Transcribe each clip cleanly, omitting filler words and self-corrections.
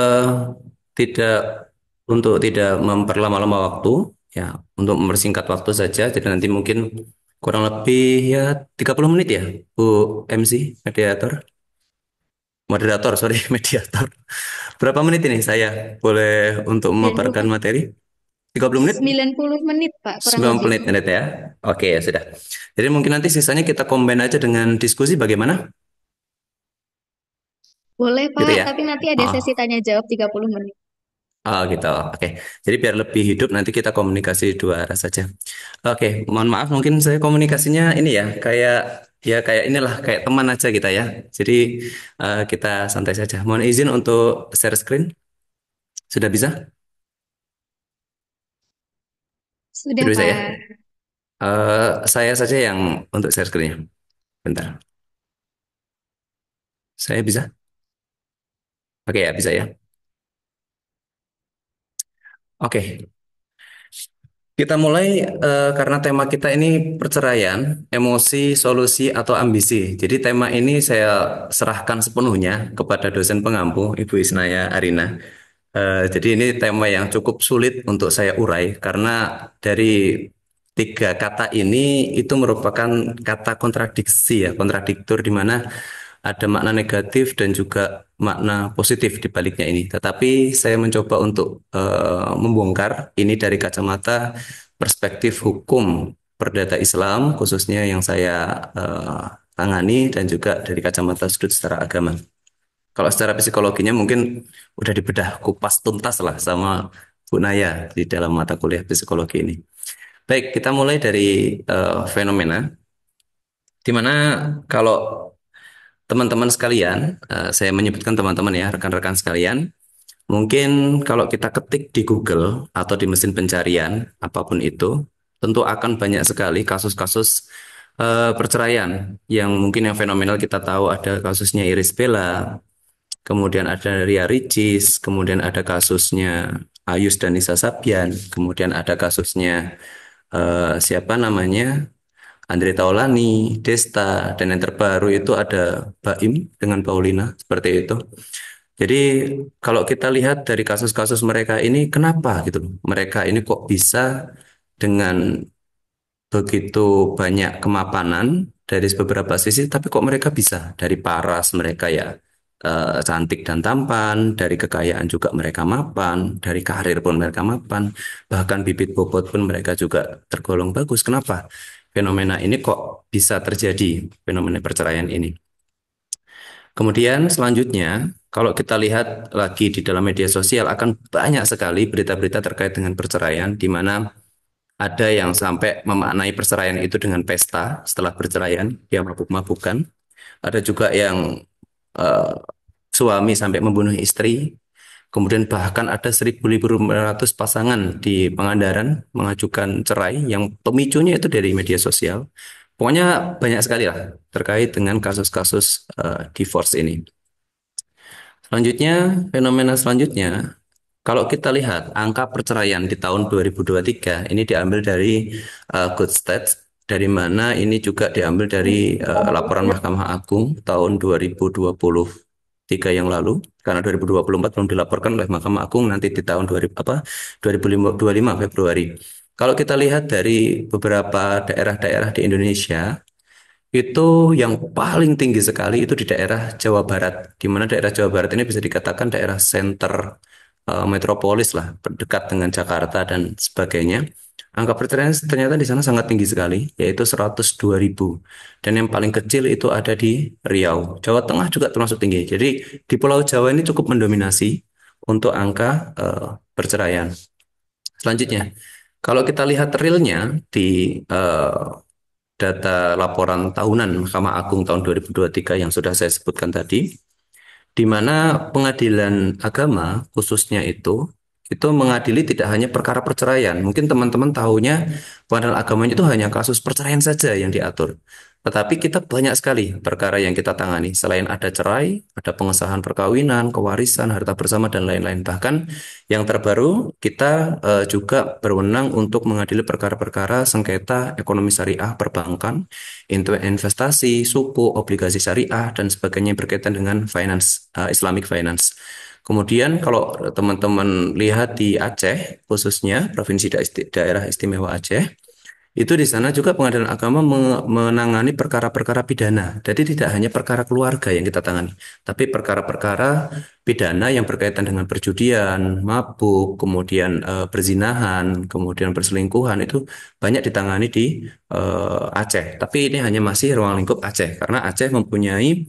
Eh, tidak untuk tidak memperlama-lama waktu, ya, untuk mempersingkat waktu saja. Jadi nanti mungkin kurang lebih ya 30 menit ya, Bu MC, mediator, moderator, sorry, mediator. Berapa menit ini saya boleh untuk memaparkan 90, materi? 30 menit? 90 menit, Pak, kurang 90 lebih. menit ya. Oke, ya sudah. Jadi mungkin nanti sisanya kita combine aja dengan diskusi bagaimana? Boleh, Gitu Pak, ya. tapi nanti ada Oh. sesi tanya jawab 30 menit. Oh gitu, oke. Jadi biar lebih hidup nanti kita komunikasi dua arah saja. Oke, mohon maaf mungkin saya komunikasinya ini ya kayak inilah kayak teman aja kita ya. Jadi kita santai saja. Mohon izin untuk share screen. Sudah bisa? Sudah, Sudah bisa ya? Pak. Saya saja yang untuk share screen-nya. Bentar. Saya bisa? Oke ya, bisa ya. Oke, kita mulai karena tema kita ini perceraian, emosi, solusi, atau ambisi. Jadi tema ini saya serahkan sepenuhnya kepada dosen pengampu, Ibu Isnaya Arina. Jadi ini tema yang cukup sulit untuk saya urai karena dari tiga kata ini itu merupakan kata kontradiksi ya, kontradiktur di mana ada makna negatif dan juga makna positif di baliknya ini. Tetapi saya mencoba untuk membongkar ini dari kacamata perspektif hukum perdata Islam khususnya yang saya tangani dan juga dari kacamata sudut secara agama. Kalau secara psikologinya mungkin udah dibedah kupas tuntas lah sama Bu Naya di dalam mata kuliah psikologi ini. Baik, kita mulai dari fenomena, di mana kalau teman-teman sekalian, saya menyebutkan teman-teman ya, rekan-rekan sekalian, mungkin kalau kita ketik di Google atau di mesin pencarian, apapun itu, tentu akan banyak sekali kasus-kasus perceraian yang mungkin yang fenomenal kita tahu ada kasusnya Iris Bella, kemudian ada Ria Ricis, kemudian ada kasusnya Ayus dan Nisa Sabian, kemudian ada kasusnya siapa namanya Andre Taulani, Desta, dan yang terbaru itu ada Baim dengan Paulina, seperti itu. Jadi kalau kita lihat dari kasus-kasus mereka ini, kenapa gitu loh? Mereka ini kok bisa dengan begitu banyak kemapanan dari beberapa sisi, tapi kok mereka bisa dari paras mereka ya cantik dan tampan, dari kekayaan juga mereka mapan, dari karir pun mereka mapan, bahkan bibit bobot pun mereka juga tergolong bagus. Kenapa? Fenomena ini kok bisa terjadi, fenomena perceraian ini. Kemudian selanjutnya, kalau kita lihat lagi di dalam media sosial akan banyak sekali berita-berita terkait dengan perceraian, di mana ada yang sampai memaknai perceraian itu dengan pesta setelah perceraian, dia mabuk-mabukan. Ada juga yang eh, suami sampai membunuh istri. Kemudian bahkan ada 1.500 pasangan di Pangandaran mengajukan cerai yang pemicunya itu dari media sosial. Pokoknya banyak sekali lah terkait dengan kasus-kasus divorce ini. Selanjutnya, fenomena selanjutnya, kalau kita lihat angka perceraian di tahun 2023 ini diambil dari Good Stats, dari mana ini juga diambil dari laporan Mahkamah Agung tahun 2023 yang lalu, karena 2024 belum dilaporkan oleh Mahkamah Agung nanti di tahun 2000 apa 2025 Februari. Kalau kita lihat dari beberapa daerah-daerah di Indonesia, itu yang paling tinggi sekali itu di daerah Jawa Barat, di mana daerah Jawa Barat ini bisa dikatakan daerah center metropolis lah, dekat dengan Jakarta dan sebagainya. Angka perceraian ternyata di sana sangat tinggi sekali, yaitu 102.000. Dan yang paling kecil itu ada di Riau. Jawa Tengah juga termasuk tinggi. Jadi di Pulau Jawa ini cukup mendominasi untuk angka perceraian. Selanjutnya, kalau kita lihat realnya di data laporan tahunan Mahkamah Agung tahun 2023 yang sudah saya sebutkan tadi, di mana pengadilan agama khususnya itu mengadili tidak hanya perkara perceraian. Mungkin teman-teman tahunya pengadilan agamanya itu hanya kasus perceraian saja yang diatur. Tetapi kita banyak sekali perkara yang kita tangani. Selain ada cerai, ada pengesahan perkawinan, kewarisan, harta bersama, dan lain-lain. Bahkan yang terbaru, kita juga berwenang untuk mengadili perkara-perkara sengketa ekonomi syariah perbankan, investasi, suku, obligasi syariah, dan sebagainya yang berkaitan dengan finance, Islamic finance. Kemudian kalau teman-teman lihat di Aceh, khususnya Provinsi Daerah Istimewa Aceh, itu di sana juga pengadilan agama menangani perkara-perkara pidana. Jadi tidak hanya perkara keluarga yang kita tangani, tapi perkara-perkara pidana yang berkaitan dengan perjudian, mabuk, kemudian perzinahan, kemudian perselingkuhan itu banyak ditangani di Aceh. Tapi ini hanya masih ruang lingkup Aceh karena Aceh mempunyai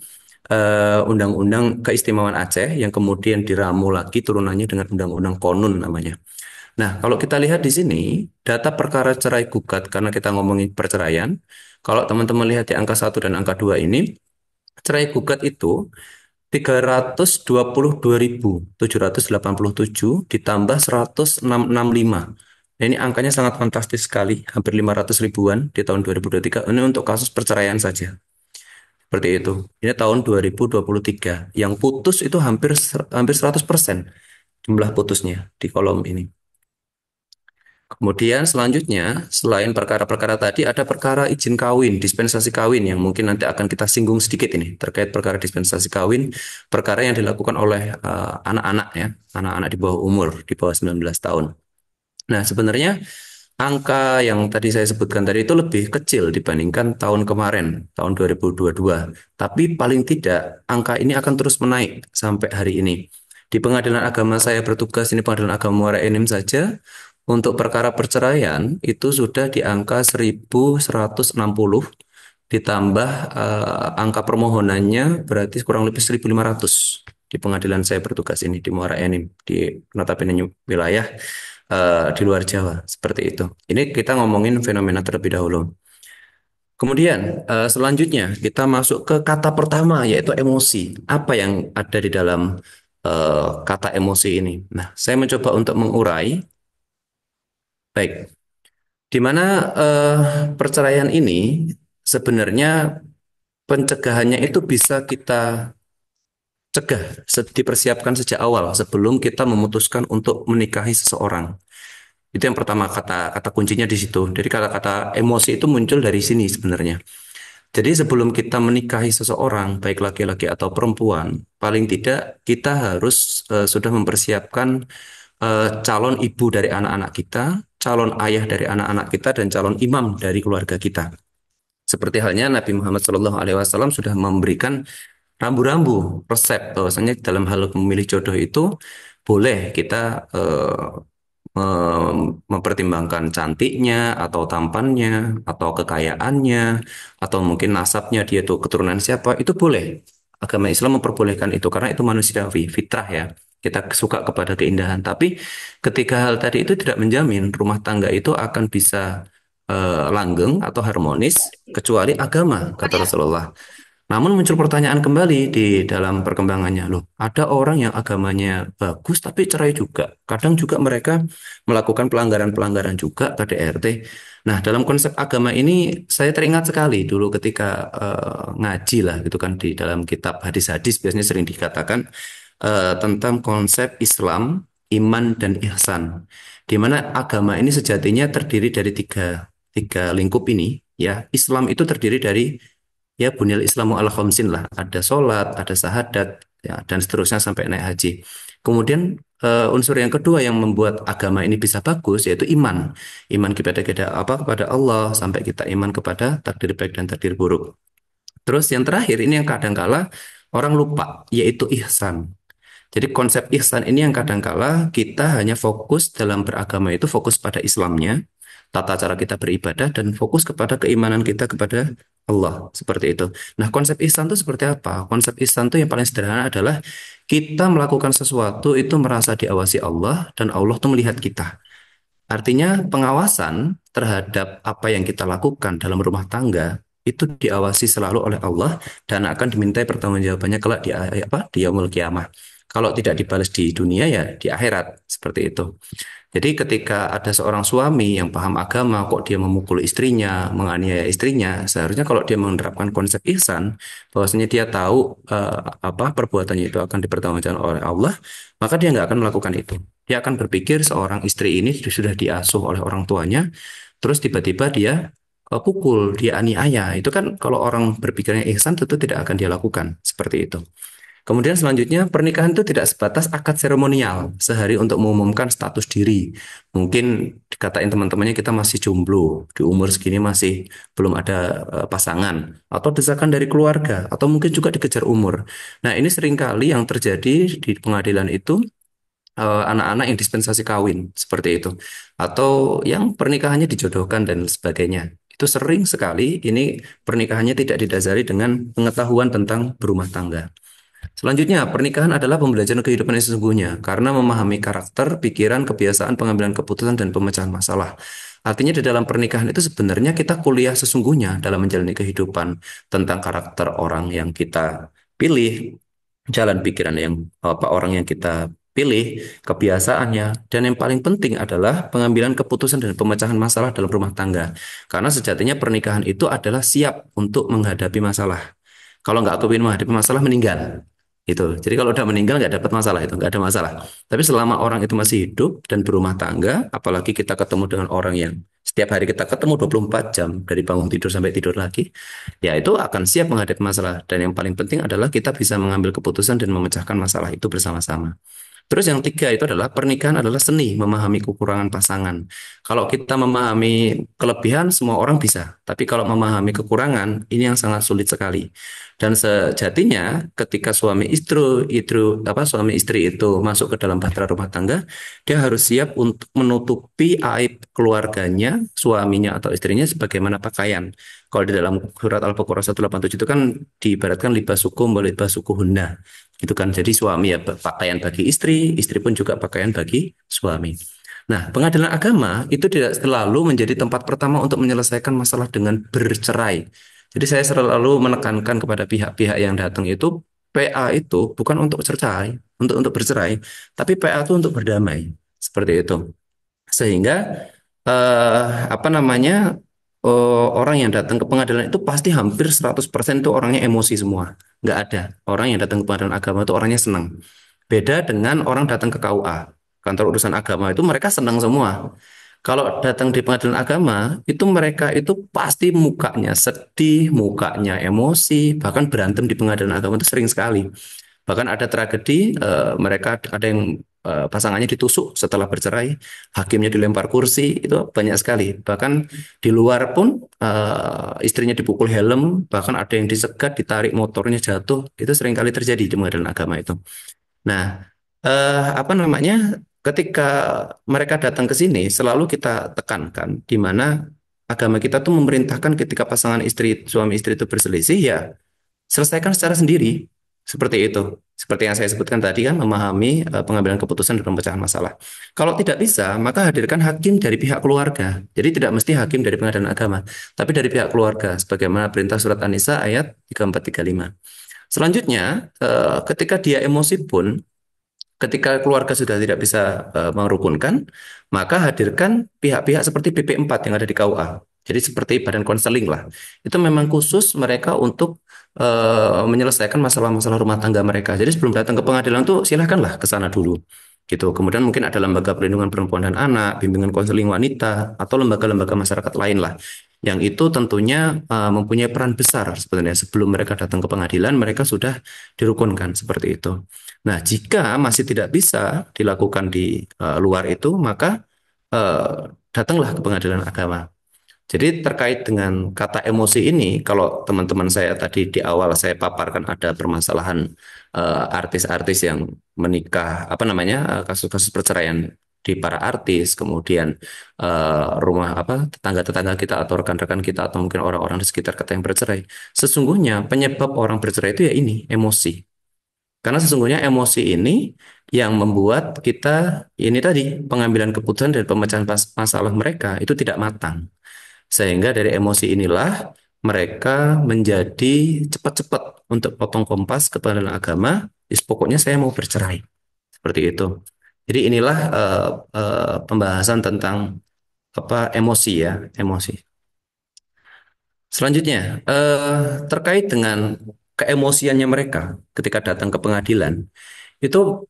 undang-undang keistimewaan Aceh yang kemudian diramu lagi turunannya dengan undang-undang Konun namanya. Nah, kalau kita lihat di sini, data perkara cerai gugat, karena kita ngomongin perceraian, kalau teman-teman lihat di angka 1 dan angka 2 ini, cerai gugat itu 322.787 ditambah 10665. Nah, ini angkanya sangat fantastis sekali, hampir 500 ribuan di tahun 2023. Ini untuk kasus perceraian saja. Seperti itu. Ini tahun 2023. Yang putus itu hampir 100% jumlah putusnya di kolom ini. Kemudian selanjutnya, selain perkara-perkara tadi, ada perkara izin kawin, dispensasi kawin yang mungkin nanti akan kita singgung sedikit ini terkait perkara dispensasi kawin, perkara yang dilakukan oleh anak-anak ya, anak-anak di bawah umur, di bawah 19 tahun. Nah, sebenarnya angka yang tadi saya sebutkan tadi itu lebih kecil dibandingkan tahun kemarin, tahun 2022. Tapi paling tidak, angka ini akan terus menaik sampai hari ini. Di pengadilan agama saya bertugas, ini pengadilan agama Muara Enim saja, untuk perkara perceraian itu sudah di angka 1160 ditambah angka permohonannya berarti kurang lebih 1.500 di pengadilan saya bertugas ini di Muara Enim di notabene wilayah di luar Jawa seperti itu. Ini kita ngomongin fenomena terlebih dahulu. Kemudian selanjutnya kita masuk ke kata pertama yaitu emosi. Apa yang ada di dalam kata emosi ini? Nah, saya mencoba untuk mengurai. Baik, di mana perceraian ini sebenarnya pencegahannya itu bisa kita cegah, dipersiapkan sejak awal sebelum kita memutuskan untuk menikahi seseorang. Itu yang pertama kata kata kuncinya di situ. Jadi kata-kata emosi itu muncul dari sini sebenarnya. Jadi sebelum kita menikahi seseorang, baik laki-laki atau perempuan, paling tidak kita harus sudah mempersiapkan calon ibu dari anak-anak kita, calon ayah dari anak-anak kita, dan calon imam dari keluarga kita. Seperti halnya Nabi Muhammad SAW sudah memberikan rambu-rambu resep bahwasanya dalam hal memilih jodoh itu boleh kita mempertimbangkan cantiknya atau tampannya atau kekayaannya atau mungkin nasabnya dia tuh keturunan siapa itu boleh. Agama Islam memperbolehkan itu karena itu manusiawi, fitrah ya. Kita suka kepada keindahan. Tapi ketika hal tadi itu tidak menjamin rumah tangga itu akan bisa langgeng atau harmonis kecuali agama, kata Rasulullah. Namun muncul pertanyaan kembali di dalam perkembangannya, loh, ada orang yang agamanya bagus tapi cerai juga. Kadang juga mereka melakukan pelanggaran-pelanggaran juga KDRT. Nah, dalam konsep agama ini saya teringat sekali dulu ketika ngaji lah gitu kan di dalam kitab hadis-hadis biasanya sering dikatakan tentang konsep Islam, iman dan ihsan. Di mana agama ini sejatinya terdiri dari tiga lingkup ini, ya. Islam itu terdiri dari ya bunil Islamu ala khamsin lah, ada sholat, ada syahadat, ya, dan seterusnya sampai naik haji. Kemudian unsur yang kedua yang membuat agama ini bisa bagus yaitu iman, iman kepada Allah sampai kita iman kepada takdir baik dan takdir buruk. Terus yang terakhir ini yang kadangkala orang lupa yaitu ihsan. Jadi konsep ihsan ini yang kadangkala kita hanya fokus dalam beragama itu fokus pada Islamnya, tata cara kita beribadah dan fokus kepada keimanan kita kepada Allah seperti itu. Nah, konsep ihsan itu seperti apa? Konsep ihsan itu yang paling sederhana adalah kita melakukan sesuatu itu merasa diawasi Allah dan Allah tuh melihat kita. Artinya pengawasan terhadap apa yang kita lakukan dalam rumah tangga itu diawasi selalu oleh Allah dan akan dimintai pertanggungjawabannya kelak di yaumul kiamah. Kalau tidak dibalas di dunia ya di akhirat seperti itu. Jadi ketika ada seorang suami yang paham agama kok dia memukul istrinya, menganiaya istrinya, seharusnya kalau dia menerapkan konsep ihsan bahwasanya dia tahu apa perbuatannya itu akan dipertanggungjawabkan oleh Allah, maka dia nggak akan melakukan itu. Dia akan berpikir seorang istri ini sudah diasuh oleh orang tuanya, terus tiba-tiba dia pukul, dia aniaya. Itu kan kalau orang berpikirnya ihsan tentu tidak akan dia lakukan seperti itu. Kemudian selanjutnya pernikahan itu tidak sebatas akad seremonial sehari untuk mengumumkan status diri. Mungkin dikatain teman-temannya kita masih jomblo, di umur segini masih belum ada pasangan, atau desakan dari keluarga, atau mungkin juga dikejar umur. Nah, ini seringkali yang terjadi di pengadilan itu anak-anak yang dispensasi kawin seperti itu, atau yang pernikahannya dijodohkan dan sebagainya. Itu sering sekali ini pernikahannya tidak didasari dengan pengetahuan tentang berumah tangga. Selanjutnya, pernikahan adalah pembelajaran kehidupan yang sesungguhnya karena memahami karakter, pikiran, kebiasaan, pengambilan keputusan, dan pemecahan masalah. Artinya di dalam pernikahan itu sebenarnya kita kuliah sesungguhnya dalam menjalani kehidupan tentang karakter orang yang kita pilih, jalan pikiran yang apa orang yang kita pilih, kebiasaannya, dan yang paling penting adalah pengambilan keputusan dan pemecahan masalah dalam rumah tangga. Karena sejatinya pernikahan itu adalah siap untuk menghadapi masalah. Kalau nggak kepingin menghadapi masalah, meninggal. Itu. Jadi kalau udah meninggal nggak dapat masalah itu, nggak ada masalah. Tapi selama orang itu masih hidup dan berumah tangga, apalagi kita ketemu dengan orang yang setiap hari kita ketemu 24 jam dari bangun tidur sampai tidur lagi, ya itu akan siap menghadapi masalah. Dan yang paling penting adalah kita bisa mengambil keputusan dan memecahkan masalah itu bersama-sama. Terus yang tiga itu adalah pernikahan adalah seni memahami kekurangan pasangan. Kalau kita memahami kelebihan, semua orang bisa. Tapi kalau memahami kekurangan, ini yang sangat sulit sekali. Dan sejatinya, ketika suami istri itu masuk ke dalam bahtera rumah tangga, dia harus siap untuk menutupi aib keluarganya, suaminya atau istrinya sebagaimana pakaian. Kalau di dalam surat Al-Baqarah 187 itu kan diibaratkan libasukum wa libasukuhunna. Gitu kan. Jadi suami ya pakaian bagi istri, istri pun juga pakaian bagi suami. Nah, pengadilan agama itu tidak selalu menjadi tempat pertama untuk menyelesaikan masalah dengan bercerai. Jadi saya selalu menekankan kepada pihak-pihak yang datang itu PA itu bukan untuk bercerai, untuk bercerai, tapi PA itu untuk berdamai. Seperti itu. Sehingga apa namanya orang yang datang ke pengadilan itu pasti hampir 100% itu orangnya emosi semua. Nggak ada orang yang datang ke pengadilan agama itu orangnya senang. Beda dengan orang datang ke KUA, kantor urusan agama itu mereka senang semua. Kalau datang di pengadilan agama, itu mereka itu pasti mukanya sedih, mukanya emosi, bahkan berantem di pengadilan agama itu sering sekali. Bahkan ada tragedi, mereka ada yang pasangannya ditusuk setelah bercerai, hakimnya dilempar kursi, itu banyak sekali. Bahkan di luar pun istrinya dipukul helm, bahkan ada yang disegat, ditarik motornya jatuh, itu sering kali terjadi di pengadilan agama itu. Nah, apa namanya? Ketika mereka datang ke sini, selalu kita tekankan di mana agama kita tuh memerintahkan ketika pasangan suami istri itu berselisih, ya selesaikan secara sendiri. Seperti itu. Seperti yang saya sebutkan tadi kan, memahami pengambilan keputusan dan pemecahan masalah. Kalau tidak bisa, maka hadirkan hakim dari pihak keluarga. Jadi tidak mesti hakim dari pengadilan agama, tapi dari pihak keluarga, sebagaimana perintah surat An-Nisa ayat 34-35. Selanjutnya, ketika dia emosi pun, ketika keluarga sudah tidak bisa merukunkan, maka hadirkan pihak-pihak seperti BP4 yang ada di KUA. Jadi seperti badan konseling lah. Itu memang khusus mereka untuk menyelesaikan masalah-masalah rumah tangga mereka. Jadi sebelum datang ke pengadilan tuh silahkanlah ke sana dulu. Gitu. Kemudian mungkin ada lembaga perlindungan perempuan dan anak, bimbingan konseling wanita, atau lembaga-lembaga masyarakat lain lah. Yang itu tentunya mempunyai peran besar sebenarnya. Sebelum mereka datang ke pengadilan, mereka sudah dirukunkan seperti itu. Nah, jika masih tidak bisa dilakukan di luar itu, maka datanglah ke pengadilan agama. Jadi terkait dengan kata emosi ini, kalau teman-teman saya tadi di awal saya paparkan ada permasalahan artis-artis yang menikah, apa namanya, kasus-kasus perceraian di para artis, kemudian rumah apa tetangga-tetangga kita atau rekan-rekan kita atau mungkin orang-orang di sekitar kita yang bercerai. Sesungguhnya penyebab orang bercerai itu ya ini emosi. Karena sesungguhnya emosi ini yang membuat kita ini tadi pengambilan keputusan dan pemecahan masalah mereka itu tidak matang. Sehingga dari emosi inilah mereka menjadi cepat-cepat untuk potong kompas ke pengadilan agama. Pokoknya saya mau bercerai. Seperti itu. Jadi inilah pembahasan tentang apa emosi ya, emosi. Selanjutnya, terkait dengan keemosiannya mereka ketika datang ke pengadilan, itu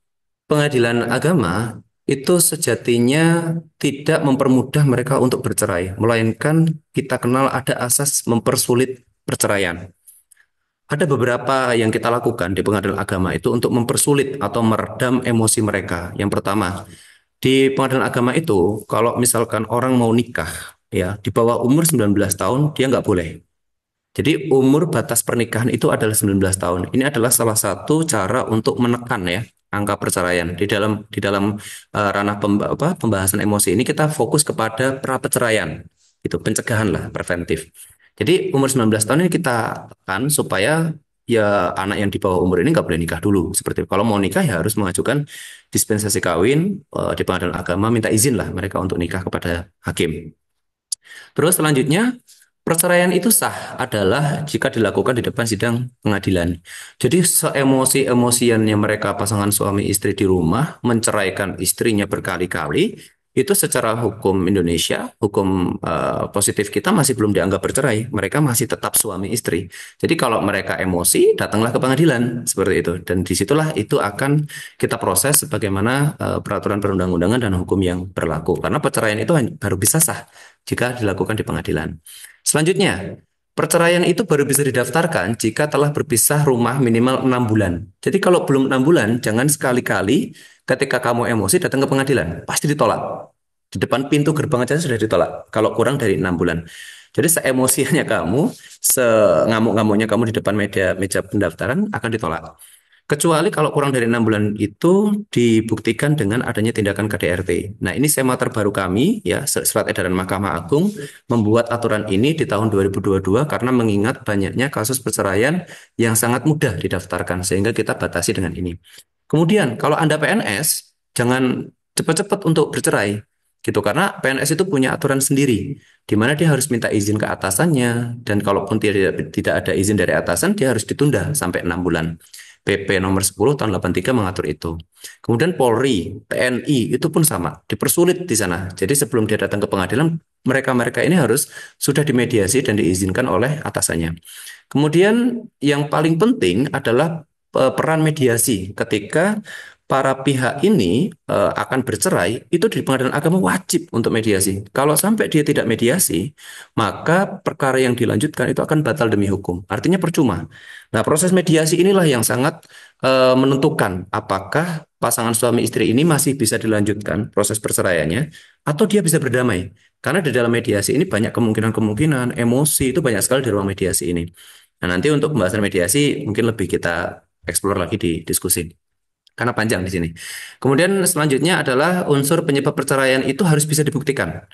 pengadilan agama itu sejatinya tidak mempermudah mereka untuk bercerai, melainkan kita kenal ada asas mempersulit perceraian. Ada beberapa yang kita lakukan di pengadilan agama itu untuk mempersulit atau meredam emosi mereka. Yang pertama, di pengadilan agama itu, kalau misalkan orang mau nikah, ya di bawah umur 19 tahun, dia nggak boleh. Jadi umur batas pernikahan itu adalah 19 tahun. Ini adalah salah satu cara untuk menekan ya angka perceraian. Di dalam ranah pembahasan emosi ini kita fokus kepada pra perceraian. Itu pencegahan lah, preventif. Jadi umur 19 tahun ini kita tekan supaya ya anak yang di bawah umur ini nggak boleh nikah dulu. Seperti itu. Kalau mau nikah ya harus mengajukan dispensasi kawin di pengadilan agama, minta izin lah mereka untuk nikah kepada hakim. Terus selanjutnya, perceraian itu sah adalah jika dilakukan di depan sidang pengadilan. Jadi seemosi-emosiannya mereka pasangan suami istri di rumah menceraikan istrinya berkali-kali, itu secara hukum Indonesia, hukum positif kita masih belum dianggap bercerai. Mereka masih tetap suami istri. Jadi kalau mereka emosi, datanglah ke pengadilan seperti itu. Dan disitulah itu akan kita proses sebagaimana peraturan perundang-undangan dan hukum yang berlaku. Karena perceraian itu baru bisa sah jika dilakukan di pengadilan. Selanjutnya, perceraian itu baru bisa didaftarkan jika telah berpisah rumah minimal 6 bulan. Jadi kalau belum 6 bulan, jangan sekali-kali ketika kamu emosi datang ke pengadilan. Pasti ditolak. Di depan pintu gerbang aja sudah ditolak. Kalau kurang dari 6 bulan. Jadi seemosiannya kamu, sengamuk-ngamuknya kamu di depan meja pendaftaran akan ditolak. Kecuali kalau kurang dari 6 bulan itu dibuktikan dengan adanya tindakan KDRT. Nah, ini sema terbaru kami, ya, Surat Edaran Mahkamah Agung membuat aturan ini di tahun 2022 karena mengingat banyaknya kasus perceraian yang sangat mudah didaftarkan, sehingga kita batasi dengan ini. Kemudian, kalau Anda PNS, jangan cepat-cepat untuk bercerai, gitu, karena PNS itu punya aturan sendiri, di mana dia harus minta izin ke atasannya, dan kalaupun tidak ada izin dari atasan, dia harus ditunda sampai 6 bulan. PP nomor 10 tahun 83 mengatur itu. Kemudian Polri, TNI itu pun sama, dipersulit di sana. Jadi sebelum dia datang ke pengadilan, mereka-mereka ini harus sudah dimediasi dan diizinkan oleh atasannya. Kemudian yang paling penting adalah peran mediasi ketika para pihak ini akan bercerai, itu di pengadilan agama wajib untuk mediasi. Kalau sampai dia tidak mediasi, maka perkara yang dilanjutkan itu akan batal demi hukum. Artinya percuma. Nah, proses mediasi inilah yang sangat menentukan apakah pasangan suami istri ini masih bisa dilanjutkan proses perceraiannya atau dia bisa berdamai. Karena di dalam mediasi ini banyak kemungkinan-kemungkinan, emosi itu banyak sekali di ruang mediasi ini. Nah, nanti untuk pembahasan mediasi mungkin lebih kita eksplor lagi di diskusi karena panjang di sini. Kemudian selanjutnya adalah unsur penyebab perceraian itu harus bisa dibuktikan.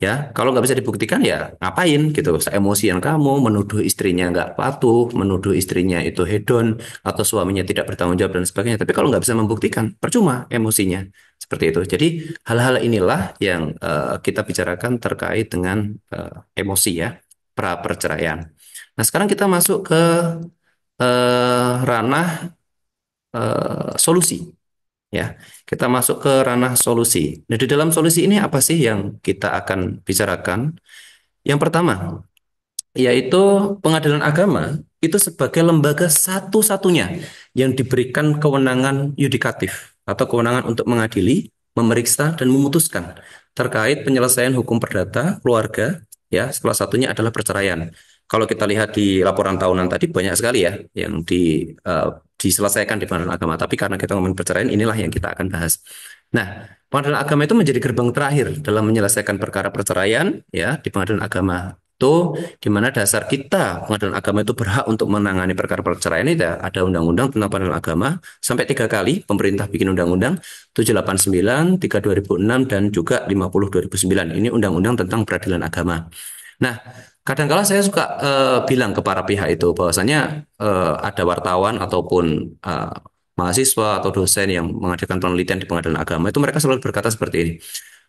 Ya, kalau nggak bisa dibuktikan ya ngapain gitu. Emosian kamu menuduh istrinya nggak patuh, menuduh istrinya itu hedon atau suaminya tidak bertanggung jawab dan sebagainya. Tapi kalau nggak bisa membuktikan, percuma emosinya seperti itu. Jadi hal-hal inilah yang kita bicarakan terkait dengan emosi ya, pra perceraian. Nah, sekarang kita masuk ke ranah solusi. Ya, kita masuk ke ranah solusi. Nah, di dalam solusi ini apa sih yang kita akan bicarakan? Yang pertama, yaitu pengadilan agama itu sebagai lembaga satu-satunya yang diberikan kewenangan yudikatif atau kewenangan untuk mengadili, memeriksa, dan memutuskan terkait penyelesaian hukum perdata keluarga. Ya, salah satunya adalah perceraian. Kalau kita lihat di laporan tahunan tadi banyak sekali ya yang diselesaikan di pengadilan agama. Tapi karena kita ngomongin perceraian, inilah yang kita akan bahas. Nah, pengadilan agama itu menjadi gerbang terakhir dalam menyelesaikan perkara perceraian ya di pengadilan agama itu, di mana dasar kita pengadilan agama itu berhak untuk menangani perkara perceraian itu ya, ada undang-undang tentang pengadilan agama sampai 3 kali pemerintah bikin undang-undang 789, 3 2006 dan juga 50 2009. Ini undang-undang tentang peradilan agama. Nah, kadangkala saya suka bilang ke para pihak itu bahwasanya ada wartawan ataupun mahasiswa atau dosen yang mengadakan penelitian di pengadilan agama itu mereka selalu berkata seperti ini.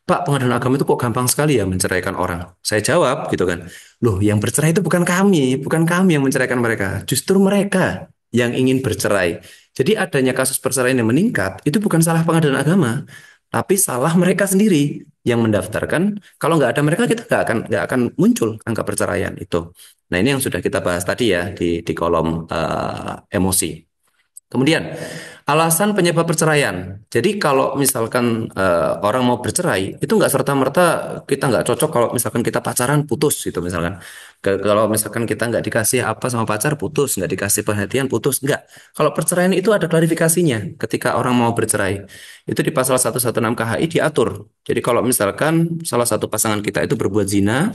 Pak, pengadilan agama itu kok gampang sekali ya menceraikan orang. Saya jawab gitu kan. Loh, yang bercerai itu bukan kami yang menceraikan mereka. Justru mereka yang ingin bercerai. Jadi adanya kasus perceraian yang meningkat itu bukan salah pengadilan agama, tapi salah mereka sendiri yang mendaftarkan. Kalau nggak ada mereka kita nggak akan muncul angka perceraian itu. Nah, ini yang sudah kita bahas tadi ya di kolom emosi. Kemudian, alasan penyebab perceraian. Jadi kalau misalkan orang mau bercerai, itu nggak serta-merta kita nggak cocok kalau misalkan kita pacaran putus gitu misalkan. Kalau misalkan kita nggak dikasih apa sama pacar, putus, nggak dikasih perhatian, putus, nggak. Kalau perceraian itu ada klarifikasinya ketika orang mau bercerai. Itu di pasal 116 KHI diatur. Jadi kalau misalkan salah satu pasangan kita itu berbuat zina,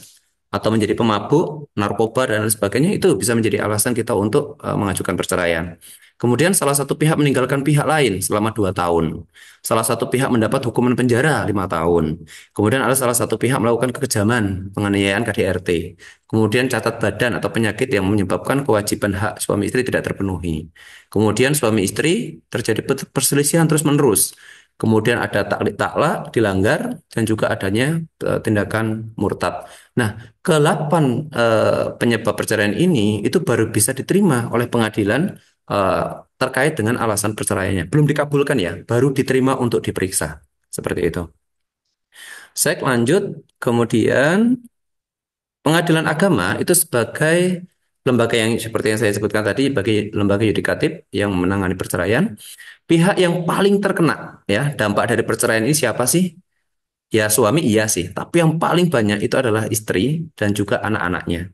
atau menjadi pemabuk, narkoba dan lain sebagainya itu bisa menjadi alasan kita untuk mengajukan perceraian. Kemudian salah satu pihak meninggalkan pihak lain selama 2 tahun. Salah satu pihak mendapat hukuman penjara 5 tahun. Kemudian ada salah satu pihak melakukan kekejaman, penganiayaan KDRT. Kemudian catat badan atau penyakit yang menyebabkan kewajiban hak suami istri tidak terpenuhi. Kemudian suami istri terjadi perselisihan terus-menerus. Kemudian ada taklik takla dilanggar dan juga adanya tindakan murtad. Nah, ke-8 penyebab perceraian ini itu baru bisa diterima oleh pengadilan eh, terkait dengan alasan perceraiannya. Belum dikabulkan ya, baru diterima untuk diperiksa. Seperti itu. Saya lanjut, kemudian pengadilan agama itu sebagai lembaga yang seperti yang saya sebutkan tadi, bagi lembaga yudikatif yang menangani perceraian, pihak yang paling terkena ya dampak dari perceraian ini siapa sih? Ya suami iya sih, tapi yang paling banyak itu adalah istri dan juga anak-anaknya.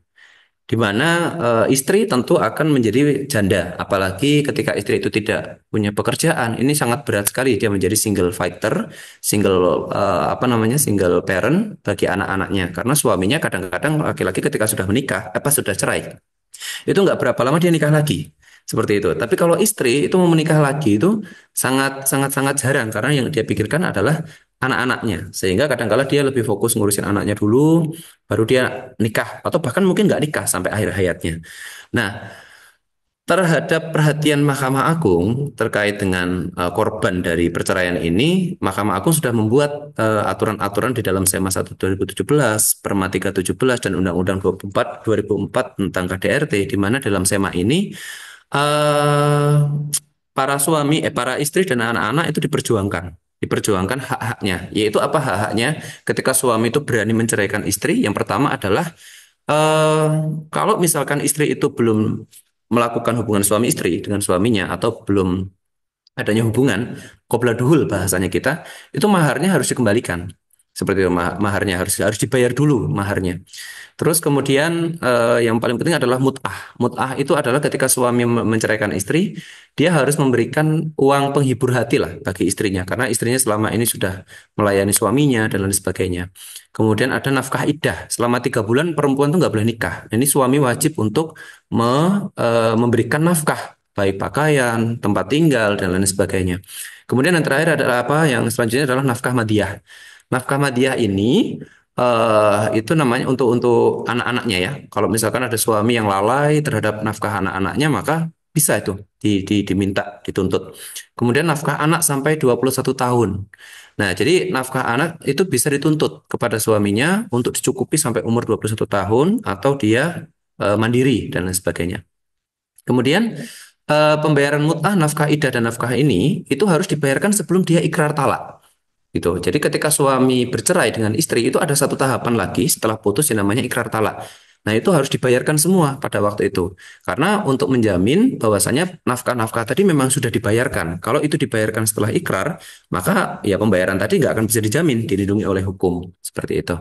Di mana istri tentu akan menjadi janda, apalagi ketika istri itu tidak punya pekerjaan. Ini sangat berat sekali dia menjadi single fighter, single apa namanya, single parent bagi anak-anaknya. Karena suaminya kadang-kadang laki-laki ketika sudah menikah, apa sudah cerai, itu nggak berapa lama dia nikah lagi. Seperti itu. Tapi kalau istri itu mau menikah lagi itu sangat sangat sangat jarang karena yang dia pikirkan adalah anak-anaknya. Sehingga kadang-kala dia lebih fokus ngurusin anaknya dulu, baru dia nikah atau bahkan mungkin nggak nikah sampai akhir hayatnya. Nah, terhadap perhatian Mahkamah Agung terkait dengan korban dari perceraian ini, Mahkamah Agung sudah membuat aturan-aturan di dalam SEMA 1 2017, Perma 317 dan Undang-Undang 24 2004 tentang KDRT, di mana dalam SEMA ini eh, para istri dan anak-anak itu diperjuangkan hak-haknya. Yaitu apa hak-haknya? Ketika suami itu berani menceraikan istri, yang pertama adalah eh kalau misalkan istri itu belum melakukan hubungan suami istri dengan suaminya atau belum adanya hubungan, qobla duhul bahasanya kita, itu maharnya harus dikembalikan. Seperti itu, maharnya harus harus dibayar dulu maharnya. Terus kemudian yang paling penting adalah mut'ah. Mut'ah itu adalah ketika suami menceraikan istri, dia harus memberikan uang penghibur hati lah bagi istrinya, karena istrinya selama ini sudah melayani suaminya dan lain sebagainya. Kemudian ada nafkah iddah. Selama 3 bulan perempuan tuh nggak boleh nikah. Ini suami wajib untuk memberikan nafkah, baik pakaian, tempat tinggal, dan lain sebagainya. Kemudian yang terakhir adalah apa? Yang selanjutnya adalah nafkah madiyah. Nafkah madiyah ini itu namanya untuk anak-anaknya ya. Kalau misalkan ada suami yang lalai terhadap nafkah anak-anaknya, maka bisa itu diminta, dituntut. Kemudian nafkah anak sampai 21 tahun. Nah, jadi nafkah anak itu bisa dituntut kepada suaminya untuk dicukupi sampai umur 21 tahun atau dia mandiri dan lain sebagainya. Kemudian pembayaran mut'ah, nafkah idah dan nafkah ini itu harus dibayarkan sebelum dia ikrar talak gitu. Jadi ketika suami bercerai dengan istri itu ada satu tahapan lagi setelah putus yang namanya ikrar talak. Nah, itu harus dibayarkan semua pada waktu itu. Karena untuk menjamin bahwasanya nafkah-nafkah tadi memang sudah dibayarkan. Kalau itu dibayarkan setelah ikrar, maka ya pembayaran tadi nggak akan bisa dijamin, dilindungi oleh hukum. Seperti itu.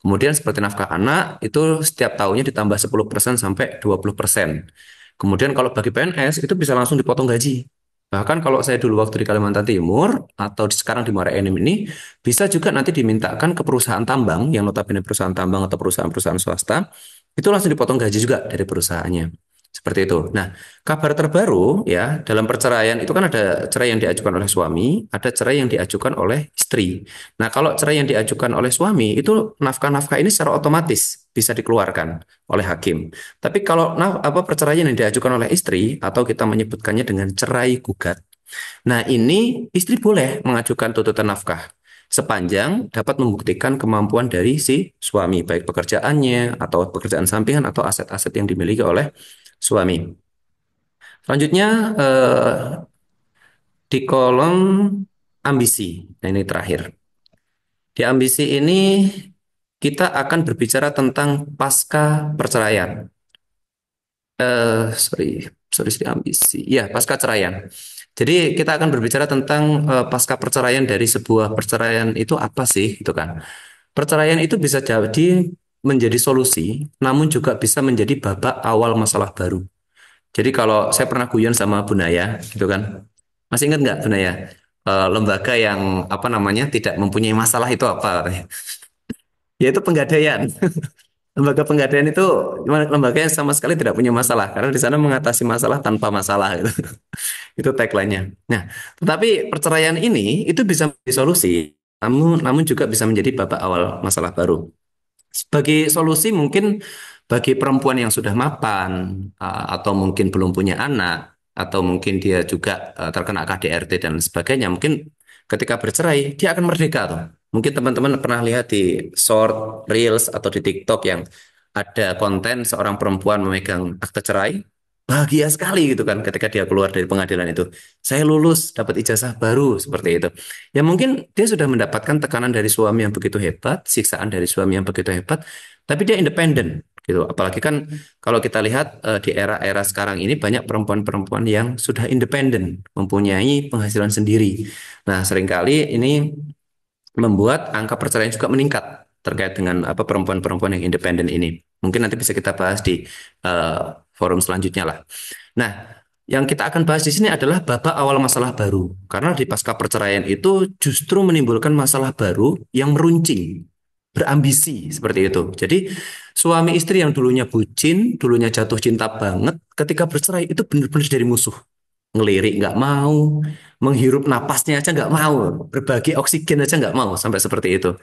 Kemudian seperti nafkah anak, itu setiap tahunnya ditambah 10% sampai 20%. Kemudian kalau bagi PNS, itu bisa langsung dipotong gaji. Bahkan kalau saya dulu waktu di Kalimantan Timur atau sekarang di Muara Enim ini bisa juga nanti dimintakan ke perusahaan tambang yang notabene perusahaan tambang atau perusahaan-perusahaan swasta itu langsung dipotong gaji juga dari perusahaannya. Seperti itu. Nah, kabar terbaru ya dalam perceraian itu kan ada cerai yang diajukan oleh suami, ada cerai yang diajukan oleh istri. Nah, kalau cerai yang diajukan oleh suami itu nafkah-nafkah ini secara otomatis bisa dikeluarkan oleh hakim. Tapi kalau apa perceraian yang diajukan oleh istri atau kita menyebutkannya dengan cerai gugat. Nah, ini istri boleh mengajukan tuntutan nafkah sepanjang dapat membuktikan kemampuan dari si suami, baik pekerjaannya atau pekerjaan sampingan atau aset-aset yang dimiliki oleh suami. Selanjutnya di kolom ambisi. Nah, ini terakhir. Di ambisi ini kita akan berbicara tentang pasca perceraian. Sorry, sorry, ambisi. Ya, pasca ceraian. Jadi kita akan berbicara tentang pasca perceraian dari sebuah perceraian itu apa sih, gitu kan? Perceraian itu bisa jadi menjadi solusi, namun juga bisa menjadi babak awal masalah baru. Jadi kalau saya pernah guyon sama Bu Naya, gitu kan, masih ingat nggak Bu Naya? Lembaga yang apa namanya tidak mempunyai masalah itu apa? Yaitu Penggadaian. Lembaga Penggadaian itu lembaga yang sama sekali tidak punya masalah karena di sana mengatasi masalah tanpa masalah gitu. Itu tagline-nya. Nah, tetapi perceraian ini itu bisa menjadi solusi, namun juga bisa menjadi babak awal masalah baru. Sebagai solusi mungkin bagi perempuan yang sudah mapan, atau mungkin belum punya anak, atau mungkin dia juga terkena KDRT dan sebagainya, mungkin ketika bercerai dia akan merdeka tuh. Mungkin teman-teman pernah lihat di short, reels atau di TikTok yang ada konten seorang perempuan memegang akte cerai, bahagia sekali gitu kan ketika dia keluar dari pengadilan itu. Saya lulus, dapat ijazah baru seperti itu. Ya mungkin dia sudah mendapatkan tekanan dari suami yang begitu hebat, siksaan dari suami yang begitu hebat, tapi dia independen gitu. Apalagi kan kalau kita lihat di era-era sekarang ini banyak perempuan-perempuan yang sudah independen, mempunyai penghasilan sendiri. Nah, seringkali ini membuat angka perceraian juga meningkat terkait dengan apa perempuan-perempuan yang independen ini. Mungkin nanti bisa kita bahas di eh, forum selanjutnya lah. Nah, yang kita akan bahas di sini adalah babak awal masalah baru. Karena di pasca perceraian itu justru menimbulkan masalah baru yang meruncing, berambisi seperti itu. Jadi suami istri yang dulunya bucin, dulunya jatuh cinta banget, ketika bercerai itu benar-benar dari musuh. Ngelirik nggak mau, menghirup napasnya aja nggak mau, berbagi oksigen aja nggak mau, sampai seperti itu.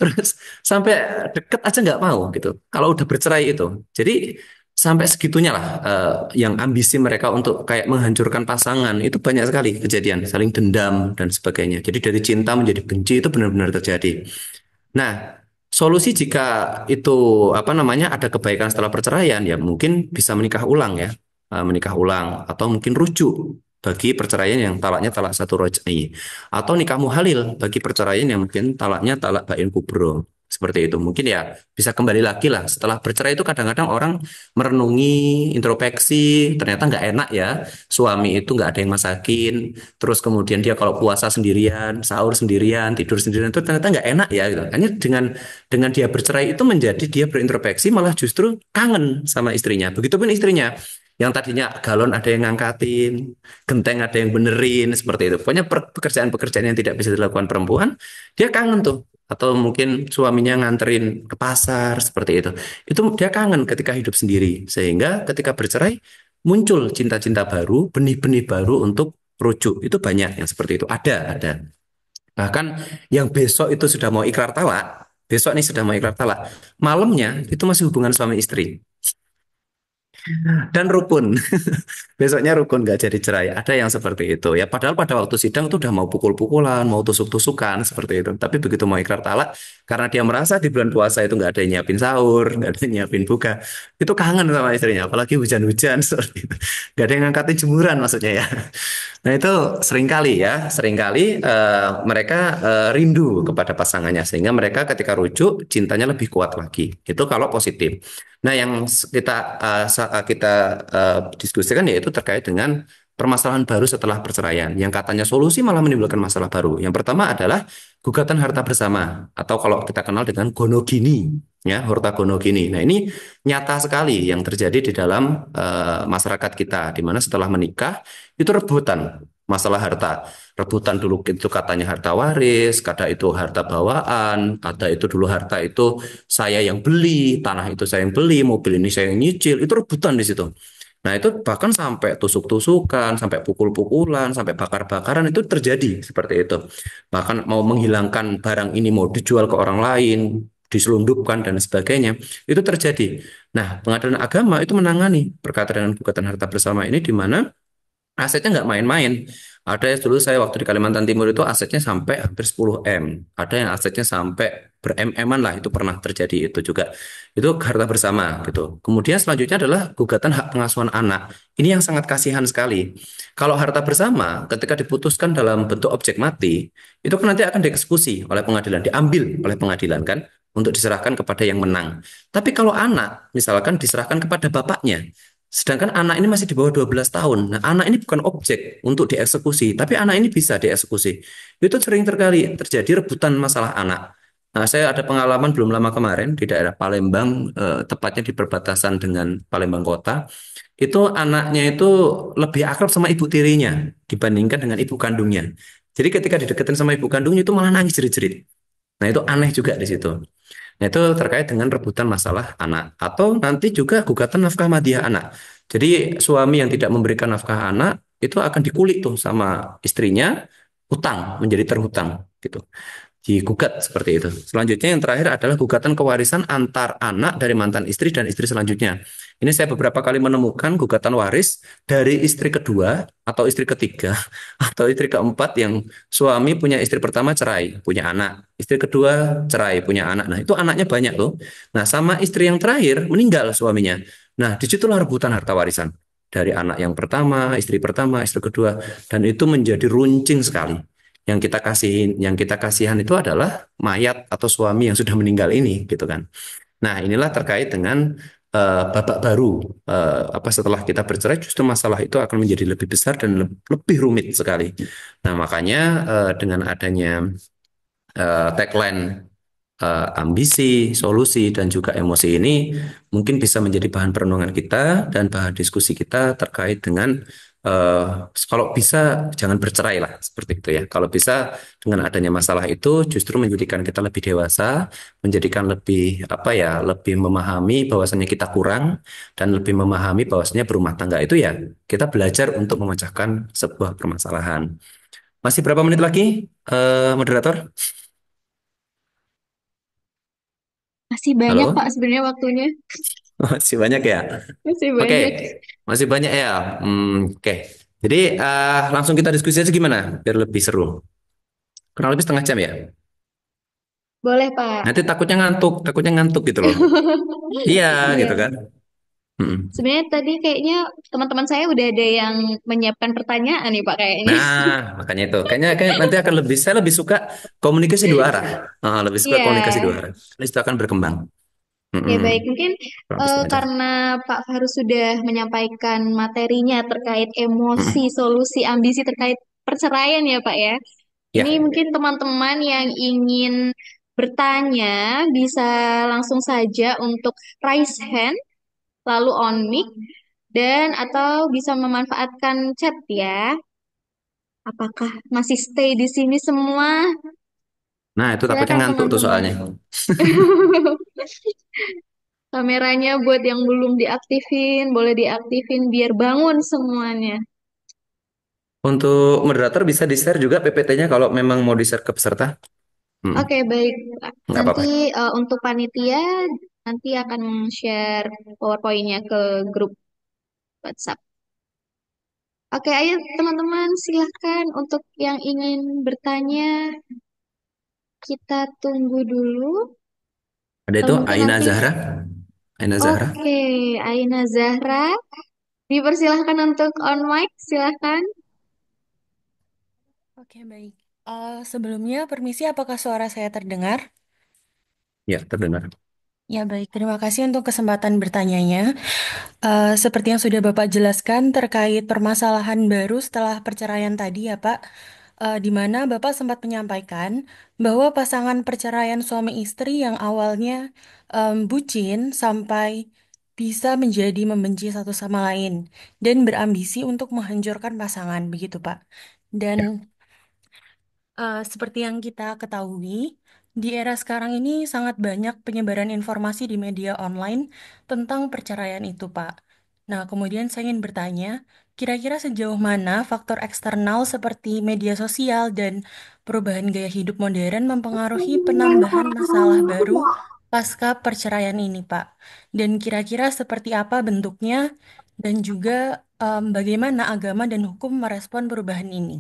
Terus sampai deket aja nggak mau gitu. Kalau udah bercerai itu, jadi sampai segitunya lah yang ambisi mereka untuk kayak menghancurkan pasangan itu banyak sekali kejadian, saling dendam dan sebagainya. Jadi dari cinta menjadi benci itu benar-benar terjadi. Nah, solusi jika itu apa namanya ada kebaikan setelah perceraian ya mungkin bisa menikah ulang ya. Menikah ulang atau mungkin rujuk bagi perceraian yang talaknya talak satu roj'i atau nikah muhalil bagi perceraian yang mungkin talaknya talak bain kubro. Seperti itu. Mungkin ya bisa kembali lagi lah. Setelah bercerai itu kadang-kadang orang merenungi, introspeksi, ternyata nggak enak ya. Suami itu nggak ada yang masakin, terus kemudian dia kalau puasa sendirian, sahur sendirian, tidur sendirian itu ternyata nggak enak ya gitu. Hanya dengan dia bercerai itu menjadi dia berintrospeksi malah justru kangen sama istrinya. Begitupun istrinya yang tadinya galon ada yang ngangkatin, genteng ada yang benerin seperti itu. Pokoknya pekerjaan-pekerjaan yang tidak bisa dilakukan perempuan, dia kangen tuh. Atau mungkin suaminya nganterin ke pasar seperti itu. Itu dia kangen ketika hidup sendiri. Sehingga ketika bercerai muncul cinta-cinta baru, benih-benih baru untuk rujuk. Itu banyak yang seperti itu. Ada. Bahkan yang besok itu sudah mau ikrar talak, besok nih sudah mau ikrar talak, malamnya itu masih hubungan suami istri dan rukun. Besoknya rukun nggak jadi cerai. Ada yang seperti itu ya. Padahal pada waktu sidang tuh udah mau pukul-pukulan, mau tusuk-tusukan seperti itu. Tapi begitu mau ikrar talak, karena dia merasa di bulan puasa itu nggak ada yang nyiapin sahur, nggak ada yang nyiapin buka, itu kangen sama istrinya. Apalagi hujan-hujan seperti itu. Nggak ada yang ngangkatin jemuran maksudnya ya. Nah itu seringkali ya, seringkali mereka rindu kepada pasangannya sehingga mereka ketika rujuk cintanya lebih kuat lagi. Itu kalau positif. Nah yang kita diskusikan yaitu terkait dengan permasalahan baru setelah perceraian. Yang katanya solusi malah menimbulkan masalah baru. Yang pertama adalah gugatan harta bersama atau kalau kita kenal dengan gonogini, ya harta gonogini. Nah ini nyata sekali yang terjadi di dalam masyarakat kita, di mana setelah menikah itu rebutan masalah harta. Rebutan dulu itu katanya harta waris, kata itu harta bawaan, ada itu dulu harta itu saya yang beli, tanah itu saya yang beli, mobil ini saya yang nyicil, itu rebutan di situ. Nah, itu bahkan sampai tusuk-tusukan, sampai pukul-pukulan, sampai bakar-bakaran itu terjadi seperti itu. Bahkan mau menghilangkan barang ini mau dijual ke orang lain, diselundupkan dan sebagainya, itu terjadi. Nah, pengadilan agama itu menangani perkara dengan gugatan harta bersama ini di mana asetnya nggak main-main. Ada yang dulu saya waktu di Kalimantan Timur itu asetnya sampai hampir 10 M. Ada yang asetnya sampai ber-M-an lah, itu pernah terjadi itu juga. Itu harta bersama gitu. Kemudian selanjutnya adalah gugatan hak pengasuhan anak. Ini yang sangat kasihan sekali. Kalau harta bersama ketika diputuskan dalam bentuk objek mati, itu kan nanti akan dieksekusi oleh pengadilan, diambil oleh pengadilan kan untuk diserahkan kepada yang menang. Tapi kalau anak misalkan diserahkan kepada bapaknya, sedangkan anak ini masih di bawah 12 tahun. Nah, anak ini bukan objek untuk dieksekusi, tapi anak ini bisa dieksekusi. Itu sering terkali terjadi rebutan masalah anak. Nah, saya ada pengalaman belum lama kemarin di daerah Palembang, tepatnya di perbatasan dengan Palembang Kota. Itu anaknya itu lebih akrab sama ibu tirinya dibandingkan dengan ibu kandungnya. Jadi ketika dideketin sama ibu kandungnya itu malah nangis jerit-jerit. Nah, itu aneh juga di situ. Nah, itu terkait dengan rebutan masalah anak atau nanti juga gugatan nafkah madiyah anak. Jadi suami yang tidak memberikan nafkah anak itu akan dikulik tuh sama istrinya, utang menjadi terhutang gitu, digugat seperti itu. Selanjutnya yang terakhir adalah gugatan kewarisan antar anak dari mantan istri dan istri selanjutnya. Ini saya beberapa kali menemukan gugatan waris dari istri kedua atau istri ketiga atau istri keempat yang suami punya istri pertama cerai, punya anak. Istri kedua cerai, punya anak. Nah, itu anaknya banyak loh. Nah, sama istri yang terakhir meninggal suaminya. Nah, disitulah rebutan harta warisan. Dari anak yang pertama, istri kedua. Dan itu menjadi runcing sekali. Yang kita kasihan itu adalah mayat atau suami yang sudah meninggal ini, gitu kan. Nah, inilah terkait dengan babak baru. Apa setelah kita bercerai, justru masalah itu akan menjadi lebih besar dan lebih rumit sekali. Nah, makanya dengan adanya tagline ambisi, solusi, dan juga emosi ini mungkin bisa menjadi bahan perenungan kita dan bahan diskusi kita terkait dengan eh, kalau bisa jangan bercerai lah seperti itu ya. Kalau bisa dengan adanya masalah itu justru menjadikan kita lebih dewasa, menjadikan lebih apa ya, lebih memahami bahwasannya kita kurang dan lebih memahami bahwasannya berumah tangga itu ya kita belajar untuk memecahkan sebuah permasalahan. Masih berapa menit lagi, moderator? Masih banyak Pak Halo? sebenarnya waktunya. Masih banyak ya? Masih Oke, banyak. masih banyak ya. Oke. Jadi langsung kita diskusi aja gimana biar lebih seru. Kurang lebih setengah jam ya. Boleh Pak. Nanti takutnya ngantuk gitu loh. Iya, Iya. gitu kan. Mm-mm. Sebenarnya tadi kayaknya teman-teman saya udah ada yang menyiapkan pertanyaan nih Pak kayaknya. Nah, makanya itu. Kayak nanti akan saya lebih suka komunikasi dua arah. Lebih suka Iya. komunikasi dua arah. Karena itu akan berkembang. Oke, Mm-mm. baik. Mungkin Kurang lebih setengah jam. karena Pak Faru sudah menyampaikan materinya terkait emosi, Mm-mm. solusi, ambisi terkait perceraian ya, Pak ya. Ini Ya. mungkin teman-teman yang ingin bertanya bisa langsung saja untuk raise hand, lalu on mic, dan atau bisa memanfaatkan chat ya. Apakah masih stay di sini semua? Nah, itu takutnya Silakan ngantuk tuh teman-teman. soalnya. Kameranya buat yang belum diaktifin, boleh diaktifin biar bangun semuanya. Untuk moderator bisa di-share juga PPT-nya kalau memang mau di-share ke peserta. Oke, baik. Pak. Nggak Nanti apa-apa. untuk panitia nanti akan share PowerPoint-nya ke grup WhatsApp. Oke, ayo teman-teman silahkan untuk yang ingin bertanya kita tunggu dulu Ada atau itu mungkin Aina nanti. Zahra. Aina Zahra. Oke, Aina Zahra, dipersilahkan untuk on mic, silahkan. Oke, baik. Sebelumnya, permisi, apakah suara saya terdengar? Ya, terdengar. Ya, baik. Terima kasih untuk kesempatan bertanyanya. Seperti yang sudah Bapak jelaskan terkait permasalahan baru setelah perceraian tadi ya, Pak, di mana Bapak sempat menyampaikan bahwa pasangan perceraian suami istri yang awalnya bucin sampai bisa menjadi membenci satu sama lain dan berambisi untuk menghancurkan pasangan, begitu, Pak. Dan seperti yang kita ketahui, di era sekarang ini sangat banyak penyebaran informasi di media online tentang perceraian itu, Pak. Nah, kemudian saya ingin bertanya, kira-kira sejauh mana faktor eksternal seperti media sosial dan perubahan gaya hidup modern mempengaruhi penambahan masalah baru pasca perceraian ini, Pak? Dan kira-kira seperti apa bentuknya dan juga bagaimana agama dan hukum merespon perubahan ini?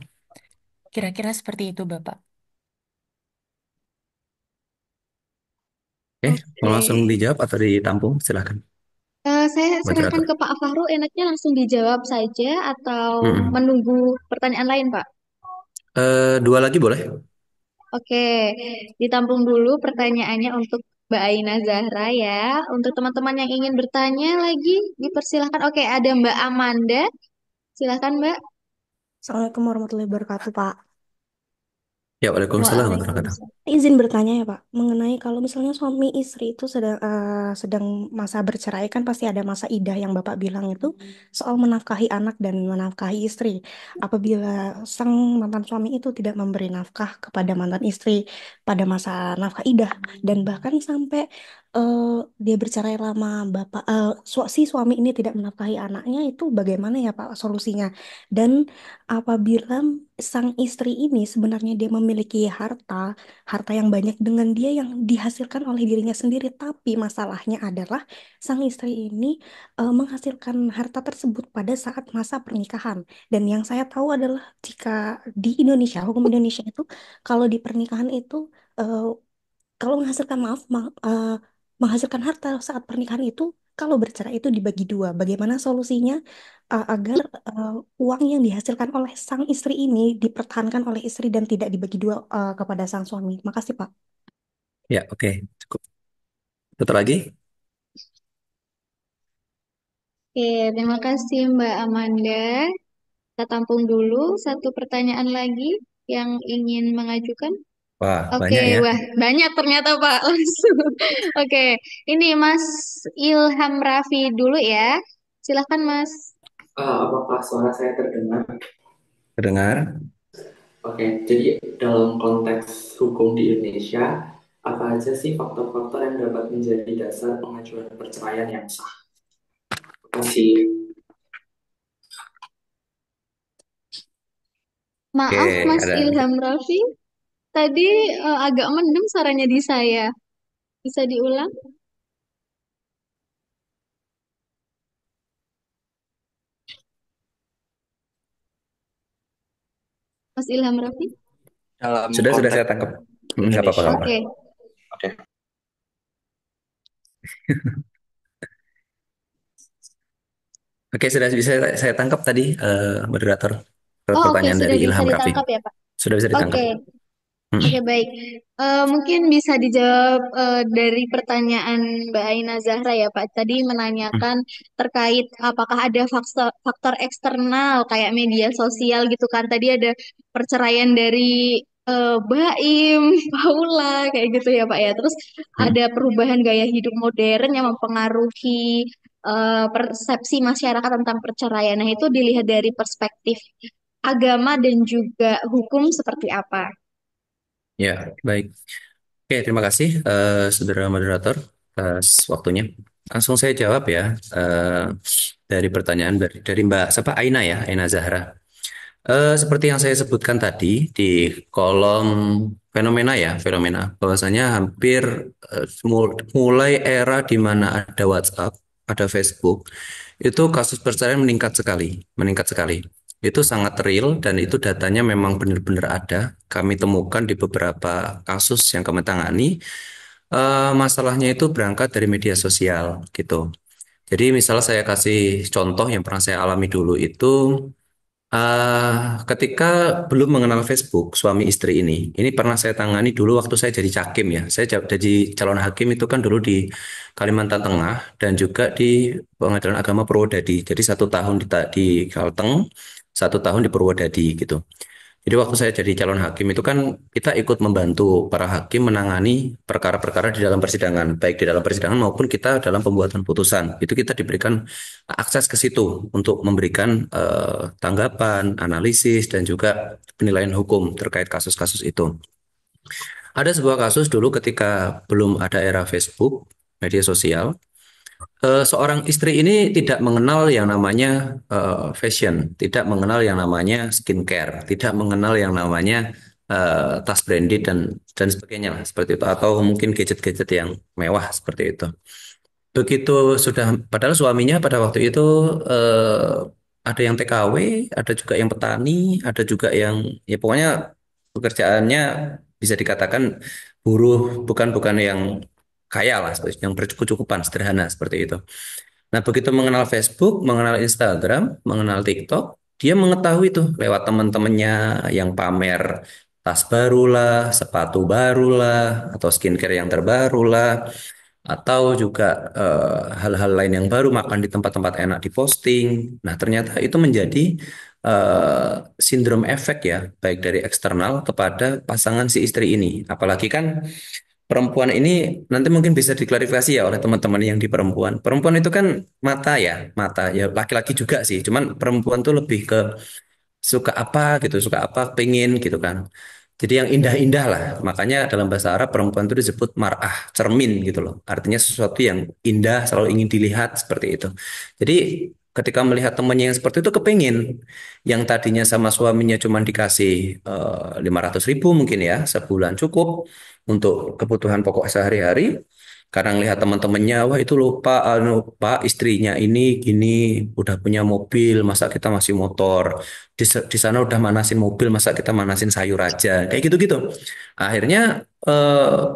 Kira-kira seperti itu, Bapak. Oke, mau Oke. langsung dijawab atau ditampung? Silakan, Saya serahkan moderator. ke Pak Fahru, enaknya langsung dijawab saja atau Mm-mm. menunggu pertanyaan lain, Pak? Dua lagi boleh? Oke, ditampung dulu pertanyaannya untuk Mbak Aina Zahra ya. Untuk teman-teman yang ingin bertanya lagi, dipersilahkan. Oke, ada Mbak Amanda. Silahkan, Mbak. Assalamualaikum warahmatullahi wabarakatuh, Pak. Ya, waalaikumsalam warahmatullahi wabarakatuh. Waalaikumsalam. Izin bertanya ya Pak, mengenai kalau misalnya suami istri itu sedang masa bercerai kan pasti ada masa idah yang Bapak bilang itu soal menafkahi anak dan menafkahi istri. Apabila sang mantan suami itu tidak memberi nafkah kepada mantan istri pada masa nafkah idah dan bahkan sampai eh, dia bercerai lama, si suami ini tidak menafkahi anaknya itu bagaimana ya Pak solusinya? Dan apabila sang istri ini sebenarnya dia memiliki harta yang banyak dengan dia yang dihasilkan oleh dirinya sendiri, tapi masalahnya adalah sang istri ini menghasilkan harta tersebut pada saat masa pernikahan. Dan yang saya tahu adalah jika di Indonesia, hukum Indonesia itu kalau di pernikahan itu eh, kalau menghasilkan menghasilkan harta saat pernikahan itu kalau bercerai itu dibagi dua. Bagaimana solusinya agar uang yang dihasilkan oleh sang istri ini dipertahankan oleh istri dan tidak dibagi dua kepada sang suami? Makasih, Pak. Ya, oke, cukup. Satu lagi? Oke, terima kasih Mbak Amanda. Kita tampung dulu satu pertanyaan lagi yang ingin mengajukan. Wah, Oke, banyak ya. wah banyak ternyata Pak. Langsung. Oke, ini Mas Ilham Raffi dulu ya. Silahkan Mas. Apakah suara saya terdengar? Terdengar? Oke, jadi dalam konteks hukum di Indonesia, apa aja sih faktor-faktor yang dapat menjadi dasar pengajuan perceraian yang sah? Terima kasih. Oke, Maaf Mas ada. Ilham Raffi. Tadi agak mendem suaranya di saya. Bisa diulang? Mas Ilham Raffi? Dalam Sudah saya konteks tangkap. Nggak apa-apa, nggak Indonesia, apa. Oke. oke. Oke, sudah bisa saya tangkap tadi, moderator. Oh, oke, Pertanyaan sudah dari bisa Ilham Raffi. ditangkap ya, Pak. Sudah bisa ditangkap. Oke. Mm, Oke, baik. Mungkin bisa dijawab dari pertanyaan Mbak Aina Zahra ya, Pak. Tadi mm, menanyakan terkait apakah ada faktor, faktor eksternal kayak media sosial gitu kan. Tadi ada perceraian dari Baim, Paula, kayak gitu ya, Pak ya. Terus mm. ada perubahan gaya hidup modern yang mempengaruhi persepsi masyarakat tentang perceraian. Nah, itu dilihat dari perspektif agama dan juga hukum seperti apa. Ya, baik. Oke, terima kasih, saudara moderator, atas waktunya. Langsung saya jawab ya, dari pertanyaan dari Mbak siapa Aina ya, Aina Zahra. Seperti yang saya sebutkan tadi di kolom fenomena ya, fenomena bahwasanya hampir mulai era di mana ada WhatsApp, ada Facebook, itu kasus perceraian meningkat sekali. Itu sangat real dan itu datanya memang benar-benar ada. Kami temukan di beberapa kasus yang kami tangani. Masalahnya itu berangkat dari media sosial gitu. Jadi misalnya saya kasih contoh yang pernah saya alami dulu itu ketika belum mengenal Facebook suami istri ini pernah saya tangani dulu waktu saya jadi cakim ya. Saya jadi calon hakim itu kan dulu di Kalimantan Tengah dan juga di Pengadilan Agama Purwodadi. Jadi 1 tahun di Kalteng, 1 tahun di Purwodadi gitu. Jadi waktu saya jadi calon hakim itu kan kita ikut membantu para hakim menangani perkara-perkara di dalam persidangan, baik di dalam persidangan maupun kita dalam pembuatan putusan. Itu kita diberikan akses ke situ untuk memberikan tanggapan, analisis, dan juga penilaian hukum terkait kasus-kasus itu. Ada sebuah kasus dulu ketika belum ada era Facebook, media sosial, seorang istri ini tidak mengenal yang namanya fashion, tidak mengenal yang namanya skincare, tidak mengenal yang namanya tas branded dan sebagainya lah seperti itu, atau mungkin gadget-gadget yang mewah seperti itu. Begitu sudah, padahal suaminya pada waktu itu ada yang TKW, ada juga yang petani, ada juga yang ya pokoknya pekerjaannya bisa dikatakan buruh, bukan yang kaya lah, yang bercukupan, sederhana seperti itu. Nah, begitu mengenal Facebook, mengenal Instagram, mengenal TikTok, dia mengetahui tuh lewat teman-temannya yang pamer tas barulah, sepatu barulah, atau skincare yang terbarulah, atau juga hal-hal lain yang baru, makan di tempat-tempat enak diposting. Nah, ternyata itu menjadi sindrom efek ya, baik dari eksternal kepada pasangan si istri ini. Apalagi kan perempuan ini nanti mungkin bisa diklarifikasi ya oleh teman-teman yang di perempuan. Perempuan itu kan mata ya laki-laki juga sih. Cuman perempuan tuh lebih ke suka apa gitu, suka apa, pengen gitu kan. Jadi yang indah-indah lah. Makanya dalam bahasa Arab perempuan itu disebut mar'ah, cermin gitu loh. Artinya sesuatu yang indah selalu ingin dilihat seperti itu. Jadi ketika melihat temannya yang seperti itu kepingin, yang tadinya sama suaminya cuma dikasih 500 ribu mungkin ya, sebulan cukup untuk kebutuhan pokok sehari-hari. Karena ngelihat teman-temannya, wah itu lupa, Pak istrinya ini gini, udah punya mobil, masa kita masih motor. Di sana udah manasin mobil, masa kita manasin sayur aja, kayak gitu-gitu. Akhirnya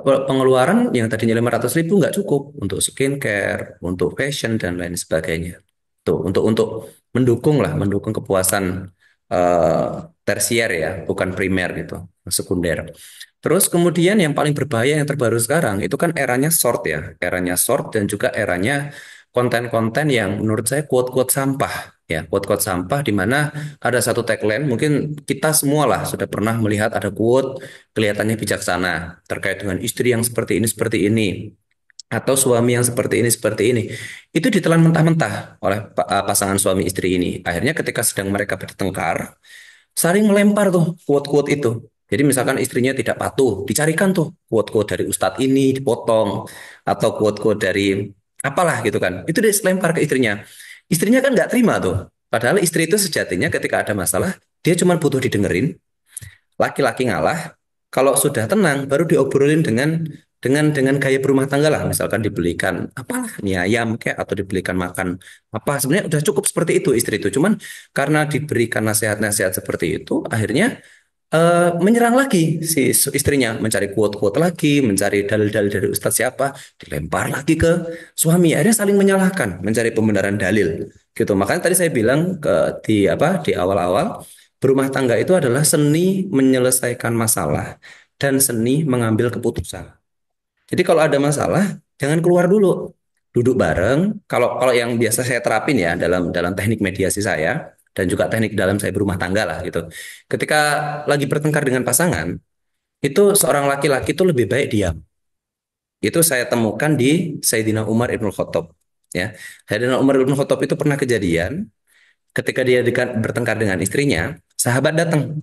pengeluaran yang tadinya 500 ribu nggak cukup untuk skincare, untuk fashion dan lain sebagainya. Tuh, untuk mendukung lah, mendukung kepuasan eh, tersier ya, bukan primer gitu, sekunder. Terus kemudian yang paling berbahaya yang terbaru sekarang itu kan eranya short ya, eranya short dan juga eranya konten-konten yang menurut saya quote-quote sampah ya, quote-quote sampah di mana ada satu tagline mungkin kita semua lah sudah pernah melihat ada quote kelihatannya bijaksana terkait dengan istri yang seperti ini atau suami yang seperti ini itu ditelan mentah-mentah oleh pasangan suami istri ini. Akhirnya ketika sedang mereka bertengkar saling melempar tuh quote-quote itu. Jadi misalkan istrinya tidak patuh, dicarikan tuh quote-quote dari ustadz ini dipotong atau quote-quote dari apalah gitu kan. Itu dia lempar ke istrinya. Istrinya kan nggak terima tuh. Padahal istri itu sejatinya ketika ada masalah, dia cuma butuh didengerin, laki-laki ngalah. Kalau sudah tenang, baru diobrolin dengan gaya berumah tangga lah. Misalkan dibelikan apalah mie ayam kayak atau dibelikan makan apa. Sebenarnya udah cukup seperti itu istri itu. Cuman karena diberikan nasihat-nasihat seperti itu, akhirnya menyerang lagi si istrinya, mencari quote-quote lagi, mencari dalil-dalil dari ustadz siapa, dilempar lagi ke suami. Akhirnya saling menyalahkan, mencari pembenaran dalil. Gitu. Makanya tadi saya bilang di apa di awal-awal berumah tangga itu adalah seni menyelesaikan masalah dan seni mengambil keputusan. Jadi kalau ada masalah, jangan keluar dulu. Duduk bareng. Kalau kalau yang biasa saya terapin ya dalam dalam teknik mediasi saya dan juga teknik dalam saya berumah tangga lah gitu. Ketika lagi bertengkar dengan pasangan, itu seorang laki-laki itu lebih baik diam. Itu saya temukan di Sayyidina Umar Ibn Khattab. Ya, Sayyidina Umar Ibn Khattab itu pernah kejadian ketika dia bertengkar dengan istrinya, sahabat datang.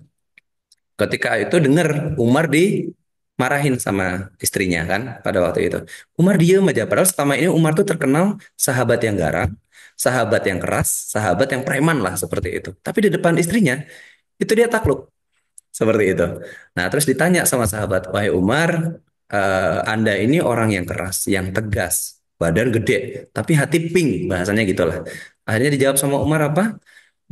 Ketika itu dengar Umar dimarahin sama istrinya kan pada waktu itu. Umar diem aja. Padahal selama ini Umar tuh terkenal sahabat yang garang, sahabat yang keras, sahabat yang preman lah seperti itu. Tapi di depan istrinya itu dia takluk seperti itu. Nah terus ditanya sama sahabat, wahai Umar, Anda ini orang yang keras, yang tegas, badan gede, tapi hati pink bahasanya gitulah. Akhirnya dijawab sama Umar apa?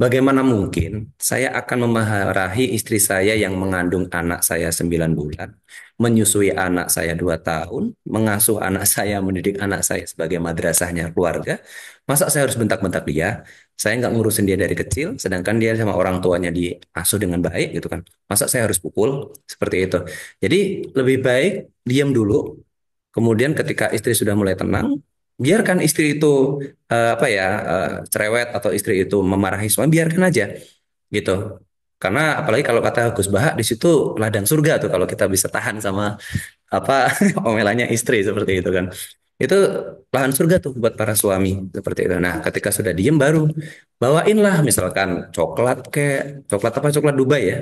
Bagaimana mungkin saya akan memarahi istri saya yang mengandung anak saya 9 bulan, menyusui anak saya 2 tahun, mengasuh anak saya, mendidik anak saya sebagai madrasahnya keluarga. Masa saya harus bentak-bentak dia? Saya nggak ngurusin dia dari kecil, sedangkan dia sama orang tuanya diasuh dengan baik gitu kan. Masa saya harus pukul? Seperti itu. Jadi lebih baik diam dulu, kemudian ketika istri sudah mulai tenang, biarkan istri itu apa ya cerewet atau istri itu memarahi suami, biarkan aja gitu. Karena apalagi kalau kata Gus Bahak di situ ladang surga tuh kalau kita bisa tahan sama apa omelannya istri seperti itu kan. Itu lahan surga tuh buat para suami seperti itu. Nah, ketika sudah diem baru bawainlah misalkan coklat kayak coklat apa coklat Dubai ya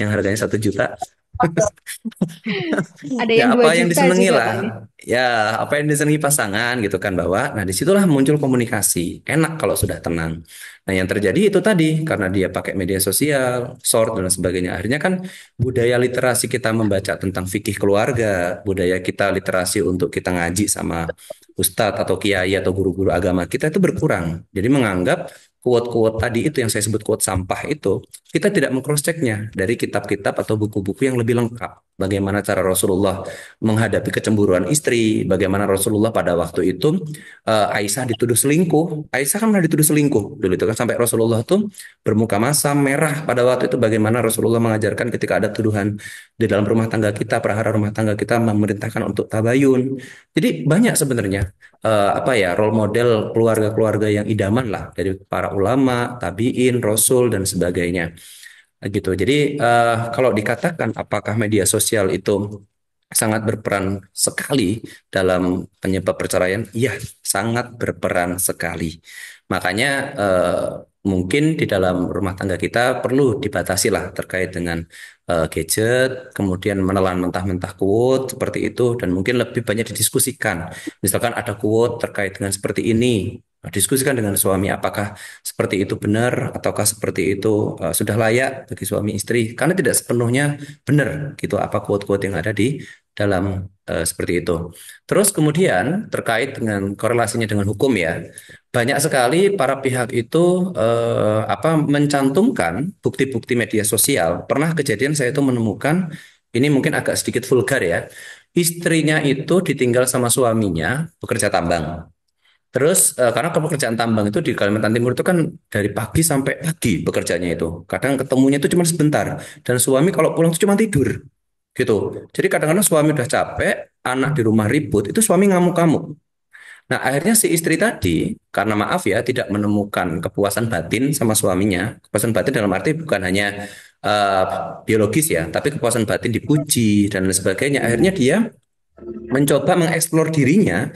yang harganya 1 juta. Ada Ya yang dua apa yang juta disenangi juga lah, kali. ya apa yang disenangi pasangan gitu kan bahwa, nah disitulah muncul komunikasi, enak kalau sudah tenang. Nah yang terjadi itu tadi karena dia pakai media sosial, short dan sebagainya, akhirnya kan budaya literasi kita membaca tentang fikih keluarga, budaya kita literasi untuk kita ngaji sama ustadz atau kiai atau guru-guru agama kita itu berkurang. Jadi menganggap quote-quote tadi itu yang saya sebut quote sampah itu kita tidak mengcross-checknya dari kitab-kitab atau buku-buku yang lebih lengkap. Bagaimana cara Rasulullah menghadapi kecemburuan istri, bagaimana Rasulullah pada waktu itu Aisyah dituduh selingkuh. Aisyah kan pernah dituduh selingkuh dulu itu kan sampai Rasulullah tuh bermuka masam merah pada waktu itu bagaimana Rasulullah mengajarkan ketika ada tuduhan di dalam rumah tangga kita, prahara rumah tangga kita memerintahkan untuk tabayun. Jadi banyak sebenarnya apa ya role model keluarga-keluarga yang idaman lah dari para ulama, tabiin, rasul dan sebagainya. Gitu. Jadi kalau dikatakan apakah media sosial itu sangat berperan sekali dalam penyebab perceraian, iya sangat berperan sekali. Makanya mungkin di dalam rumah tangga kita perlu dibatasi lah terkait dengan gadget, kemudian menelan mentah-mentah quote seperti itu, dan mungkin lebih banyak didiskusikan. Misalkan ada quote terkait dengan seperti ini, diskusikan dengan suami apakah seperti itu benar ataukah seperti itu sudah layak bagi suami istri karena tidak sepenuhnya benar gitu apa quote-quote yang ada di dalam seperti itu. Terus kemudian terkait dengan korelasinya dengan hukum ya, banyak sekali para pihak itu apa mencantumkan bukti-bukti media sosial. Pernah kejadian saya itu menemukan ini mungkin agak sedikit vulgar ya. Istrinya itu ditinggal sama suaminya bekerja tambang. Terus karena pekerjaan tambang itu di Kalimantan Timur itu kan dari pagi sampai pagi bekerjanya itu. Kadang ketemunya itu cuma sebentar. Dan suami kalau pulang itu cuma tidur. Gitu. Jadi kadang-kadang suami udah capek, anak di rumah ribut, itu suami ngamuk-ngamuk. Nah, akhirnya si istri tadi, karena maaf ya, tidak menemukan kepuasan batin sama suaminya. Kepuasan batin dalam arti bukan hanya eh, biologis ya, tapi kepuasan batin dipuji dan lain sebagainya. Akhirnya dia mencoba mengeksplor dirinya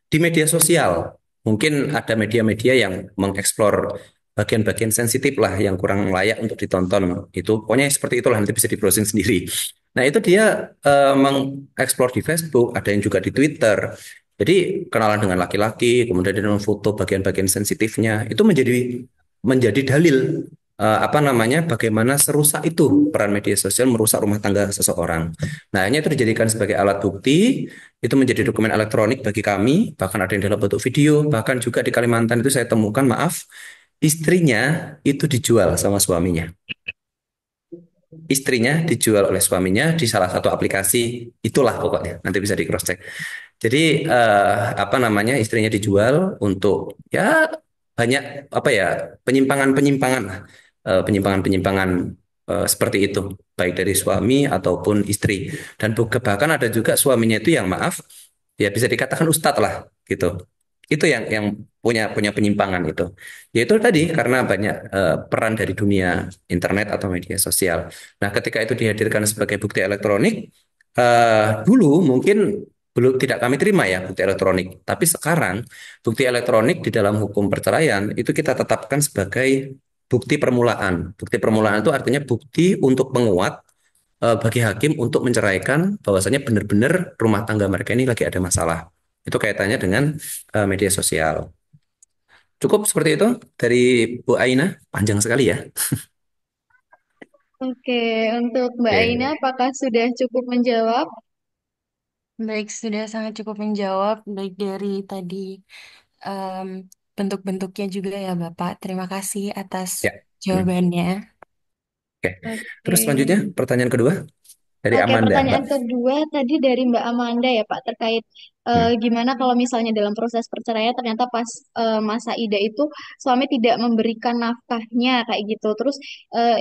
di media sosial. Mungkin ada media-media yang mengeksplor bagian-bagian sensitif lah yang kurang layak untuk ditonton. Itu pokoknya seperti itulah nanti bisa di browsing sendiri. Nah, itu dia mengeksplor di Facebook, ada yang juga di Twitter. Jadi kenalan dengan laki-laki, kemudian dia memfoto bagian-bagian sensitifnya, itu menjadi menjadi dalil apa namanya bagaimana serusak itu peran media sosial merusak rumah tangga seseorang. Nah, hanya itu dijadikan sebagai alat bukti, itu menjadi dokumen elektronik bagi kami, bahkan ada yang dalam bentuk video, bahkan juga di Kalimantan itu saya temukan, maaf, istrinya itu dijual sama suaminya. Istrinya dijual oleh suaminya di salah satu aplikasi, itulah pokoknya, nanti bisa di cross check. Jadi apa namanya istrinya dijual untuk ya banyak apa ya penyimpangan-penyimpangan lah. Penyimpangan-penyimpangan seperti itu baik dari suami ataupun istri dan bahkan ada juga suaminya itu yang maaf ya bisa dikatakan ustadz lah gitu. Itu yang punya punya penyimpangan itu. Yaitu tadi karena banyak peran dari dunia internet atau media sosial. Nah, ketika itu dihadirkan sebagai bukti elektronik dulu mungkin belum tidak kami terima ya bukti elektronik. Tapi sekarang bukti elektronik di dalam hukum perceraian itu kita tetapkan sebagai bukti permulaan. Bukti permulaan itu artinya bukti untuk menguat bagi hakim untuk menceraikan bahwasanya benar-benar rumah tangga mereka ini lagi ada masalah. Itu kaitannya dengan media sosial. Cukup seperti itu dari Bu Aina, panjang sekali ya. Oke, untuk Mbak Aina, Oke. apakah sudah cukup menjawab? Baik, sudah sangat cukup menjawab, baik dari tadi em, bentuk-bentuknya juga ya Bapak. Terima kasih atas Ya. Hmm. jawabannya. Oke. Oke. Terus selanjutnya pertanyaan kedua dari Oke, Amanda, Mbak. pertanyaan kedua tadi dari Mbak Amanda ya Pak, terkait Hmm. gimana kalau misalnya dalam proses perceraian ternyata pas masa idah itu suami tidak memberikan nafkahnya kayak gitu. Terus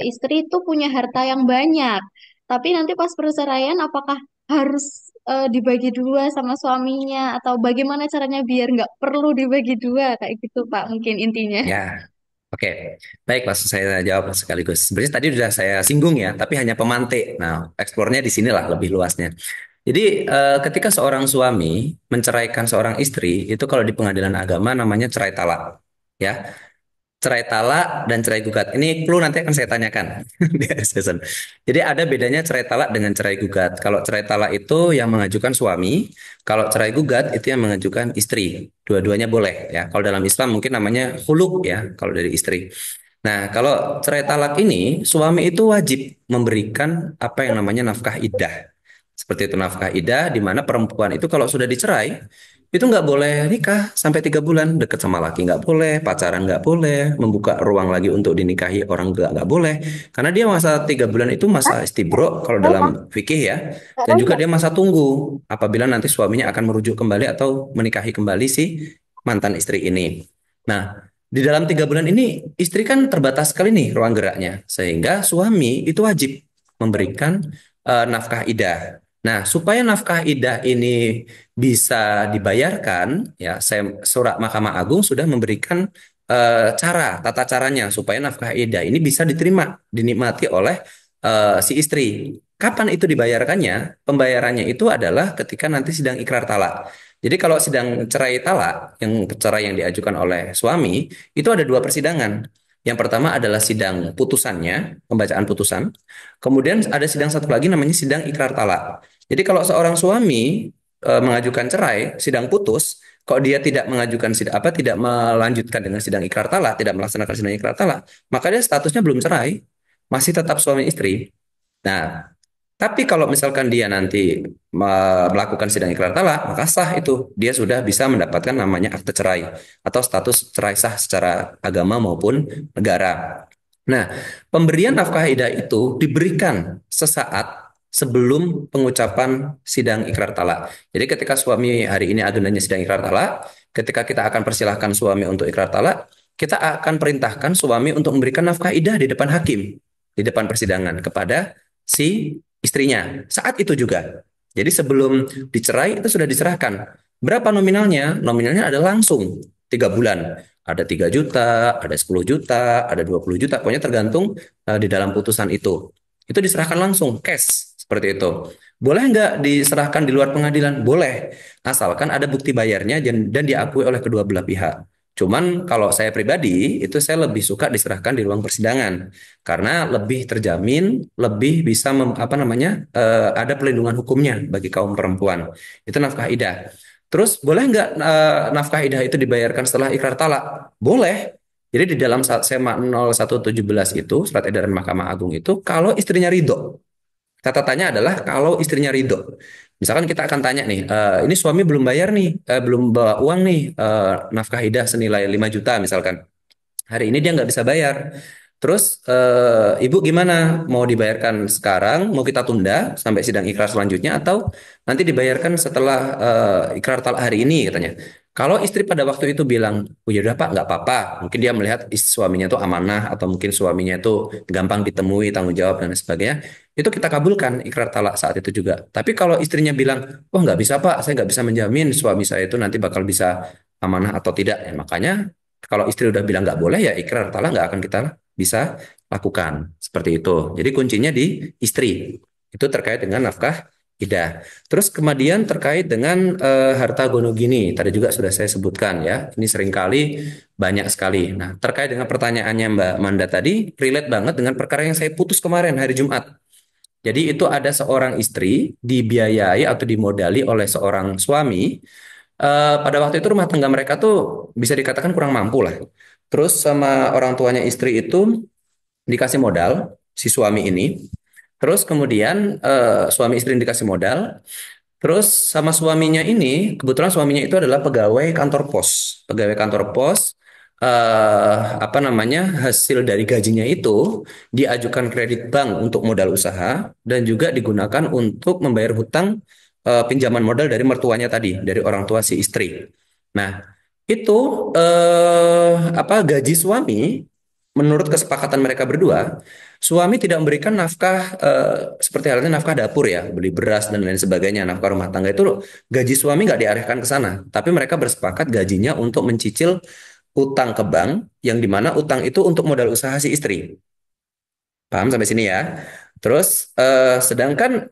istri itu punya harta yang banyak, tapi nanti pas perceraian apakah harus dibagi dua sama suaminya atau bagaimana caranya biar nggak perlu dibagi dua kayak gitu Pak, mungkin intinya. Ya, oke. Baik, langsung saya jawab sekaligus. Sebenarnya tadi sudah saya singgung ya, tapi hanya pemantik. Nah, eksplornya di sinilah lebih luasnya. Jadi, ketika seorang suami menceraikan seorang istri, itu kalau di pengadilan agama namanya cerai talak. Ya, cerai talak dan cerai gugat. Ini clue nanti akan saya tanyakan di session. Jadi ada bedanya cerai talak dengan cerai gugat. Kalau cerai talak itu yang mengajukan suami, kalau cerai gugat itu yang mengajukan istri. Dua-duanya boleh ya. Kalau dalam Islam mungkin namanya khuluk ya kalau dari istri. Nah, kalau cerai talak ini suami itu wajib memberikan apa yang namanya nafkah iddah. Seperti itu nafkah iddah di mana perempuan itu kalau sudah dicerai itu nggak boleh nikah sampai 3 bulan, deket sama laki nggak boleh, pacaran nggak boleh, membuka ruang lagi untuk dinikahi orang nggak boleh, karena dia masa 3 bulan itu masa istibro kalau dalam fikih ya, dan juga dia masa tunggu apabila nanti suaminya akan merujuk kembali atau menikahi kembali si mantan istri ini. Nah, di dalam 3 bulan ini istri kan terbatas sekali nih ruang geraknya, sehingga suami itu wajib memberikan nafkah idah. Nah, supaya nafkah idah ini bisa dibayarkan, ya, surat Mahkamah Agung sudah memberikan tata caranya supaya nafkah idah ini bisa diterima, dinikmati oleh si istri. Kapan itu dibayarkannya? Pembayarannya itu adalah ketika nanti sidang ikrar talak. Jadi kalau sidang cerai talak, cerai yang diajukan oleh suami, itu ada 2 persidangan. Yang pertama adalah sidang putusannya, pembacaan putusan. Kemudian ada sidang satu lagi namanya sidang ikrar talak. Jadi kalau seorang suami mengajukan cerai, sidang putus, kok dia tidak mengajukan tidak melanjutkan dengan sidang ikrar talak, tidak melaksanakan sidang ikrar talak, maka dia statusnya belum cerai, masih tetap suami istri. Nah, tapi kalau misalkan dia nanti melakukan sidang ikrar talak, maka sah itu. Dia sudah bisa mendapatkan namanya akte cerai atau status cerai sah secara agama maupun negara. Nah, pemberian nafkah idah itu diberikan sesaat sebelum pengucapan sidang ikrar talak. Jadi ketika suami hari ini agendanya sidang ikrar talak, ketika kita akan persilahkan suami untuk ikrar talak, kita akan perintahkan suami untuk memberikan nafkah idah di depan hakim, di depan persidangan kepada si istrinya. Saat itu juga. Jadi sebelum dicerai itu sudah diserahkan. Berapa nominalnya? Nominalnya ada langsung 3 bulan. Ada 3 juta, ada 10 juta, ada 20 juta. Pokoknya tergantung di dalam putusan itu. Itu diserahkan langsung, cash. Seperti itu. Boleh nggak diserahkan di luar pengadilan? Boleh. Asalkan ada bukti bayarnya dan diakui oleh kedua belah pihak. Cuman kalau saya pribadi, itu saya lebih suka diserahkan di ruang persidangan. Karena lebih terjamin, lebih bisa ada pelindungan hukumnya bagi kaum perempuan. Itu nafkah idah. Terus boleh nggak nafkah idah itu dibayarkan setelah ikrar talak? Boleh. Jadi di dalam SEMA 0117 itu, surat edaran Mahkamah Agung itu, kalau istrinya ridho. Catatannya adalah kalau istrinya ridho. Misalkan kita akan tanya nih, ini suami belum bayar nih, belum bawa uang nih, nafkah idah senilai 5 juta misalkan. Hari ini dia nggak bisa bayar. Terus ibu gimana? Mau dibayarkan sekarang? Mau kita tunda sampai sidang ikrar selanjutnya atau nanti dibayarkan setelah ikrar talak hari ini katanya. Kalau istri pada waktu itu bilang, oh ya udah Pak, nggak apa-apa. Mungkin dia melihat suaminya itu amanah atau mungkin suaminya itu gampang ditemui, tanggung jawab dan sebagainya. Itu kita kabulkan ikrar talak saat itu juga. Tapi kalau istrinya bilang, wah nggak bisa Pak, saya nggak bisa menjamin suami saya itu nanti bakal bisa amanah atau tidak. Ya, makanya kalau istri udah bilang nggak boleh ya ikrar talak nggak akan kita bisa lakukan seperti itu. Jadi kuncinya di istri. Itu terkait dengan nafkah idah. Terus kemudian terkait dengan harta gonogini tadi juga sudah saya sebutkan ya. Ini seringkali banyak sekali. Nah, terkait dengan pertanyaannya Mbak Manda tadi relate banget dengan perkara yang saya putus kemarin hari Jumat. Jadi itu ada seorang istri dibiayai atau dimodali oleh seorang suami. Pada waktu itu rumah tangga mereka tuh bisa dikatakan kurang mampu lah. Terus sama orang tuanya istri itu dikasih modal si suami ini. Terus kemudian suami istri dikasih modal. Terus sama suaminya ini, kebetulan suaminya itu adalah pegawai kantor pos. Pegawai kantor pos, hasil dari gajinya itu diajukan kredit bank untuk modal usaha dan juga digunakan untuk membayar hutang pinjaman modal dari mertuanya tadi, dari orang tua si istri. Nah, itu gaji suami menurut kesepakatan mereka berdua, suami tidak memberikan nafkah seperti halnya nafkah dapur ya, beli beras dan lain sebagainya, nafkah rumah tangga itu gaji suami nggak diarahkan ke sana, tapi mereka bersepakat gajinya untuk mencicil utang ke bank, yang dimana utang itu untuk modal usaha si istri. Paham sampai sini ya? Terus sedangkan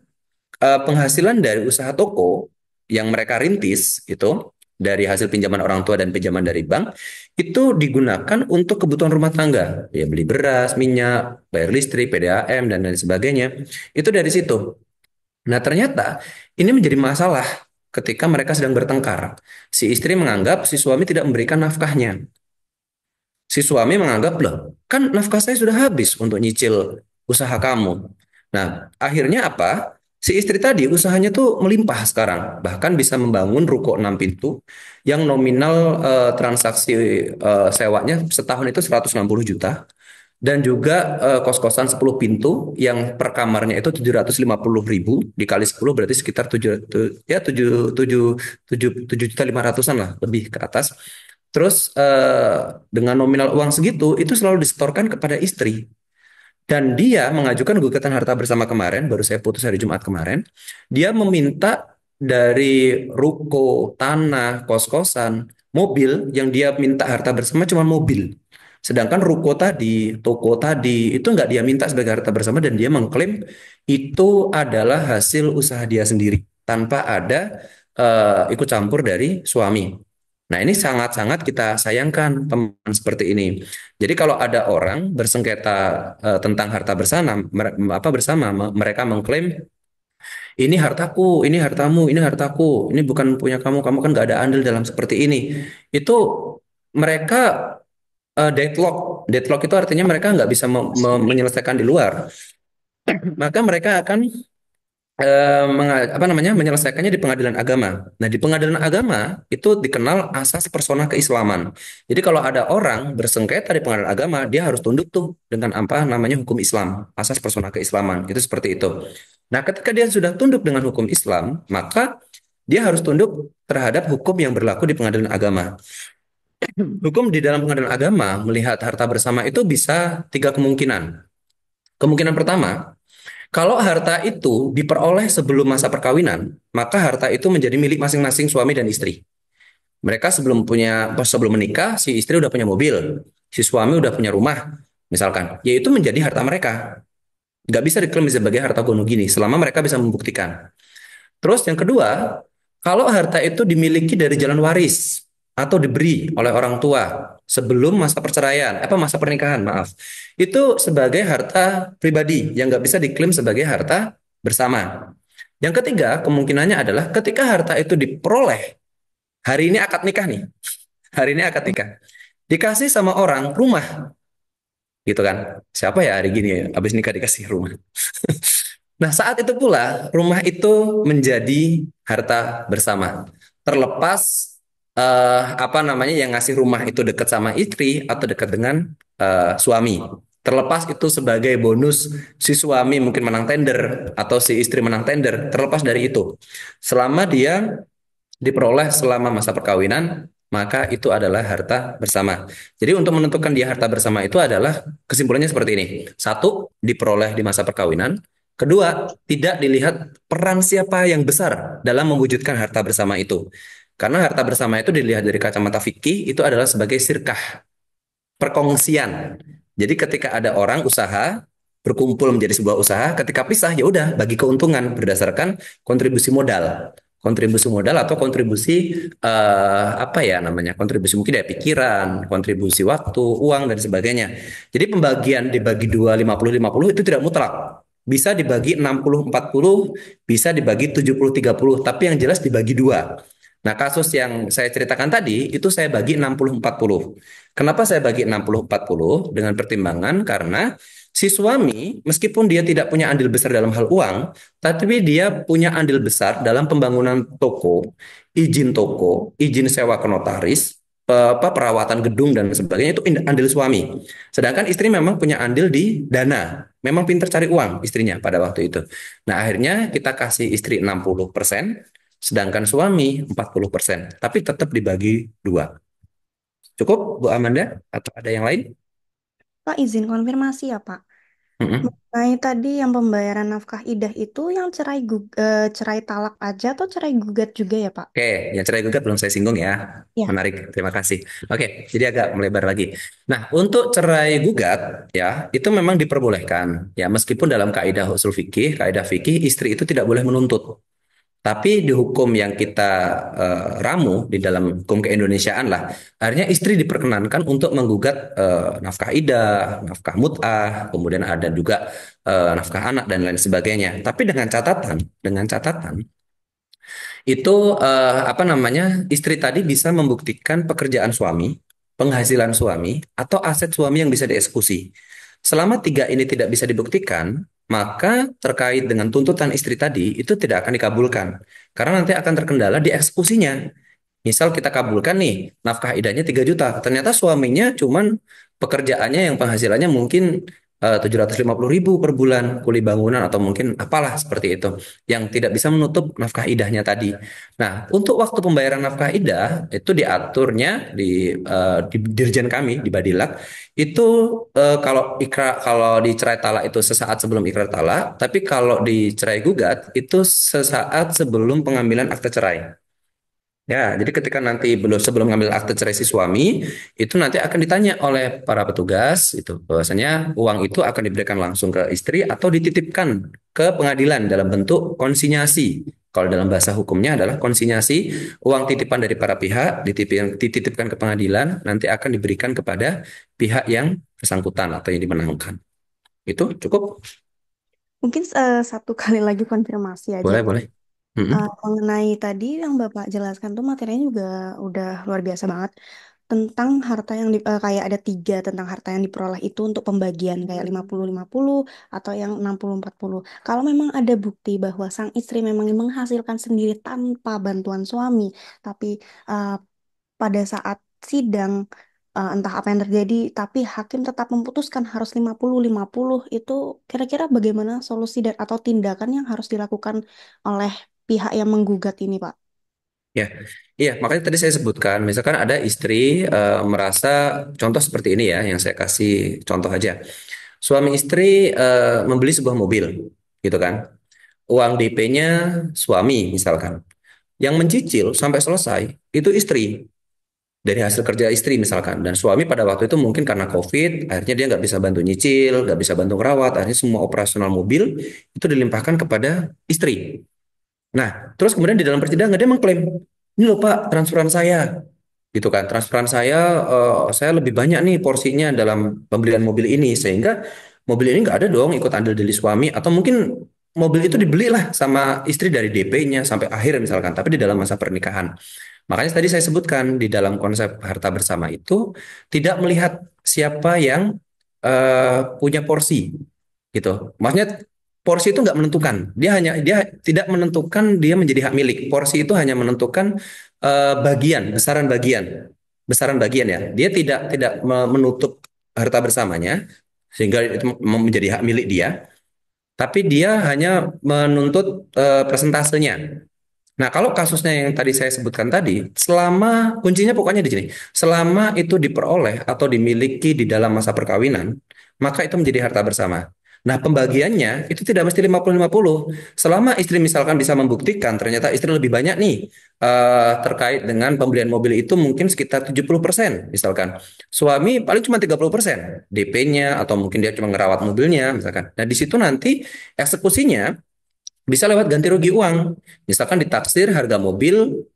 penghasilan dari usaha toko yang mereka rintis itu dari hasil pinjaman orang tua dan pinjaman dari bank itu digunakan untuk kebutuhan rumah tangga, ya beli beras, minyak, bayar listrik, PDAM dan lain sebagainya. Itu dari situ. Nah, ternyata ini menjadi masalah ketika mereka sedang bertengkar. Si istri menganggap si suami tidak memberikan nafkahnya. Si suami menganggap, loh, kan nafkah saya sudah habis untuk nyicil usaha kamu. Nah, akhirnya apa? Si istri tadi usahanya tuh melimpah sekarang, bahkan bisa membangun ruko 6 pintu yang nominal transaksi sewanya setahun itu 160 juta, dan juga kos-kosan 10 pintu yang per kamarnya itu 750.000 dikali 10 berarti sekitar 7 juta 500-an lah, lebih ke atas. Terus dengan nominal uang segitu itu selalu disetorkan kepada istri. Dan dia mengajukan gugatan harta bersama kemarin, baru saya putus hari Jumat kemarin. Dia meminta dari ruko, tanah, kos-kosan, mobil, yang dia minta harta bersama cuma mobil. Sedangkan ruko tadi, toko tadi, itu nggak dia minta sebagai harta bersama, dan dia mengklaim itu adalah hasil usaha dia sendiri, tanpa ada ikut campur dari suami. Nah, ini sangat-sangat kita sayangkan teman seperti ini. Jadi kalau ada orang bersengketa tentang harta bersama, mereka mengklaim ini hartaku, ini hartamu, ini hartaku, ini bukan punya kamu, kamu kan nggak ada andil dalam seperti ini. Itu mereka deadlock. Deadlock itu artinya mereka nggak bisa menyelesaikan di luar. Maka mereka akan menyelesaikannya di pengadilan agama. Nah, di pengadilan agama itu dikenal asas persona keislaman. Jadi kalau ada orang bersengketa di pengadilan agama, dia harus tunduk tuh dengan apa namanya hukum Islam, asas persona keislaman. Itu seperti itu. Nah, ketika dia sudah tunduk dengan hukum Islam, maka dia harus tunduk terhadap hukum yang berlaku di pengadilan agama. Hukum di dalam pengadilan agama melihat harta bersama itu bisa tiga kemungkinan. Kemungkinan pertama, kalau harta itu diperoleh sebelum masa perkawinan, maka harta itu menjadi milik masing-masing suami dan istri. Mereka sebelum menikah, si istri udah punya mobil, si suami udah punya rumah, misalkan. Yaitu menjadi harta mereka. Nggak bisa diklaim sebagai harta gono gini, selama mereka bisa membuktikan. Terus yang kedua, kalau harta itu dimiliki dari jalan waris atau diberi oleh orang tua sebelum masa perceraian, masa pernikahan, maaf, itu sebagai harta pribadi yang nggak bisa diklaim sebagai harta bersama. Yang ketiga, kemungkinannya adalah ketika harta itu diperoleh, hari ini akad nikah nih, hari ini akad nikah, dikasih sama orang rumah, gitu kan? Siapa ya hari gini habis nikah dikasih rumah? Nah, saat itu pula rumah itu menjadi harta bersama. Terlepas yang ngasih rumah itu dekat sama istri atau dekat dengan suami. Terlepas itu sebagai bonus si suami mungkin menang tender atau si istri menang tender, terlepas dari itu. Selama dia diperoleh selama masa perkawinan, maka itu adalah harta bersama. Jadi untuk menentukan dia harta bersama itu adalah kesimpulannya seperti ini. Satu, diperoleh di masa perkawinan. Kedua, tidak dilihat peran siapa yang besar dalam mewujudkan harta bersama itu. Karena harta bersama itu dilihat dari kacamata fikih itu adalah sebagai sirkah, perkongsian. Jadi ketika ada orang usaha berkumpul menjadi sebuah usaha, ketika pisah ya udah bagi keuntungan berdasarkan kontribusi modal. Kontribusi modal atau kontribusi kontribusi mungkin dari pikiran, kontribusi waktu, uang dan sebagainya. Jadi pembagian dibagi 2 50 50 itu tidak mutlak. Bisa dibagi 60 40, bisa dibagi 70 30, tapi yang jelas dibagi dua. Nah, kasus yang saya ceritakan tadi itu saya bagi 60 40. Kenapa saya bagi 60 40? Dengan pertimbangan karena si suami meskipun dia tidak punya andil besar dalam hal uang, tapi dia punya andil besar dalam pembangunan toko, izin sewa ke notaris, perawatan gedung dan sebagainya itu andil suami. Sedangkan istri memang punya andil di dana. Memang pintar cari uang istrinya pada waktu itu. Nah, akhirnya kita kasih istri 60%, sedangkan suami 40%, tapi tetap dibagi dua. Cukup, Bu Amanda? Atau ada yang lain? Pak, izin konfirmasi ya, Pak. Mm-mm. Mengenai tadi yang pembayaran nafkah idah itu yang cerai talak aja atau cerai gugat juga ya, Pak? Oke, yang cerai gugat belum saya singgung ya. Ya. Menarik, terima kasih. Oke, jadi agak melebar lagi. Nah, untuk cerai gugat ya, itu memang diperbolehkan. Ya, meskipun dalam kaidah usul fikih, kaidah fikih istri itu tidak boleh menuntut. Tapi di hukum yang kita ramu di dalam hukum keindonesiaan lah, akhirnya istri diperkenankan untuk menggugat nafkah idah, nafkah mut'ah, kemudian ada juga nafkah anak dan lain sebagainya. Tapi dengan catatan itu istri tadi bisa membuktikan pekerjaan suami, penghasilan suami, atau aset suami yang bisa dieksekusi. Selama tiga ini tidak bisa dibuktikan, maka terkait dengan tuntutan istri tadi itu tidak akan dikabulkan karena nanti akan terkendala di eksekusinya. Misal kita kabulkan nih, nafkah idahnya 3 juta. Ternyata suaminya cuman pekerjaannya yang penghasilannya mungkin 750.000 per bulan, kuli bangunan atau mungkin apalah seperti itu. Yang tidak bisa menutup nafkah idahnya tadi. Nah, untuk waktu pembayaran nafkah idah, itu diaturnya di Dirjen kami, di Badilak, itu kalau di cerai talak itu sesaat sebelum ikrar talak, tapi kalau di cerai gugat, itu sesaat sebelum pengambilan akte cerai. Ya, jadi ketika nanti sebelum ngambil akte cerai si suami, itu nanti akan ditanya oleh para petugas itu bahwasanya uang itu akan diberikan langsung ke istri atau dititipkan ke pengadilan dalam bentuk konsinyasi. Kalau dalam bahasa hukumnya adalah konsinyasi, uang titipan dari para pihak dititipkan ke pengadilan, nanti akan diberikan kepada pihak yang bersangkutan atau yang dimenangkan. Itu cukup? Mungkin satu kali lagi konfirmasi aja, Boleh, Pak. boleh. Mm-mm. Mengenai tadi yang Bapak jelaskan tuh materinya juga udah luar biasa banget tentang harta yang kayak ada tiga tentang harta yang diperoleh itu untuk pembagian kayak 50-50 atau yang 60-40. Kalau memang ada bukti bahwa sang istri memang menghasilkan sendiri tanpa bantuan suami, tapi uh, pada saat sidang entah apa yang terjadi, tapi hakim tetap memutuskan harus 50-50 itu kira-kira bagaimana solusi dan atau tindakan yang harus dilakukan oleh pihak yang menggugat ini, Pak? Ya, iya, makanya tadi saya sebutkan, misalkan ada istri merasa, contoh seperti ini ya, yang saya kasih contoh aja. Suami istri membeli sebuah mobil, gitu kan. Uang DP-nya suami misalkan. Yang mencicil sampai selesai, itu istri. Dari hasil kerja istri misalkan. Dan suami pada waktu itu mungkin karena COVID, akhirnya dia nggak bisa bantu nyicil, nggak bisa bantu ngerawat, akhirnya semua operasional mobil itu dilimpahkan kepada istri. Nah, terus kemudian di dalam persidangan dia mengklaim, ini loh Pak, transferan saya, gitu kan, transferan saya lebih banyak nih porsinya dalam pembelian mobil ini, sehingga mobil ini nggak ada dong ikut andil dari suami, atau mungkin mobil itu dibeli lah sama istri dari DP-nya sampai akhir misalkan, tapi di dalam masa pernikahan. Makanya tadi saya sebutkan di dalam konsep harta bersama itu tidak melihat siapa yang punya porsi, gitu. Maksudnya porsi itu nggak menentukan. Dia tidak menentukan dia menjadi hak milik. Porsi itu hanya menentukan besaran bagian ya. Dia tidak menutup harta bersamanya sehingga itu menjadi hak milik dia. Tapi dia hanya menuntut persentasenya. Nah, kalau kasusnya yang tadi saya sebutkan tadi, selama kuncinya pokoknya di sini, selama itu diperoleh atau dimiliki di dalam masa perkawinan, maka itu menjadi harta bersama. Nah, pembagiannya itu tidak mesti 50-50. Selama istri misalkan bisa membuktikan ternyata istri lebih banyak nih terkait dengan pembelian mobil itu mungkin sekitar 70% misalkan. Suami paling cuma 30% DP-nya atau mungkin dia cuma ngerawat mobilnya misalkan. Nah, di situ nanti eksekusinya bisa lewat ganti rugi uang. Misalkan ditaksir harga mobil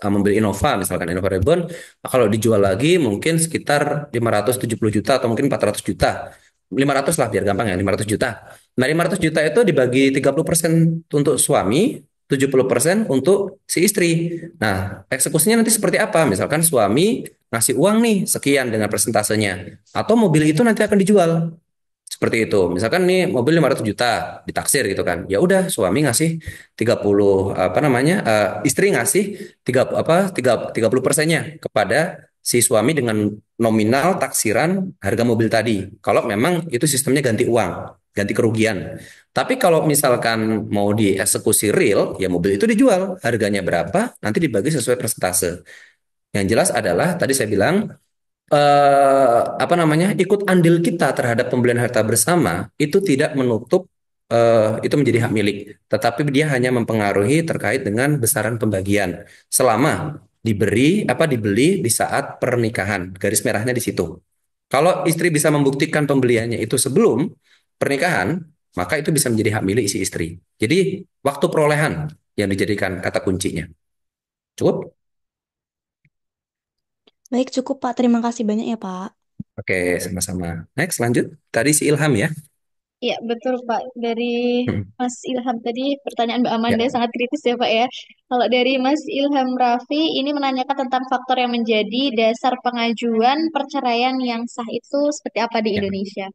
mobil Innova misalkan Innova Reborn kalau dijual lagi mungkin sekitar 570 juta atau mungkin 400 juta. 500 lah biar gampang ya, 500 juta. Nah, 500 juta itu dibagi 30% untuk suami, 70% untuk si istri. Nah, eksekusinya nanti seperti apa? Misalkan suami ngasih uang nih sekian dengan persentasenya atau mobil itu nanti akan dijual. Seperti itu. Misalkan nih mobil 500 juta ditaksir gitu kan. Ya udah suami ngasih 30 apa namanya? Istri ngasih 30% kepada si suami dengan nominal taksiran harga mobil tadi. Kalau memang itu sistemnya ganti uang, ganti kerugian. Tapi kalau misalkan mau dieksekusi real, ya mobil itu dijual. Harganya berapa? Nanti dibagi sesuai persentase. Yang jelas adalah tadi saya bilang apa namanya ikut andil kita terhadap pembelian harta bersama itu tidak menutup itu menjadi hak milik, tetapi dia hanya mempengaruhi terkait dengan besaran pembagian selama dibeli di saat pernikahan. Garis merahnya di situ. Kalau istri bisa membuktikan pembeliannya itu sebelum pernikahan, maka itu bisa menjadi hak milik si istri. Jadi waktu perolehan yang dijadikan kata kuncinya. Cukup? Baik, cukup Pak. Terima kasih banyak ya Pak. Oke, sama-sama. Next, lanjut. Tadi si Ilham ya. Ya, betul Pak. Dari Hmm. Mas Ilham tadi pertanyaan Mbak Amanda Ya. sangat kritis ya Pak ya. Kalau dari Mas Ilham Raffi ini menanyakan tentang faktor yang menjadi dasar pengajuan perceraian yang sah itu seperti apa di Ya. Indonesia?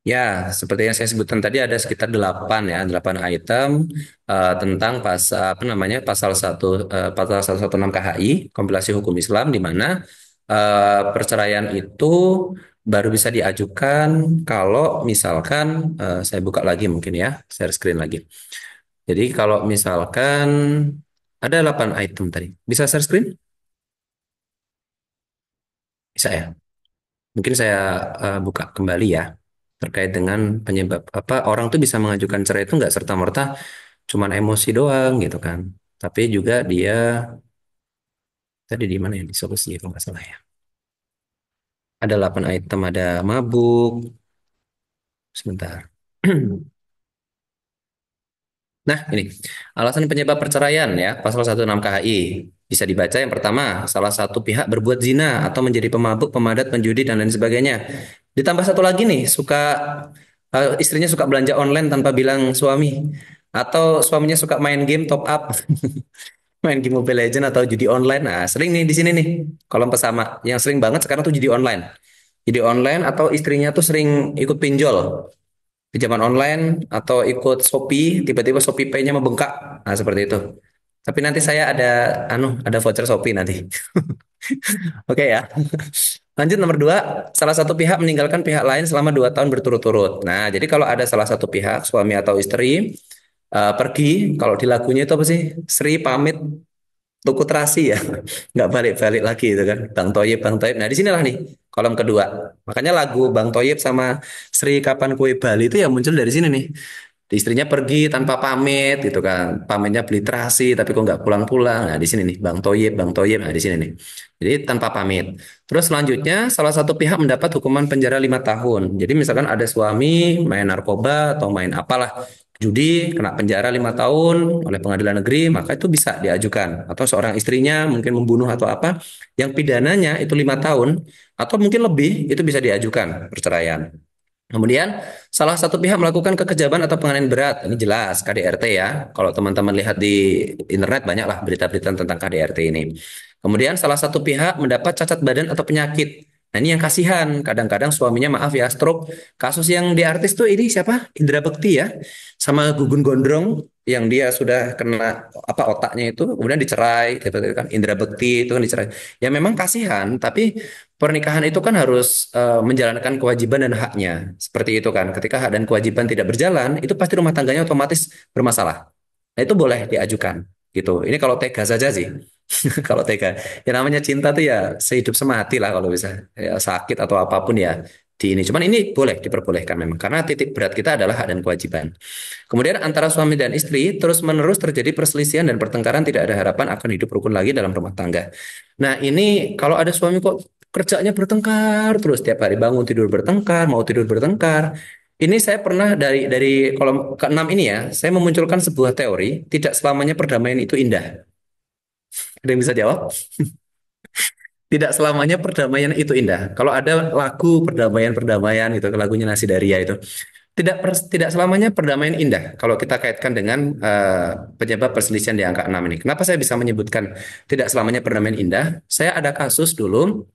Ya, seperti yang saya sebutkan tadi ada sekitar 8 ya, 8 item tentang pasal apa namanya pasal 116 KHI, kompilasi hukum Islam di mana perceraian itu baru bisa diajukan kalau misalkan saya buka lagi mungkin ya, share screen lagi. Jadi kalau misalkan ada 8 item tadi. Bisa share screen? Bisa ya? Mungkin saya buka kembali ya terkait dengan penyebab apa orang tuh bisa mengajukan cerai itu nggak serta-merta cuman emosi doang gitu kan. Tapi juga dia tadi di mana ya di solusi kalau nggak salah ya. Ada 8 item, ada mabuk, sebentar. Nah, ini alasan penyebab perceraian ya, pasal 16 KHI. Bisa dibaca yang pertama, salah satu pihak berbuat zina atau menjadi pemabuk, pemadat, penjudi dan lain sebagainya. Ditambah satu lagi nih, istrinya suka belanja online tanpa bilang suami atau suaminya suka main game top up, main game Mobile Legends atau judi online. Nah, sering nih di sini nih, kolom pesama. Yang sering banget sekarang tuh judi online. Judi online atau istrinya tuh sering ikut pinjol pinjaman online atau ikut Shopee, tiba-tiba Shopee Pay-nya membengkak. Nah, seperti itu. Tapi nanti saya ada voucher Shopee nanti. Oke ya. Lanjut nomor dua, salah satu pihak meninggalkan pihak lain selama 2 tahun berturut-turut. Nah, jadi kalau ada salah satu pihak, suami atau istri, pergi, kalau di lagunya itu apa sih? Sri pamit tuku terasi ya, nggak balik-balik lagi itu kan. Bang Toyib, Bang Toyib. Nah, di sinilah nih, kolom kedua. Makanya lagu Bang Toyib sama Sri Kapan Kue Bali itu ya muncul dari sini nih. Istrinya pergi tanpa pamit gitu kan. Pamitnya beli terasi tapi kok nggak pulang-pulang. Nah, di sini nih Bang Toyib, Bang Toyib. Nah, di sini nih. Jadi tanpa pamit. Terus selanjutnya salah satu pihak mendapat hukuman penjara 5 tahun. Jadi misalkan ada suami main narkoba atau main apalah judi kena penjara 5 tahun oleh pengadilan negeri, maka itu bisa diajukan. Atau seorang istrinya mungkin membunuh atau apa, yang pidananya itu 5 tahun atau mungkin lebih, itu bisa diajukan perceraian. Kemudian salah satu pihak melakukan kekejaman atau penganiayaan berat. Ini jelas KDRT ya. Kalau teman-teman lihat di internet banyaklah berita-berita tentang KDRT ini. Kemudian salah satu pihak mendapat cacat badan atau penyakit. Nah, ini yang kasihan. Kadang-kadang suaminya maaf ya stroke. Kasus yang di artis tuh ini siapa? Indra Bekti ya. Sama Gugun Gondrong yang dia sudah kena apa otaknya itu kemudian dicerai gitu kan. Indra Bekti itu kan dicerai. Ya memang kasihan, tapi pernikahan itu kan harus menjalankan kewajiban dan haknya. Seperti itu kan. Ketika hak dan kewajiban tidak berjalan, itu pasti rumah tangganya otomatis bermasalah. Nah, itu boleh diajukan gitu. Ini kalau tega saja sih. Kalau tega. Ya namanya cinta tuh ya sehidup semati lah kalau bisa. Ya, sakit atau apapun ya di ini. Cuman ini boleh diperbolehkan memang karena titik berat kita adalah hak dan kewajiban. Kemudian antara suami dan istri terus-menerus terjadi perselisihan dan pertengkaran, tidak ada harapan akan hidup rukun lagi dalam rumah tangga. Nah, ini kalau ada suami kok kerjanya bertengkar terus tiap hari bangun tidur bertengkar, mau tidur bertengkar. Ini saya pernah dari kolom keenam ini ya, saya memunculkan sebuah teori, tidak selamanya perdamaian itu indah. Ada yang bisa jawab? Tidak selamanya perdamaian itu indah. Kalau ada lagu perdamaian-perdamaian gitu, lagunya Nasi Daria itu, tidak selamanya perdamaian indah kalau kita kaitkan dengan penyebab perselisihan di angka 6 ini. Kenapa saya bisa menyebutkan tidak selamanya perdamaian indah? Saya ada kasus dulu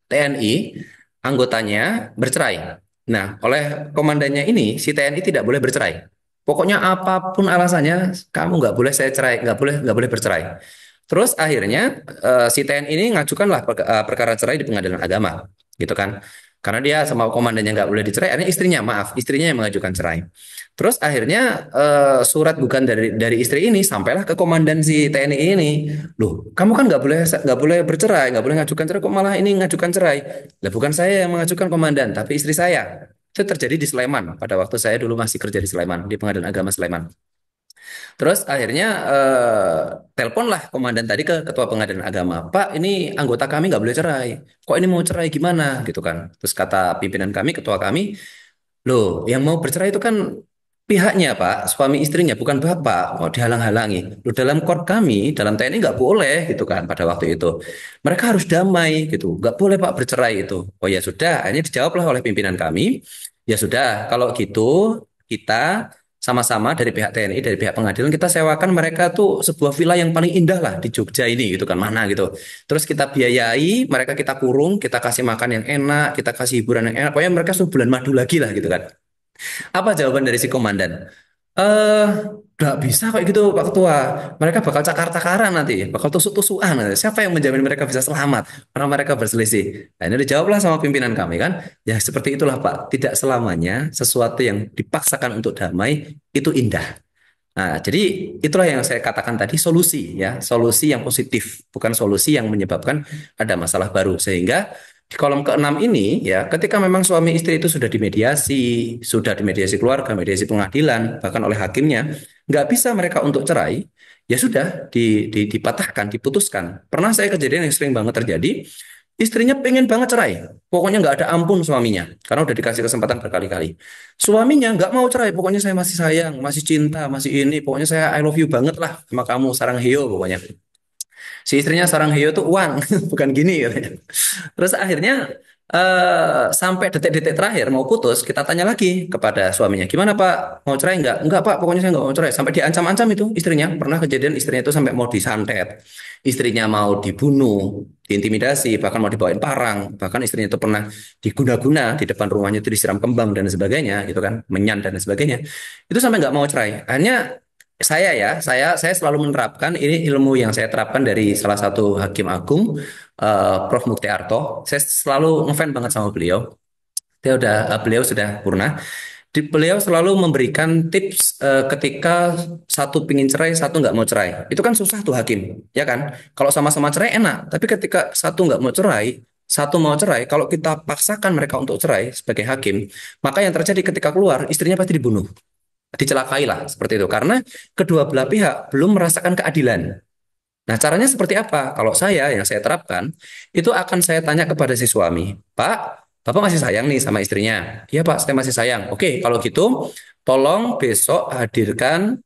TNI anggotanya bercerai. Nah, oleh komandannya ini si TNI tidak boleh bercerai. Pokoknya apapun alasannya, kamu nggak boleh saya cerai, nggak boleh bercerai. Terus akhirnya si TNI ini ngajukanlah perkara cerai di pengadilan agama, gitu kan? Karena dia sama komandannya nggak boleh dicerai, akhirnya istrinya yang mengajukan cerai. Terus akhirnya surat bukan dari istri ini sampailah ke komandan si TNI ini. Loh, kamu kan nggak boleh bercerai, nggak boleh ngajukan cerai, kok malah ini ngajukan cerai? Lah bukan saya yang mengajukan komandan, tapi istri saya. Itu terjadi di Sleman pada waktu saya dulu masih kerja di Sleman, di Pengadilan Agama Sleman. Terus akhirnya teleponlah komandan tadi ke ketua pengadilan agama, Pak, ini anggota kami nggak boleh cerai. Kok ini mau cerai gimana gitu kan? Terus kata pimpinan kami, ketua kami, loh, yang mau bercerai itu kan pihaknya Pak, suami istrinya, bukan Bapak. Mau dihalang-halangi. Loh, dalam kod kami, dalam TNI nggak boleh gitu kan pada waktu itu. Mereka harus damai gitu. Nggak boleh Pak bercerai itu. Oh ya sudah, akhirnya dijawablah oleh pimpinan kami. Ya sudah, kalau gitu kita sama-sama dari pihak TNI, dari pihak pengadilan, kita sewakan mereka tuh sebuah villa yang paling indah lah di Jogja ini gitu kan, mana gitu. Terus kita biayai, mereka kita kurung, kita kasih makan yang enak, kita kasih hiburan yang enak. Pokoknya mereka sebulan madu lagi lah gitu kan. Apa jawaban dari si komandan? Eh, nggak bisa kayak gitu Pak Ketua. Mereka bakal cakar-cakaran nanti, bakal tusuk-tusukan nanti. Siapa yang menjamin mereka bisa selamat? Karena mereka berselisih. Nah, ini dijawablah sama pimpinan kami kan. Ya seperti itulah Pak. Tidak selamanya sesuatu yang dipaksakan untuk damai itu indah. Nah, jadi itulah yang saya katakan tadi solusi ya, solusi yang positif, bukan solusi yang menyebabkan ada masalah baru. Sehingga di kolom keenam ini ya, ketika memang suami istri itu sudah dimediasi keluarga, mediasi pengadilan, bahkan oleh hakimnya, nggak bisa mereka untuk cerai, ya sudah dipatahkan, diputuskan. Pernah saya kejadian yang sering banget terjadi, istrinya pengen banget cerai, pokoknya nggak ada ampun suaminya, karena udah dikasih kesempatan berkali-kali. Suaminya nggak mau cerai, pokoknya saya masih sayang, masih cinta, masih ini, pokoknya saya I love you banget lah sama kamu, sarang heo pokoknya. Si istrinya sarang heo tuh uang, bukan gini katanya. Terus akhirnya sampai detik-detik terakhir mau putus, kita tanya lagi kepada suaminya, gimana Pak, mau cerai nggak? Enggak Pak, pokoknya saya nggak mau cerai. Sampai diancam-ancam itu istrinya, pernah kejadian istrinya itu sampai mau disantet, istrinya mau dibunuh, diintimidasi, bahkan mau dibawain parang, bahkan istrinya itu pernah diguna-guna di depan rumahnya itu disiram kembang dan sebagainya, gitu kan, menyan dan sebagainya. Itu sampai nggak mau cerai. Akhirnya saya selalu menerapkan ini ilmu yang saya terapkan dari salah satu hakim agung, Prof. Muktiarto. Saya selalu ngefans banget sama beliau. Beliau sudah purna. Beliau selalu memberikan tips ketika satu pingin cerai, satu nggak mau cerai. Itu kan susah tuh hakim, ya kan? Kalau sama-sama cerai enak, tapi ketika satu nggak mau cerai, satu mau cerai, kalau kita paksakan mereka untuk cerai sebagai hakim, maka yang terjadi ketika keluar, istrinya pasti dibunuh, dicelakai lah seperti itu karena kedua belah pihak belum merasakan keadilan. Nah, caranya seperti apa? Kalau saya yang saya terapkan itu akan saya tanya kepada si suami, Pak, Bapak masih sayang nih sama istrinya? Iya Pak, saya masih sayang. Oke, kalau gitu tolong besok hadirkan,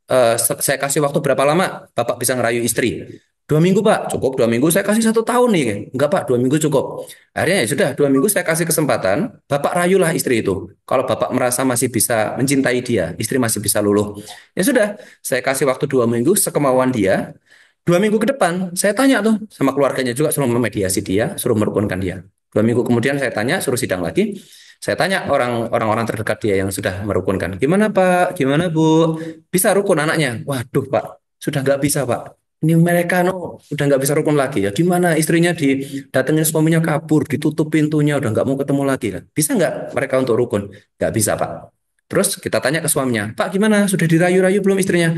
saya kasih waktu berapa lama Bapak bisa ngerayu istri? 2 minggu Pak, cukup 2 minggu. Saya kasih 1 tahun nih, enggak Pak, 2 minggu cukup. Akhirnya ya sudah 2 minggu saya kasih kesempatan, Bapak rayulah istri itu. Kalau Bapak merasa masih bisa mencintai dia, istri masih bisa luluh. Ya sudah, saya kasih waktu 2 minggu sekemauan dia. 2 minggu ke depan, saya tanya tuh sama keluarganya juga, suruh memediasi dia, suruh merukunkan dia. 2 minggu kemudian saya tanya, suruh sidang lagi. Saya tanya orang-orang terdekat dia yang sudah merukunkan. Gimana Pak? Gimana Bu? Bisa rukun anaknya? Waduh Pak, sudah nggak bisa Pak. Ini mereka no, udah nggak bisa rukun lagi ya. Gimana istrinya didatengin suaminya kabur, ditutup pintunya, udah nggak mau ketemu lagi. Bisa nggak mereka untuk rukun? Nggak bisa Pak. Terus kita tanya ke suaminya, Pak gimana? Sudah dirayu-rayu belum istrinya?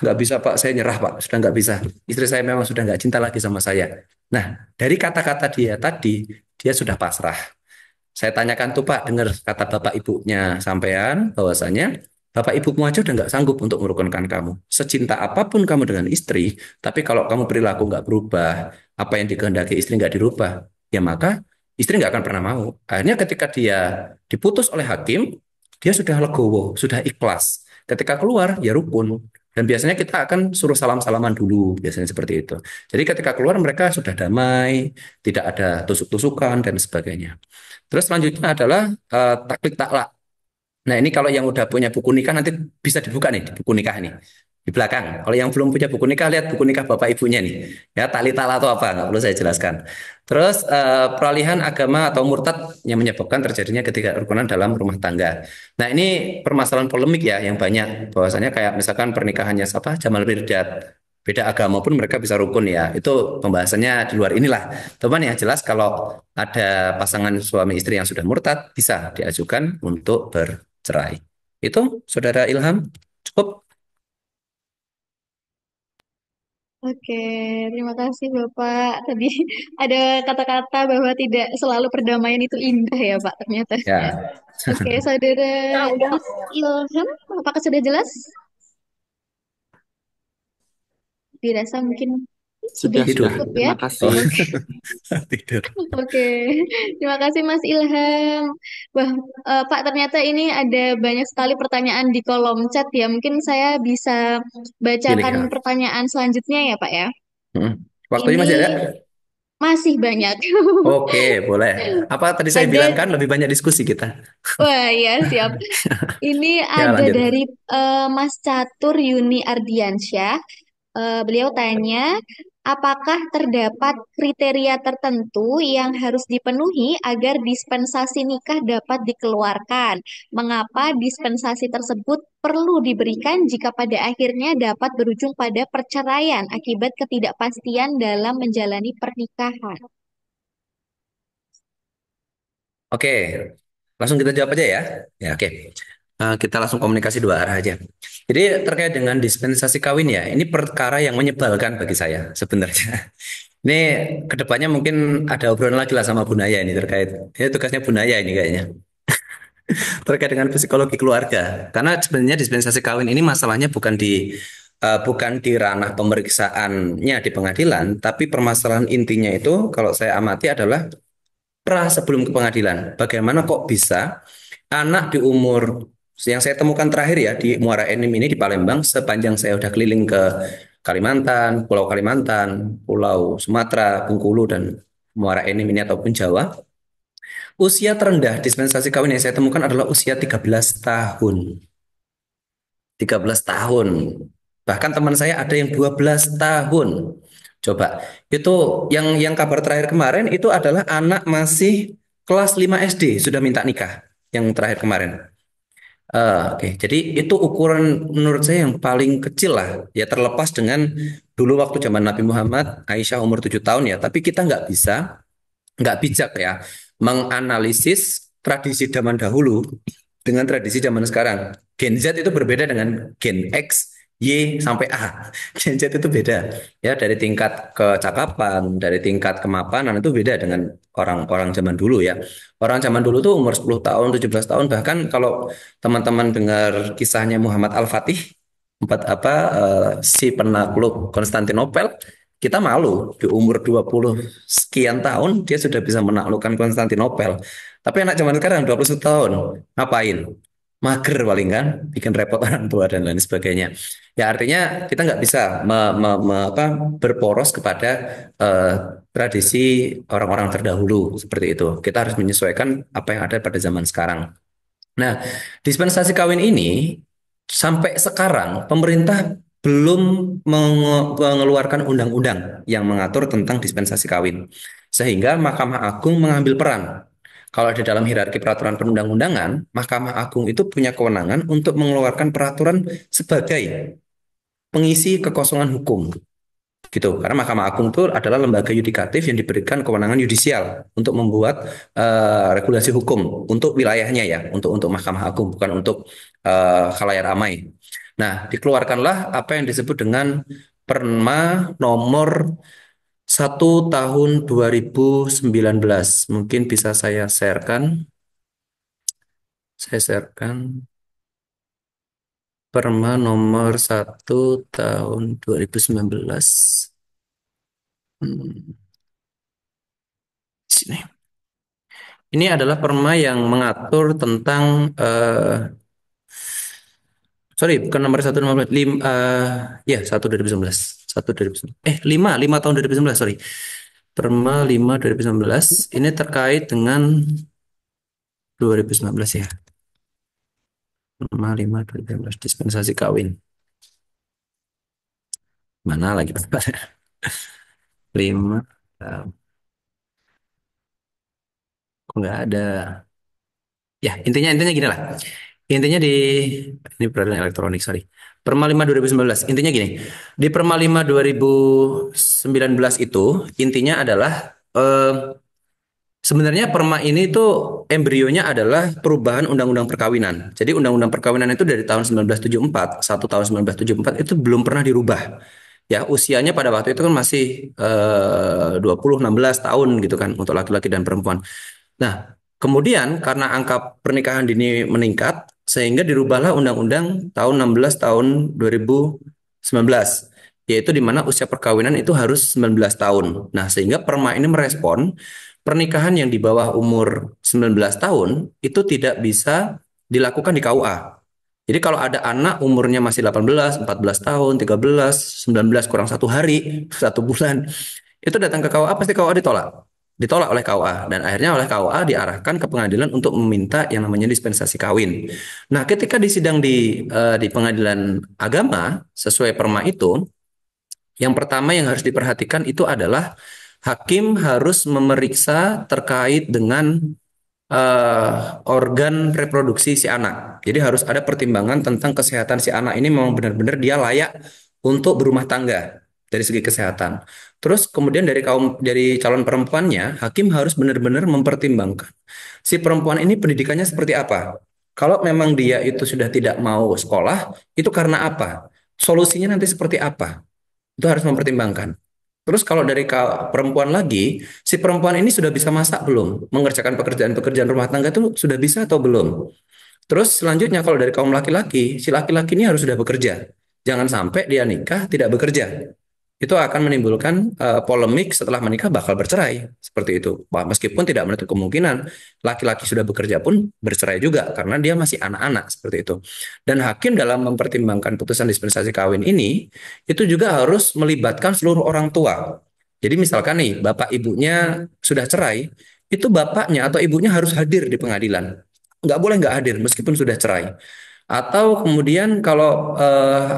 Nggak bisa Pak, saya nyerah Pak, sudah nggak bisa. Istri saya memang sudah nggak cinta lagi sama saya. Nah, dari kata-kata dia tadi, dia sudah pasrah. Saya tanyakan tuh Pak, dengar kata bapak ibunya sampean bahwasanya bapak ibumu aja udah nggak sanggup untuk merukunkan kamu. Secinta apapun kamu dengan istri, tapi kalau kamu perilaku nggak berubah, apa yang dikehendaki istri nggak dirubah, ya maka istri nggak akan pernah mau. Akhirnya ketika dia diputus oleh hakim, dia sudah legowo, sudah ikhlas. Ketika keluar, ya rukun. Dan biasanya kita akan suruh salam-salaman dulu, biasanya seperti itu. Jadi ketika keluar mereka sudah damai, tidak ada tusuk-tusukan dan sebagainya. Terus selanjutnya adalah taklik taklak. Nah ini kalau yang udah punya buku nikah nanti bisa dibuka nih di buku nikah nih di belakang. Kalau yang belum punya buku nikah lihat buku nikah bapak ibunya nih. Ya tali talak atau apa nggak perlu saya jelaskan. Terus peralihan agama atau murtad yang menyebabkan terjadinya ketidakrukunan dalam rumah tangga. Nah ini permasalahan polemik ya yang banyak bahwasanya kayak misalkan pernikahannya siapa Jamal Mirdad, beda agama pun mereka bisa rukun ya. Itu pembahasannya di luar inilah. Teman yang jelas kalau ada pasangan suami istri yang sudah murtad bisa diajukan untuk bercerai. Itu Saudara Ilham cukup. Oke, terima kasih Bapak. Tadi ada kata-kata bahwa tidak selalu perdamaian itu indah ya Pak, ternyata. Ya, Oke, Saudara Mas Ilham, apakah sudah jelas? Dirasa mungkin sudah Sudah. tidur. cukup ya. Terima Oh, kasih. tidur. Oke, terima kasih Mas Ilham. Wah, Pak, ternyata ini ada banyak sekali pertanyaan di kolom chat ya. Mungkin saya bisa Pilih bacakan ya. pertanyaan selanjutnya ya, Pak ya. Mm. Waktunya Ini masih ada? masih banyak. Oke, boleh. Apa tadi saya bilang Ada, kan lebih banyak diskusi kita. wah ya siap. Ini Ya, ada lanjut. dari Mas Catur Yuni Ardiansyah. Beliau tanya, apakah terdapat kriteria tertentu yang harus dipenuhi agar dispensasi nikah dapat dikeluarkan? Mengapa dispensasi tersebut perlu diberikan jika pada akhirnya dapat berujung pada perceraian akibat ketidakpastian dalam menjalani pernikahan? Oke, langsung kita jawab aja ya. Ya, oke. Kita langsung komunikasi dua arah aja. Jadi terkait dengan dispensasi kawin ya, ini perkara yang menyebalkan bagi saya sebenarnya. Ini kedepannya mungkin ada obrolan lagi lah sama Bu Naya ini terkait. Ini tugasnya Bu Naya ini kayaknya. Terkait dengan psikologi keluarga. Karena sebenarnya dispensasi kawin ini masalahnya bukan di ranah pemeriksaannya di pengadilan, tapi permasalahan intinya itu kalau saya amati adalah pra sebelum ke pengadilan. Bagaimana kok bisa anak di umur yang saya temukan terakhir ya di Muara Enim ini di Palembang sepanjang saya udah keliling ke Kalimantan, Pulau Sumatera, Bengkulu dan Muara Enim ini ataupun Jawa, usia terendah dispensasi kawin yang saya temukan adalah usia 13 tahun. 13 tahun. Bahkan teman saya ada yang 12 tahun. Coba, itu yang kabar terakhir kemarin itu adalah anak masih kelas 5 SD sudah minta nikah yang terakhir kemarin. Oke, jadi itu ukuran menurut saya yang paling kecil lah. Ya terlepas dengan dulu waktu zaman Nabi Muhammad, Aisyah umur 7 tahun ya. Tapi kita nggak bijak ya menganalisis tradisi zaman dahulu dengan tradisi zaman sekarang. Gen Z itu berbeda dengan Gen X, Y sampai A. Gen Z itu beda ya dari tingkat kecakapan, dari tingkat kemapanan itu beda dengan orang-orang zaman dulu ya. Orang zaman dulu tuh umur 10 tahun, 17 tahun bahkan kalau teman-teman dengar kisahnya Muhammad Al-Fatih si penakluk Konstantinopel kita malu di umur 20 sekian tahun dia sudah bisa menaklukkan Konstantinopel. Tapi anak zaman sekarang 21 tahun ngapain? Mager paling kan, bikin repot orang tua dan lain sebagainya. Ya artinya kita nggak bisa berporos kepada eh, tradisi orang-orang terdahulu seperti itu. Kita harus menyesuaikan apa yang ada pada zaman sekarang. Nah, dispensasi kawin ini sampai sekarang pemerintah belum mengeluarkan undang-undang yang mengatur tentang dispensasi kawin. Sehingga Mahkamah Agung mengambil peran. Kalau di dalam hierarki peraturan perundang-undangan, Mahkamah Agung itu punya kewenangan untuk mengeluarkan peraturan sebagai pengisi kekosongan hukum gitu karena Mahkamah Agung itu adalah lembaga yudikatif yang diberikan kewenangan yudisial untuk membuat regulasi hukum untuk wilayahnya ya untuk Mahkamah Agung bukan untuk khalayak ramai. Nah, dikeluarkanlah apa yang disebut dengan Perma nomor 1 tahun 2019. Mungkin bisa saya sharekan Perma nomor 1 tahun 2019. Hmm, sini. Ini adalah perma yang mengatur tentang sorry bukan nomor 1 15 ya 1 2019 1 2019 5 tahun 2019 sorry perma 5 2019 ini terkait dengan 2019 ya perma 5 2019 dispensasi kawin mana lagi 5 kok nggak ada ya intinya gini lah. Intinya ini peradilan elektronik, sorry. Perma 5 2019. Intinya gini. Di Perma 5 2019 itu intinya adalah sebenarnya Perma ini tuh embrionya adalah perubahan Undang-Undang Perkawinan. Jadi Undang-Undang Perkawinan itu dari tahun 1974, 1 tahun 1974 itu belum pernah dirubah. Ya, usianya pada waktu itu kan masih 16 tahun gitu kan untuk laki-laki dan perempuan. Nah, kemudian karena angka pernikahan dini meningkat, sehingga dirubahlah Undang-Undang tahun 16 tahun 2019, yaitu di mana usia perkawinan itu harus 19 tahun. Nah, sehingga Perma ini merespon pernikahan yang di bawah umur 19 tahun itu tidak bisa dilakukan di KUA. Jadi kalau ada anak umurnya masih 18, 14 tahun, 13, 19 kurang 1 hari, 1 bulan, itu datang ke KUA pasti KUA ditolak oleh KUA dan akhirnya oleh KUA diarahkan ke pengadilan untuk meminta yang namanya dispensasi kawin. Nah, ketika di sidang di pengadilan agama sesuai perma itu Yang pertama yang harus diperhatikan itu adalah hakim harus memeriksa terkait dengan organ reproduksi si anak. Jadi harus ada pertimbangan tentang kesehatan si anak ini memang benar-benar dia layak untuk berumah tangga dari segi kesehatan. Terus kemudian dari calon perempuannya, hakim harus benar-benar mempertimbangkan si perempuan ini pendidikannya seperti apa. Kalau memang dia itu sudah tidak mau sekolah, itu karena apa? Solusinya nanti seperti apa? Itu harus mempertimbangkan. Terus kalau dari perempuan lagi, si perempuan ini sudah bisa masak belum? Mengerjakan pekerjaan-pekerjaan rumah tangga itu sudah bisa atau belum? Terus selanjutnya kalau dari kaum laki-laki, si laki-laki ini harus sudah bekerja. Jangan sampai dia nikah tidak bekerja. Itu akan menimbulkan polemik setelah menikah bakal bercerai. Seperti itu. Meskipun tidak menutup kemungkinan laki-laki sudah bekerja pun bercerai juga karena dia masih anak-anak seperti itu. Dan hakim dalam mempertimbangkan putusan dispensasi kawin ini itu juga harus melibatkan seluruh orang tua. Jadi misalkan nih bapak ibunya sudah cerai, itu bapaknya atau ibunya harus hadir di pengadilan. Nggak boleh nggak hadir meskipun sudah cerai. Atau kemudian kalau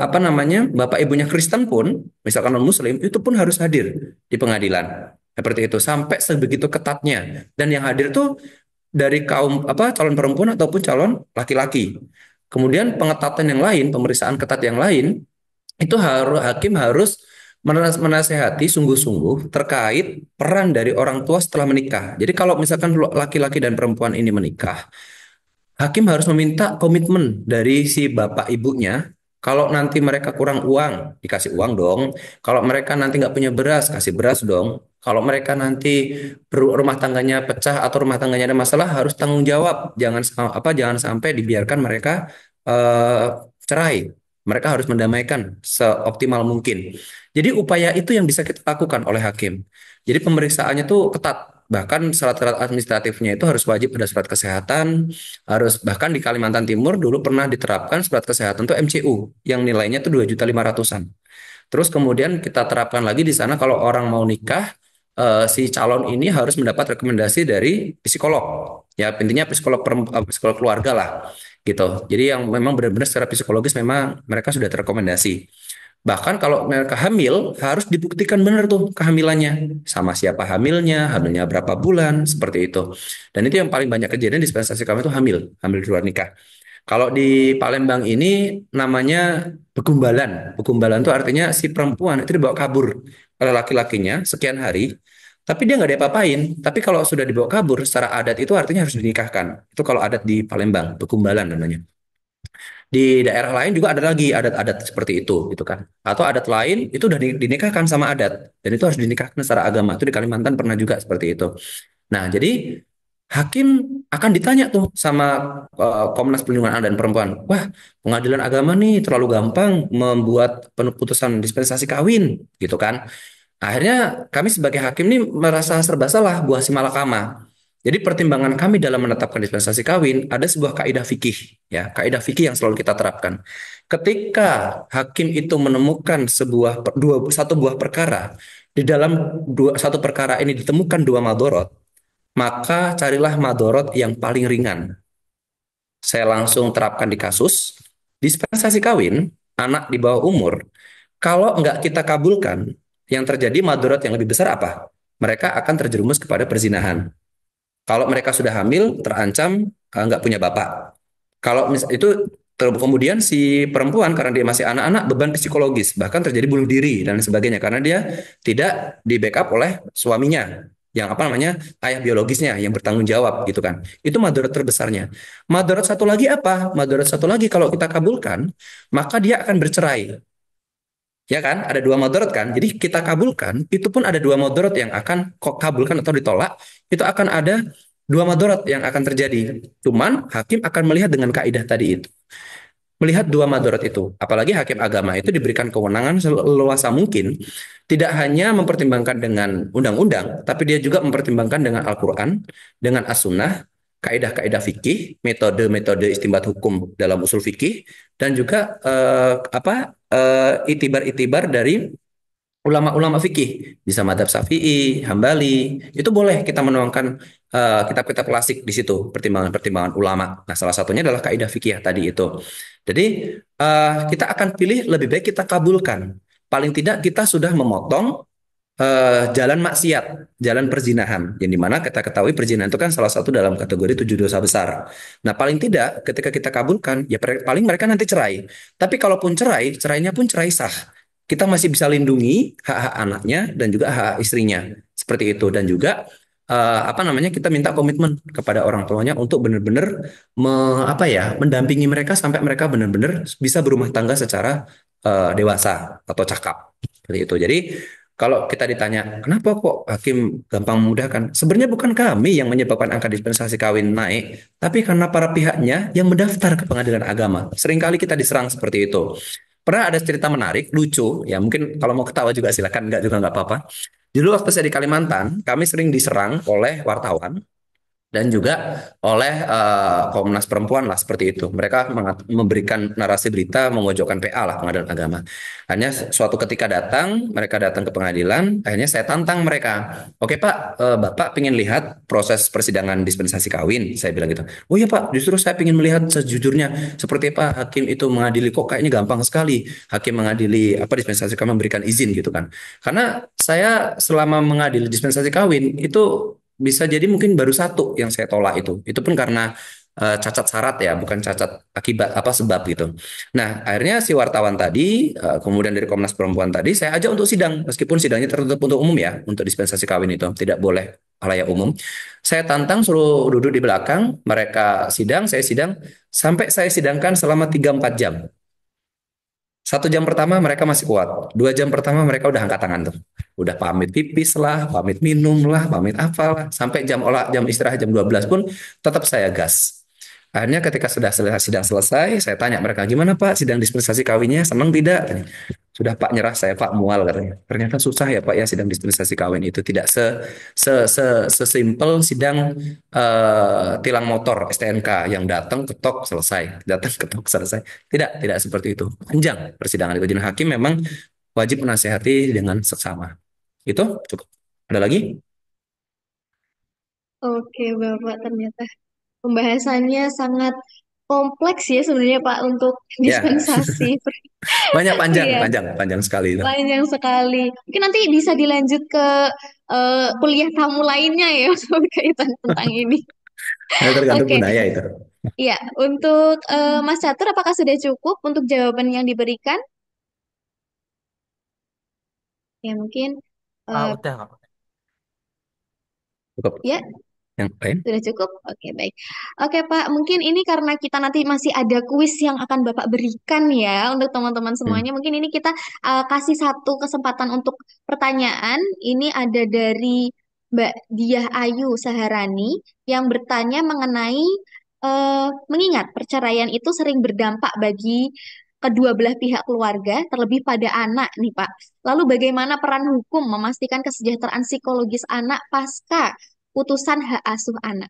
apa namanya bapak ibunya Kristen pun, misalkan non Muslim, itu pun harus hadir di pengadilan. Seperti itu sampai sebegitu ketatnya. Dan yang hadir tuh dari kaum apa calon perempuan ataupun calon laki-laki. Kemudian pengetatan yang lain, pemeriksaan ketat yang lain, itu hakim harus menasehati sungguh-sungguh terkait peran dari orang tua setelah menikah. Jadi kalau misalkan laki-laki dan perempuan ini menikah, hakim harus meminta komitmen dari si bapak ibunya. Kalau nanti mereka kurang uang, dikasih uang dong. Kalau mereka nanti nggak punya beras, kasih beras dong. Kalau mereka nanti rumah tangganya pecah atau rumah tangganya ada masalah, harus tanggung jawab. Jangan sampai dibiarkan mereka cerai. Mereka harus mendamaikan seoptimal mungkin. Jadi upaya itu yang bisa kita lakukan oleh hakim. Jadi pemeriksaannya tuh ketat. Bahkan syarat-syarat administratifnya itu harus wajib ada surat kesehatan, harus bahkan di Kalimantan Timur dulu pernah diterapkan surat kesehatan tuh MCU yang nilainya tuh 2.500.000-an. Terus kemudian kita terapkan lagi di sana kalau orang mau nikah si calon ini harus mendapat rekomendasi dari psikolog. Ya, intinya psikolog keluarga lah gitu. Jadi yang memang benar-benar secara psikologis memang mereka sudah terrekomendasi. Bahkan kalau mereka hamil, harus dibuktikan benar tuh kehamilannya. Sama siapa hamilnya, hamilnya berapa bulan, seperti itu. Dan itu yang paling banyak kejadian dispensasi kami itu hamil di luar nikah. Kalau di Palembang ini namanya begumbalan. Begumbalan itu artinya si perempuan itu dibawa kabur oleh laki-lakinya sekian hari, tapi dia nggak diapa-apain. Tapi kalau sudah dibawa kabur secara adat itu artinya harus dinikahkan. Itu kalau adat di Palembang, begumbalan namanya. Di daerah lain juga ada lagi adat-adat seperti itu, gitu kan. Atau adat lain itu udah dinikahkan sama adat dan itu harus dinikahkan secara agama. Itu di Kalimantan pernah juga seperti itu. Nah, jadi hakim akan ditanya tuh sama Komnas Perlindungan Anak dan Perempuan. Wah, pengadilan agama nih terlalu gampang membuat putusan dispensasi kawin, gitu kan. Akhirnya kami sebagai hakim nih merasa serba salah buah si malakama. Jadi pertimbangan kami dalam menetapkan dispensasi kawin ada sebuah kaidah fikih, ya, kaidah fikih yang selalu kita terapkan. Ketika hakim itu menemukan satu buah perkara, di dalam satu perkara ini ditemukan dua madorot, maka carilah madorot yang paling ringan. Saya langsung terapkan di kasus dispensasi kawin anak di bawah umur. Kalau nggak kita kabulkan, yang terjadi madorot yang lebih besar apa? Mereka akan terjerumus kepada perzinahan. Kalau mereka sudah hamil, terancam nggak punya bapak. Kalau itu kemudian si perempuan karena dia masih anak-anak beban psikologis bahkan terjadi bunuh diri dan sebagainya karena dia tidak di backup oleh suaminya yang apa namanya ayah biologisnya yang bertanggung jawab gitu kan. Itu madorot terbesarnya. Madorot satu lagi apa? Madorot satu lagi kalau kita kabulkan maka dia akan bercerai. Ya kan, ada dua madorot kan. Jadi kita kabulkan, itu pun ada dua madorot yang akan kok kabulkan atau ditolak, itu akan ada dua madorot yang akan terjadi. Cuman hakim akan melihat dengan kaidah tadi itu. Melihat dua madorot itu. Apalagi hakim agama itu diberikan kewenangan seluasa mungkin, tidak hanya mempertimbangkan dengan undang-undang, tapi dia juga mempertimbangkan dengan Al-Quran, dengan As-Sunnah, kaidah-kaidah fikih, metode-metode istinbat hukum dalam usul fikih, dan juga itibar-itibar dari ulama-ulama fikih, bisa madhab Syafi'i, Hambali, itu boleh kita menuangkan kitab-kitab klasik di situ, pertimbangan-pertimbangan ulama. Nah, salah satunya adalah kaidah fikih tadi itu. Jadi kita akan pilih lebih baik kita kabulkan. paling tidak kita sudah memotong jalan maksiat, jalan perzinahan, yang dimana kita ketahui perzinahan itu kan salah satu dalam kategori 7 dosa besar. Nah, paling tidak ketika kita kabulkan, ya paling mereka nanti cerai. Tapi kalaupun cerai, cerainya pun cerai sah. Kita masih bisa lindungi hak-hak anaknya dan juga hak istrinya, seperti itu. Dan juga apa namanya, kita minta komitmen kepada orang tuanya untuk benar-benar apa ya, mendampingi mereka sampai mereka benar-benar bisa berumah tangga secara dewasa atau cakap, seperti itu. Jadi kalau kita ditanya, kenapa kok hakim gampang memudahkan? Sebenarnya bukan kami yang menyebabkan angka dispensasi kawin naik, tapi karena para pihaknya yang mendaftar ke pengadilan agama. Seringkali kita diserang seperti itu. Pernah ada cerita menarik, lucu, ya mungkin kalau mau ketawa juga silakan, enggak juga nggak apa-apa. Dulu waktu saya di Kalimantan, kami sering diserang oleh wartawan dan juga oleh Komnas Perempuan lah, seperti itu. Mereka memberikan narasi berita memojokkan PA lah, pengadilan agama. Hanya suatu ketika mereka datang ke pengadilan, akhirnya saya tantang mereka. Oke Pak, Bapak ingin lihat proses persidangan dispensasi kawin, saya bilang gitu. Oh iya Pak, justru saya ingin melihat sejujurnya seperti apa hakim itu mengadili, kok kayaknya gampang sekali hakim mengadili apa dispensasi kawin, memberikan izin gitu kan. Karena saya selama mengadili dispensasi kawin itu bisa jadi mungkin baru satu yang saya tolak itu. Itu pun karena cacat syarat ya, bukan cacat akibat apa sebab gitu. Nah, akhirnya si wartawan tadi, kemudian dari Komnas Perempuan tadi, saya ajak untuk sidang, meskipun sidangnya tertutup untuk umum ya, untuk dispensasi kawin itu tidak boleh halayak umum. Saya tantang suruh duduk di belakang, mereka sidang, saya sidang, sampai saya sidangkan selama 3-4 jam. 1 jam pertama mereka masih kuat. 2 jam pertama mereka udah angkat tangan tuh. Udah pamit pipis lah, pamit minum lah, pamit apalah. Sampai jam istirahat jam 12 pun tetap saya gas. Akhirnya ketika sudah sidang selesai, saya tanya mereka, gimana Pak sidang dispensasi kawinnya, senang tidak? Sudah Pak, nyerah saya Pak, mual katanya. Ternyata susah ya Pak ya sidang dispensasi kawin itu, tidak sesimpel sidang tilang motor STNK yang datang ketok selesai, datang ketok selesai. Tidak seperti itu. Panjang persidangan itu. Jadi hakim memang wajib menasihati dengan seksama. Itu cukup. Ada lagi? Oke, Bapak, ternyata pembahasannya sangat kompleks ya sebenarnya Pak untuk Ya, dispensasi. banyak, panjang, Iya, panjang, panjang sekali itu. panjang sekali. Mungkin nanti bisa dilanjut ke kuliah kamu lainnya ya berkaitan tentang ini. Nah, tergantung Oke, budaya itu. iya. Untuk Mas Catur, apakah sudah cukup untuk jawaban yang diberikan? Ya, mungkin eh, Udah Kak. Cukup. ya. Yang lain? Sudah cukup? Oke, baik. Oke, Pak. Mungkin ini karena kita nanti masih ada kuis yang akan Bapak berikan ya untuk teman-teman Hmm. semuanya. Mungkin ini kita kasih satu kesempatan untuk pertanyaan. Ini ada dari Mbak Diah Ayu Saharani yang bertanya mengenai mengingat perceraian itu sering berdampak bagi kedua belah pihak keluarga, terlebih pada anak nih, Pak. Lalu bagaimana peran hukum memastikan kesejahteraan psikologis anak pasca putusan hak asuh anak?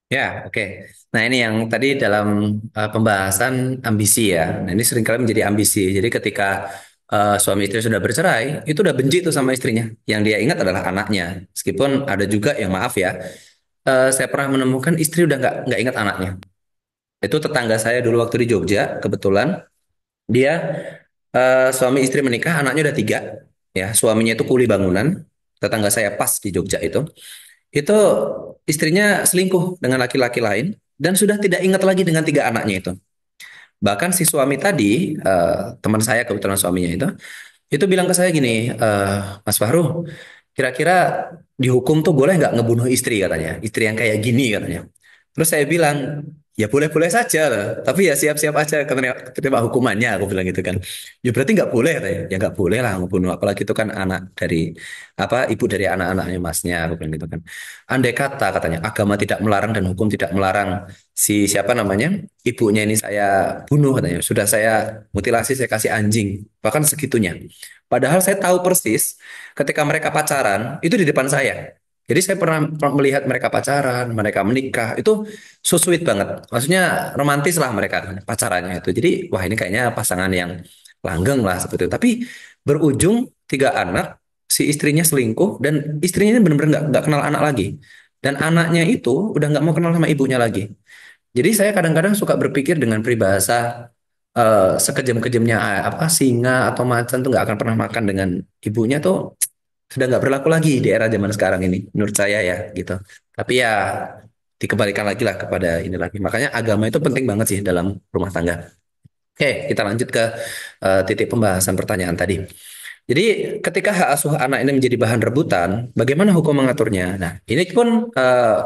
Ya, oke. Nah, ini yang tadi dalam pembahasan ambisi ya. Nah, ini seringkali menjadi ambisi. Jadi ketika suami istri sudah bercerai, itu udah benci tuh sama istrinya. Yang dia ingat adalah anaknya. Meskipun ada juga yang maaf ya, saya pernah menemukan istri udah nggak ingat anaknya. Itu tetangga saya dulu waktu di Jogja, kebetulan dia suami istri menikah, anaknya udah 3. Ya, suaminya itu kuli bangunan. Tetangga saya pas di Jogja itu istrinya selingkuh dengan laki-laki lain dan sudah tidak ingat lagi dengan 3 anaknya itu. Bahkan si suami tadi, teman saya kebetulan suaminya itu bilang ke saya gini, Mas Fahru, kira-kira dihukum tuh boleh nggak ngebunuh istri katanya, istri yang kayak gini katanya. Terus saya bilang, ya boleh-boleh saja lah, tapi ya siap-siap aja keterima hukumannya, aku bilang gitu kan. Ya berarti nggak boleh katanya, ya nggak boleh lah ngebunuh, apalagi itu kan anak dari apa, ibu dari anak-anaknya masnya, aku bilang gitu kan. Andai kata katanya agama tidak melarang dan hukum tidak melarang si siapa namanya ibunya ini saya bunuh katanya, sudah saya mutilasi, saya kasih anjing, bahkan segitunya. Padahal saya tahu persis ketika mereka pacaran itu di depan saya. Jadi saya pernah melihat mereka pacaran, mereka menikah, itu so sweet banget. Maksudnya romantis lah mereka pacarannya itu. Jadi wah ini kayaknya pasangan yang langgeng lah seperti itu. Tapi berujung 3 anak, si istrinya selingkuh dan istrinya ini benar-benar nggak kenal anak lagi. Dan anaknya itu udah nggak mau kenal sama ibunya lagi. Jadi saya kadang-kadang suka berpikir dengan peribahasa sekejam-kejamnya apa singa atau macan tuh nggak akan pernah makan dengan ibunya tuh sudah nggak berlaku lagi di era zaman sekarang ini menurut saya ya gitu. Tapi ya dikembalikan lagi lah kepada ini lagi. Makanya agama itu penting banget sih dalam rumah tangga. Oke, kita lanjut ke titik pembahasan pertanyaan tadi. Jadi ketika hak asuh anak ini menjadi bahan rebutan, bagaimana hukum mengaturnya? Nah, ini pun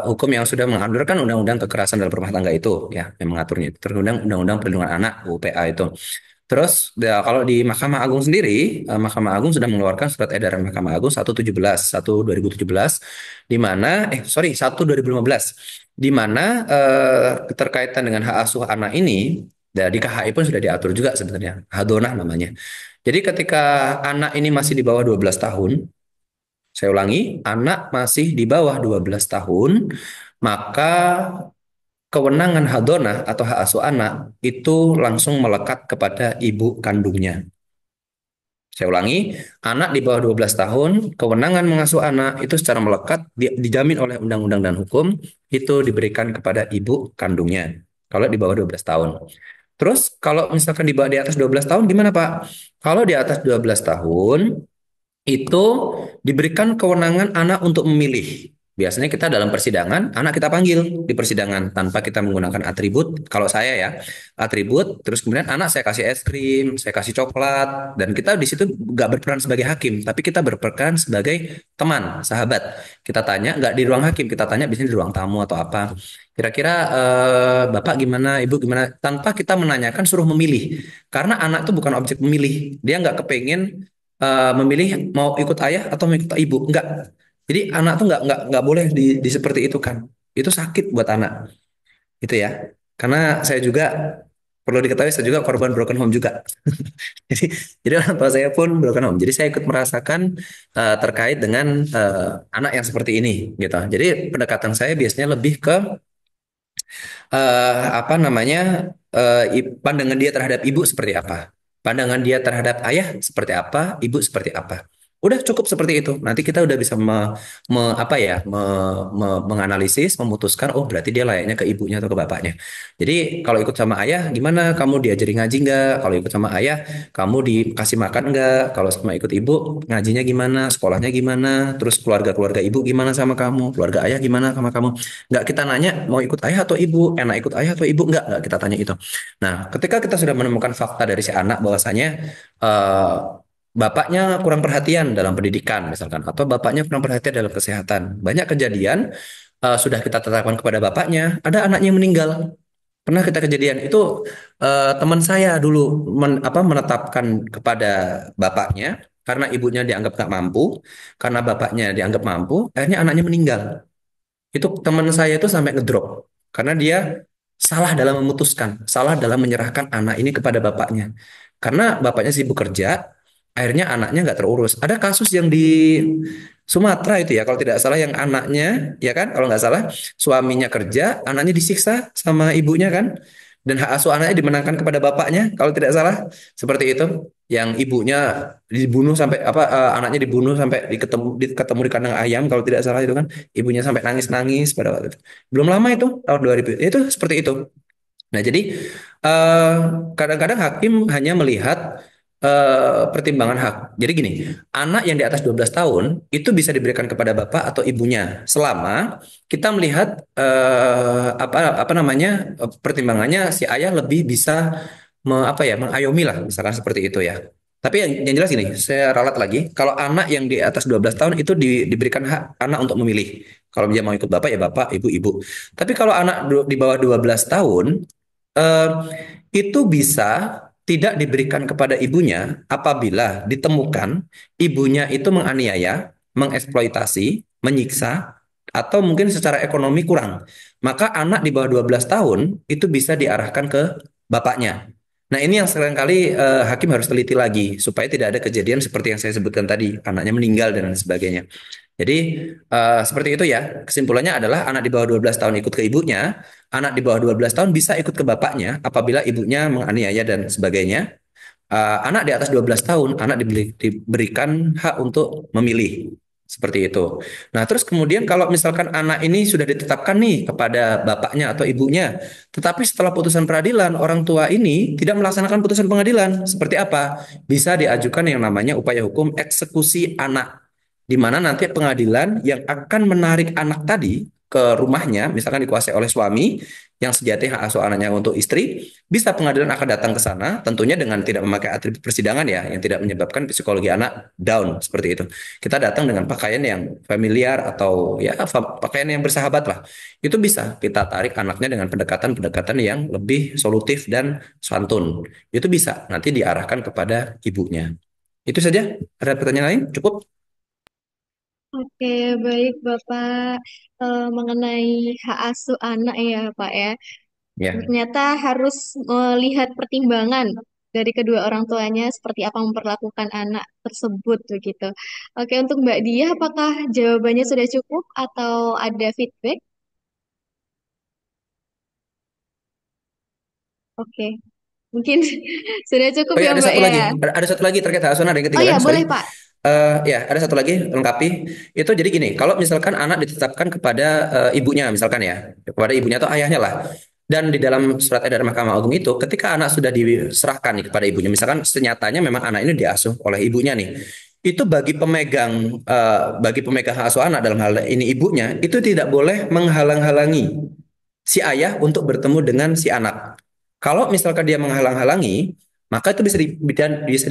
hukum yang sudah mengaturkan undang-undang kekerasan dalam rumah tangga itu, ya, yang mengaturnya. Terundang undang-undang perlindungan anak (UPA) itu. Terus kalau di Mahkamah Agung sendiri, Mahkamah Agung sudah mengeluarkan surat edaran Mahkamah Agung 1/2017, di mana sorry 1/2015, di mana keterkaitan dengan hak asuh anak ini di KHI pun sudah diatur juga sebenarnya, hadonah namanya. Jadi ketika anak ini masih di bawah 12 tahun, saya ulangi, anak masih di bawah 12 tahun, maka kewenangan hadonah atau hak asuh anak itu langsung melekat kepada ibu kandungnya. Saya ulangi, anak di bawah 12 tahun, kewenangan mengasuh anak itu secara melekat dijamin oleh undang-undang dan hukum, itu diberikan kepada ibu kandungnya. Kalau di bawah 12 tahun. Terus kalau misalkan di atas 12 tahun gimana Pak? Kalau di atas 12 tahun, itu diberikan kewenangan anak untuk memilih. Biasanya kita dalam persidangan, anak kita panggil di persidangan tanpa kita menggunakan atribut. Kalau saya ya, atribut, terus kemudian anak saya kasih es krim, saya kasih coklat, dan kita di situ nggak berperan sebagai hakim, tapi kita berperan sebagai teman, sahabat. Kita tanya, nggak di ruang hakim, kita tanya biasanya di ruang tamu atau apa. Kira-kira Bapak gimana, Ibu gimana, tanpa kita menanyakan suruh memilih. Karena anak itu bukan objek memilih. Dia nggak kepengen memilih mau ikut ayah atau mau ikut ibu, enggak. Jadi anak tuh enggak boleh di seperti itu kan. Itu sakit buat anak itu ya. Karena saya juga perlu diketahui saya juga korban broken home juga. jadi jadi orang tua saya pun broken home. Jadi saya ikut merasakan terkait dengan anak yang seperti ini gitu. Jadi pendekatan saya biasanya lebih ke apa namanya pandangan dia terhadap ibu seperti apa, pandangan dia terhadap ayah seperti apa, ibu seperti apa. Udah cukup seperti itu. Nanti kita udah bisa apa ya menganalisis, memutuskan oh berarti dia layaknya ke ibunya atau ke bapaknya. Jadi kalau ikut sama ayah gimana? Kamu diajari ngaji nggak? Kalau ikut sama ayah kamu dikasih makan nggak? Kalau sama ikut ibu ngajinya gimana? Sekolahnya gimana? Terus keluarga-keluarga ibu gimana sama kamu? Keluarga ayah gimana sama kamu? Nggak kita nanya mau ikut ayah atau ibu, enak ikut ayah atau ibu, nggak kita tanya itu. Nah, ketika kita sudah menemukan fakta dari si anak bahwasanya eh, bapaknya kurang perhatian dalam pendidikan misalkan, atau bapaknya kurang perhatian dalam kesehatan, banyak kejadian sudah kita tetapkan kepada bapaknya, ada anaknya yang meninggal. Pernah kita kejadian itu teman saya dulu menetapkan kepada bapaknya karena ibunya dianggap nggak mampu, karena bapaknya dianggap mampu, akhirnya anaknya meninggal. Itu teman saya itu sampai ngedrop karena dia salah dalam memutuskan, salah dalam menyerahkan anak ini kepada bapaknya. Karena bapaknya sibuk kerja, akhirnya anaknya nggak terurus. Ada kasus yang di Sumatera itu ya, kalau tidak salah yang anaknya, ya kan, kalau nggak salah suaminya kerja, anaknya disiksa sama ibunya kan, dan hak asuh anaknya dimenangkan kepada bapaknya, kalau tidak salah, seperti itu. Yang ibunya dibunuh sampai anaknya dibunuh sampai ketemu di kandang ayam, kalau tidak salah itu kan, ibunya sampai nangis-nangis pada waktu itu. Belum lama itu tahun 2000, itu seperti itu. Nah, jadi eh, kadang-kadang hakim hanya melihat pertimbangan hak. Jadi gini, anak yang di atas 12 tahun itu bisa diberikan kepada bapak atau ibunya selama kita melihat apa namanya pertimbangannya si ayah lebih bisa mengayomi lah misalkan seperti itu ya. Tapi yang jelas ini, saya ralat lagi, kalau anak yang di atas 12 tahun itu diberikan hak anak untuk memilih. Kalau dia mau ikut bapak ya bapak, ibu ibu. Tapi kalau anak di bawah 12 tahun eh, itu bisa tidak diberikan kepada ibunya apabila ditemukan ibunya itu menganiaya, mengeksploitasi, menyiksa, atau mungkin secara ekonomi kurang. Maka anak di bawah 12 tahun itu bisa diarahkan ke bapaknya. Nah, ini yang seringkali hakim harus teliti lagi supaya tidak ada kejadian seperti yang saya sebutkan tadi, anaknya meninggal dan lain sebagainya. Jadi seperti itu ya. Kesimpulannya adalah anak di bawah 12 tahun ikut ke ibunya, anak di bawah 12 tahun bisa ikut ke bapaknya apabila ibunya menganiaya dan sebagainya. Anak di atas 12 tahun, anak diberikan hak untuk memilih. Seperti itu. Nah, terus kemudian kalau misalkan anak ini sudah ditetapkan nih kepada bapaknya atau ibunya, tetapi setelah putusan peradilan, orang tua ini tidak melaksanakan putusan pengadilan. Seperti apa? Bisa diajukan yang namanya upaya hukum eksekusi anak, di mana nanti pengadilan yang akan menarik anak tadi ke rumahnya, misalkan dikuasai oleh suami yang sejati hak asuh anaknya untuk istri, bisa pengadilan akan datang ke sana, tentunya dengan tidak memakai atribut persidangan ya, yang tidak menyebabkan psikologi anak down seperti itu. Kita datang dengan pakaian yang familiar atau ya pakaian yang bersahabat lah. Itu bisa kita tarik anaknya dengan pendekatan-pendekatan yang lebih solutif dan santun. Itu bisa nanti diarahkan kepada ibunya. Itu saja. Ada pertanyaan lain? Cukup? Oke, baik Bapak. Mengenai hak asuh anak ya Pak ya. Ya. Ternyata harus melihat pertimbangan dari kedua orang tuanya seperti apa memperlakukan anak tersebut begitu. Oke, untuk Mbak Dia, apakah jawabannya sudah cukup atau ada feedback? Oke, mungkin sudah cukup Oh ya, ya ada Mbak satu ya. lagi. Ada satu lagi terkait hak asuh anak, ada yang Oh ketiga ya, kan? Sorry. boleh Pak. Ya, ada satu lagi lengkapi. Itu jadi gini, kalau misalkan anak ditetapkan kepada ibunya, misalkan ya, kepada ibunya atau ayahnya lah. Dan di dalam surat edaran Mahkamah Agung itu, ketika anak sudah diserahkan nih kepada ibunya, misalkan senyatanya memang anak ini diasuh oleh ibunya nih, itu bagi pemegang hak asuh anak dalam hal ini ibunya, itu tidak boleh menghalang-halangi si ayah untuk bertemu dengan si anak. Kalau misalkan dia menghalang-halangi, maka itu bisa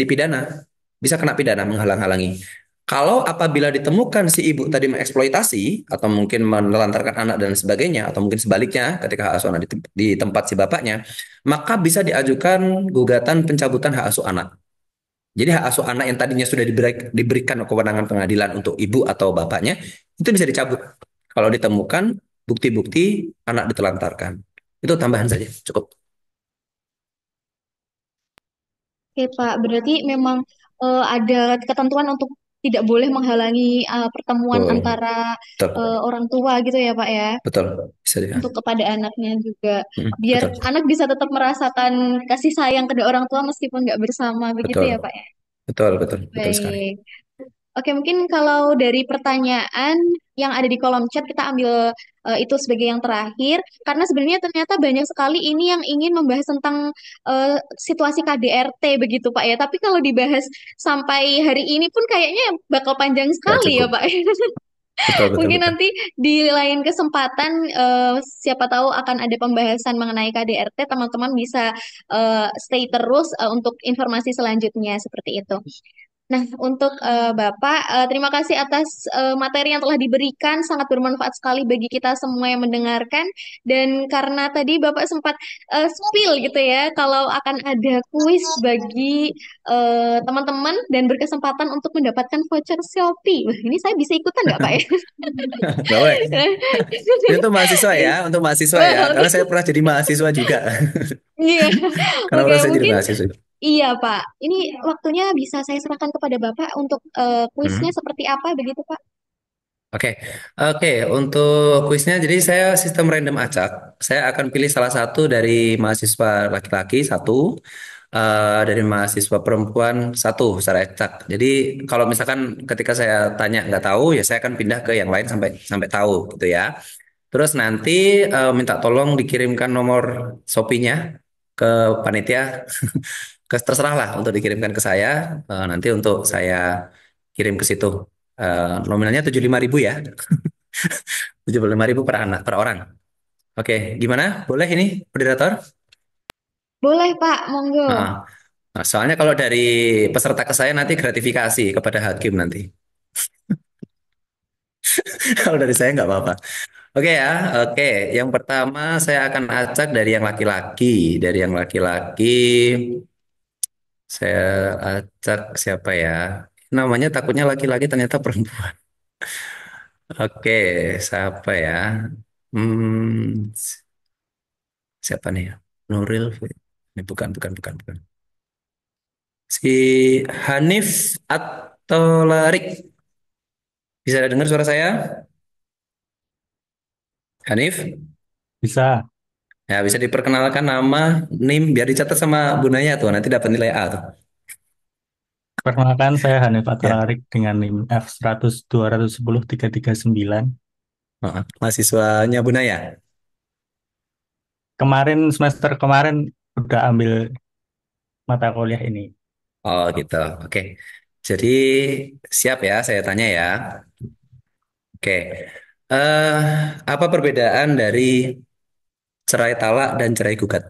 dipidana, bisa kena pidana menghalang-halangi. Kalau apabila ditemukan si ibu tadi mengeksploitasi atau mungkin menelantarkan anak dan sebagainya atau mungkin sebaliknya ketika hak asuh anak di tempat si bapaknya, maka bisa diajukan gugatan pencabutan hak asuh anak. Jadi hak asuh anak yang tadinya sudah diberikan kewenangan pengadilan untuk ibu atau bapaknya itu bisa dicabut kalau ditemukan bukti-bukti anak ditelantarkan. Itu tambahan saja, cukup. Oke Pak, berarti memang ada ketentuan untuk tidak boleh menghalangi pertemuan Betul, antara betul, orang tua gitu ya Pak ya. betul. Bisa Untuk dilihat. kepada anaknya juga biar Betul, anak bisa tetap merasakan kasih sayang kedua orang tua meskipun nggak bersama begitu betul, ya Pak ya. betul, betul, betul sekali. Baik. Oke, mungkin kalau dari pertanyaan yang ada di kolom chat kita ambil itu sebagai yang terakhir karena sebenarnya ternyata banyak sekali ini yang ingin membahas tentang situasi KDRT begitu Pak ya. Tapi kalau dibahas sampai hari ini pun kayaknya bakal panjang Nggak sekali ya cukup. Pak. Betul, betul, Mungkin betul. nanti di lain kesempatan siapa tahu akan ada pembahasan mengenai KDRT, teman-teman bisa stay terus untuk informasi selanjutnya seperti itu. Nah, untuk Bapak, terima kasih atas materi yang telah diberikan, sangat bermanfaat sekali bagi kita semua yang mendengarkan. Dan karena tadi Bapak sempat spill gitu ya, kalau akan ada kuis bagi teman-teman dan berkesempatan untuk mendapatkan voucher Shopee. Wah, ini saya bisa ikutan nggak Pak ya? Nggak boleh. Ini untuk mahasiswa ya, untuk mahasiswa ya. Wah, Karena oke. saya pernah jadi mahasiswa juga. Iya, Karena oke pernah saya jadi mungkin mahasiswa. iya Pak. Ini waktunya bisa saya serahkan kepada Bapak untuk kuisnya Hmm. seperti apa begitu Pak? Oke, oke. Untuk kuisnya, jadi saya sistem random acak. Saya akan pilih salah satu dari mahasiswa laki-laki satu, dari mahasiswa perempuan satu secara acak. Jadi kalau misalkan ketika saya tanya nggak tahu, ya saya akan pindah ke yang lain sampai sampai tahu gitu ya. Terus nanti minta tolong dikirimkan nomor Shopee-nya ke panitia, terserah lah untuk dikirimkan ke saya. Nanti untuk saya kirim ke situ. Nominalnya 75.000 ya. 75.000 per anak, per orang. Oke, gimana? Boleh ini, moderator? Boleh Pak, monggo. Heeh. Nah, soalnya kalau dari peserta ke saya nanti gratifikasi kepada hakim nanti. Kalau dari saya nggak apa-apa. Oke ya, oke. Yang pertama saya akan acak dari yang laki-laki. Dari yang laki-laki, saya acak siapa ya? Namanya takutnya laki-laki ternyata perempuan. Oke, siapa ya? Hmm, siapa nih ya? Nuril. Ini bukan, bukan, bukan, bukan. Si Hanif atau Larik. Bisa dengar suara saya? Hanif? Bisa. Ya, bisa diperkenalkan nama, NIM, biar dicatat sama Bu Naya tuh. Nanti dapat nilai A tuh. Perkenalkan, saya Hanif Ya, Atalarik dengan NIM F100 210 339. mahasiswanya Bunaya. Kemarin, semester kemarin udah ambil mata kuliah ini. Oh gitu. Oke. Jadi siap ya saya tanya ya. Oke. Apa perbedaan dari cerai talak dan cerai gugat?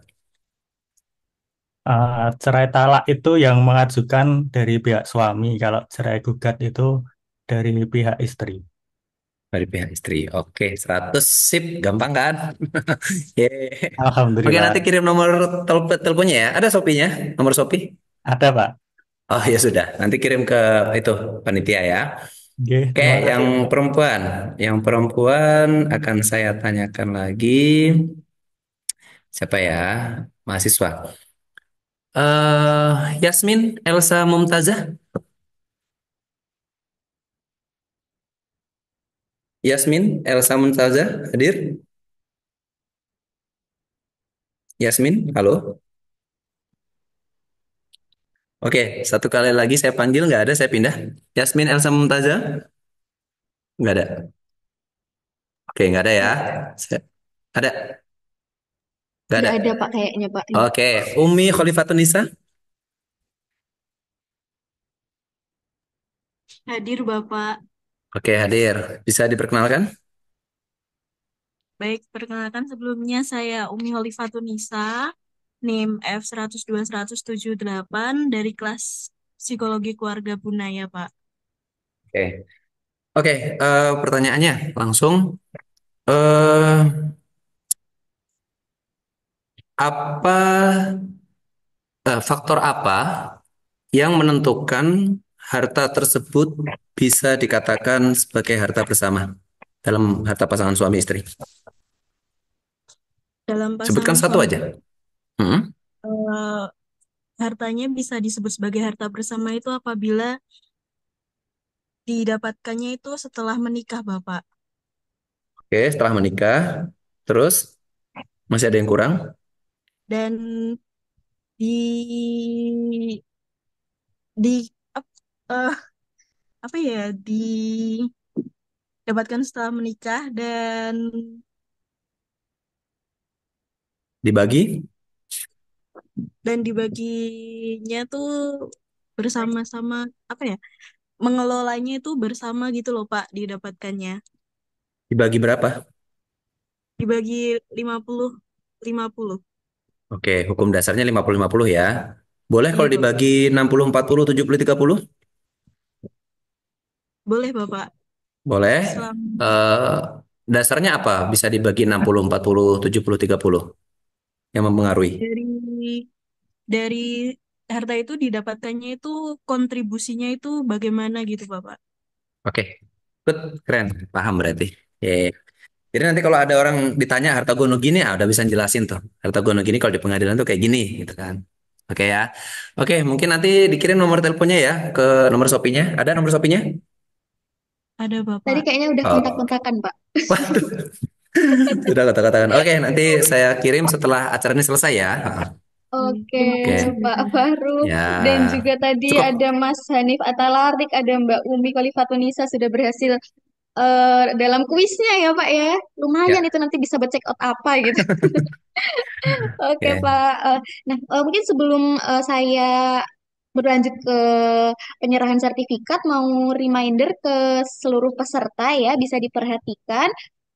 Cerai talak itu yang mengajukan dari pihak suami, kalau cerai gugat itu dari pihak istri. Dari pihak istri. Oke, 100 sip, gampang kan? Yeay. Oke, nanti Alhamdulillah. kirim nomor teleponnya ya. Ada Shopee-nya? Nomor Shopee? Ada, Pak. Oh ya sudah, nanti kirim ke itu panitia ya. Oke, Oke, terima yang kasih. perempuan, yang perempuan akan saya tanyakan lagi. Siapa ya? Mahasiswa. Yasmin Elsa Mumtazah. Yasmin Elsa Mumtazah hadir? Yasmin, halo. Oke, satu kali lagi saya panggil nggak ada, saya pindah. Yasmin Elsa Mumtazah, nggak ada. Oke, nggak ada ya. Ada, nggak ada. Nggak ada Pak kayaknya Pak. Oke, Umi Khalifatun Nisa. Hadir Bapak. Oke, hadir. Bisa diperkenalkan? Baik, perkenalkan sebelumnya saya Umi Holifatunisa, NIM F102-178 dari kelas Psikologi Keluarga Bunaya, Pak. Oke, oke. Pertanyaannya langsung. eh apa faktor apa yang menentukan harta tersebut bisa dikatakan sebagai harta bersama dalam harta pasangan suami istri? Dalam Sebutkan pasangan satu suami, aja. Hmm? eh, hartanya bisa disebut sebagai harta bersama itu apabila didapatkannya itu setelah menikah, Bapak. Oke, setelah menikah, terus masih ada yang kurang? Dan di di ap- eh, apa ya, didapatkan setelah menikah Dibagi? dan dibaginya tuh bersama-sama, apa ya, mengelolanya itu bersama gitu loh Pak, didapatkannya Dibagi berapa? dibagi 50-50. Oke, hukum dasarnya 50-50 ya. Boleh Iya kalau Bapak, dibagi 60-40, 70-30? boleh Bapak. Boleh. Selama Eh, dasarnya apa? Bisa dibagi 60-40, 70-30 yang mempengaruhi. dari harta itu didapatkannya itu kontribusinya itu bagaimana gitu Bapak. Oke, good, keren, paham berarti. Oke. Jadi nanti kalau ada orang ditanya harta gono gini, udah bisa jelasin tuh. Harta gono gini kalau di pengadilan tuh kayak gini, gitu kan. Oke ya. Oke, mungkin nanti dikirim nomor teleponnya ya ke nomor Shopee-nya. Ada nomor Shopee-nya? Ada Tadi Bapak. kayaknya udah Oh, kontak-kontakan Pak. waduh, sudah kata-katakan. Oke, nanti saya kirim setelah acara ini selesai ya. Oke, Terima kasih Oke, Pak Bapak. Faru. Dan ya juga tadi ada cukup. Mas Hanif Atalarik, ada Mbak Umi Khalifatunisa sudah berhasil dalam kuisnya ya Pak ya. Lumayan Ya, itu nanti bisa check out apa gitu. Oke oke. Pak. Nah, mungkin sebelum saya berlanjut ke penyerahan sertifikat, mau reminder ke seluruh peserta ya, bisa diperhatikan.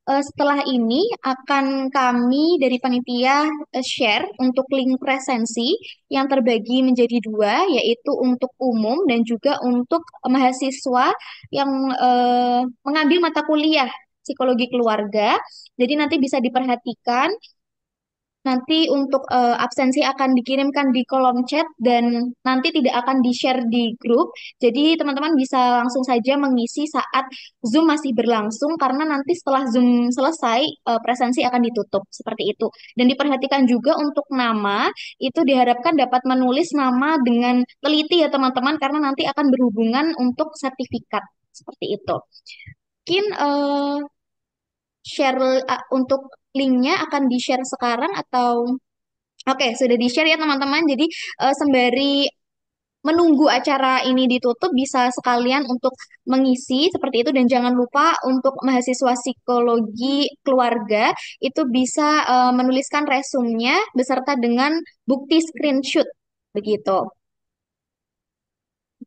Setelah ini akan kami dari panitia share untuk link presensi yang terbagi menjadi dua, yaitu untuk umum dan juga untuk mahasiswa yang mengambil mata kuliah psikologi keluarga. Jadi nanti bisa diperhatikan. Nanti untuk absensi akan dikirimkan di kolom chat dan nanti tidak akan di-share di grup. Jadi teman-teman bisa langsung saja mengisi saat Zoom masih berlangsung karena nanti setelah Zoom selesai presensi akan ditutup seperti itu. Dan diperhatikan juga untuk nama itu diharapkan dapat menulis nama dengan teliti ya teman-teman karena nanti akan berhubungan untuk sertifikat seperti itu. Mungkin share untuk linknya akan di-share sekarang atau Oke, sudah di-share ya teman-teman. Jadi sembari menunggu acara ini ditutup bisa sekalian untuk mengisi seperti itu, dan jangan lupa untuk mahasiswa psikologi keluarga itu bisa menuliskan resumnya beserta dengan bukti screenshot begitu.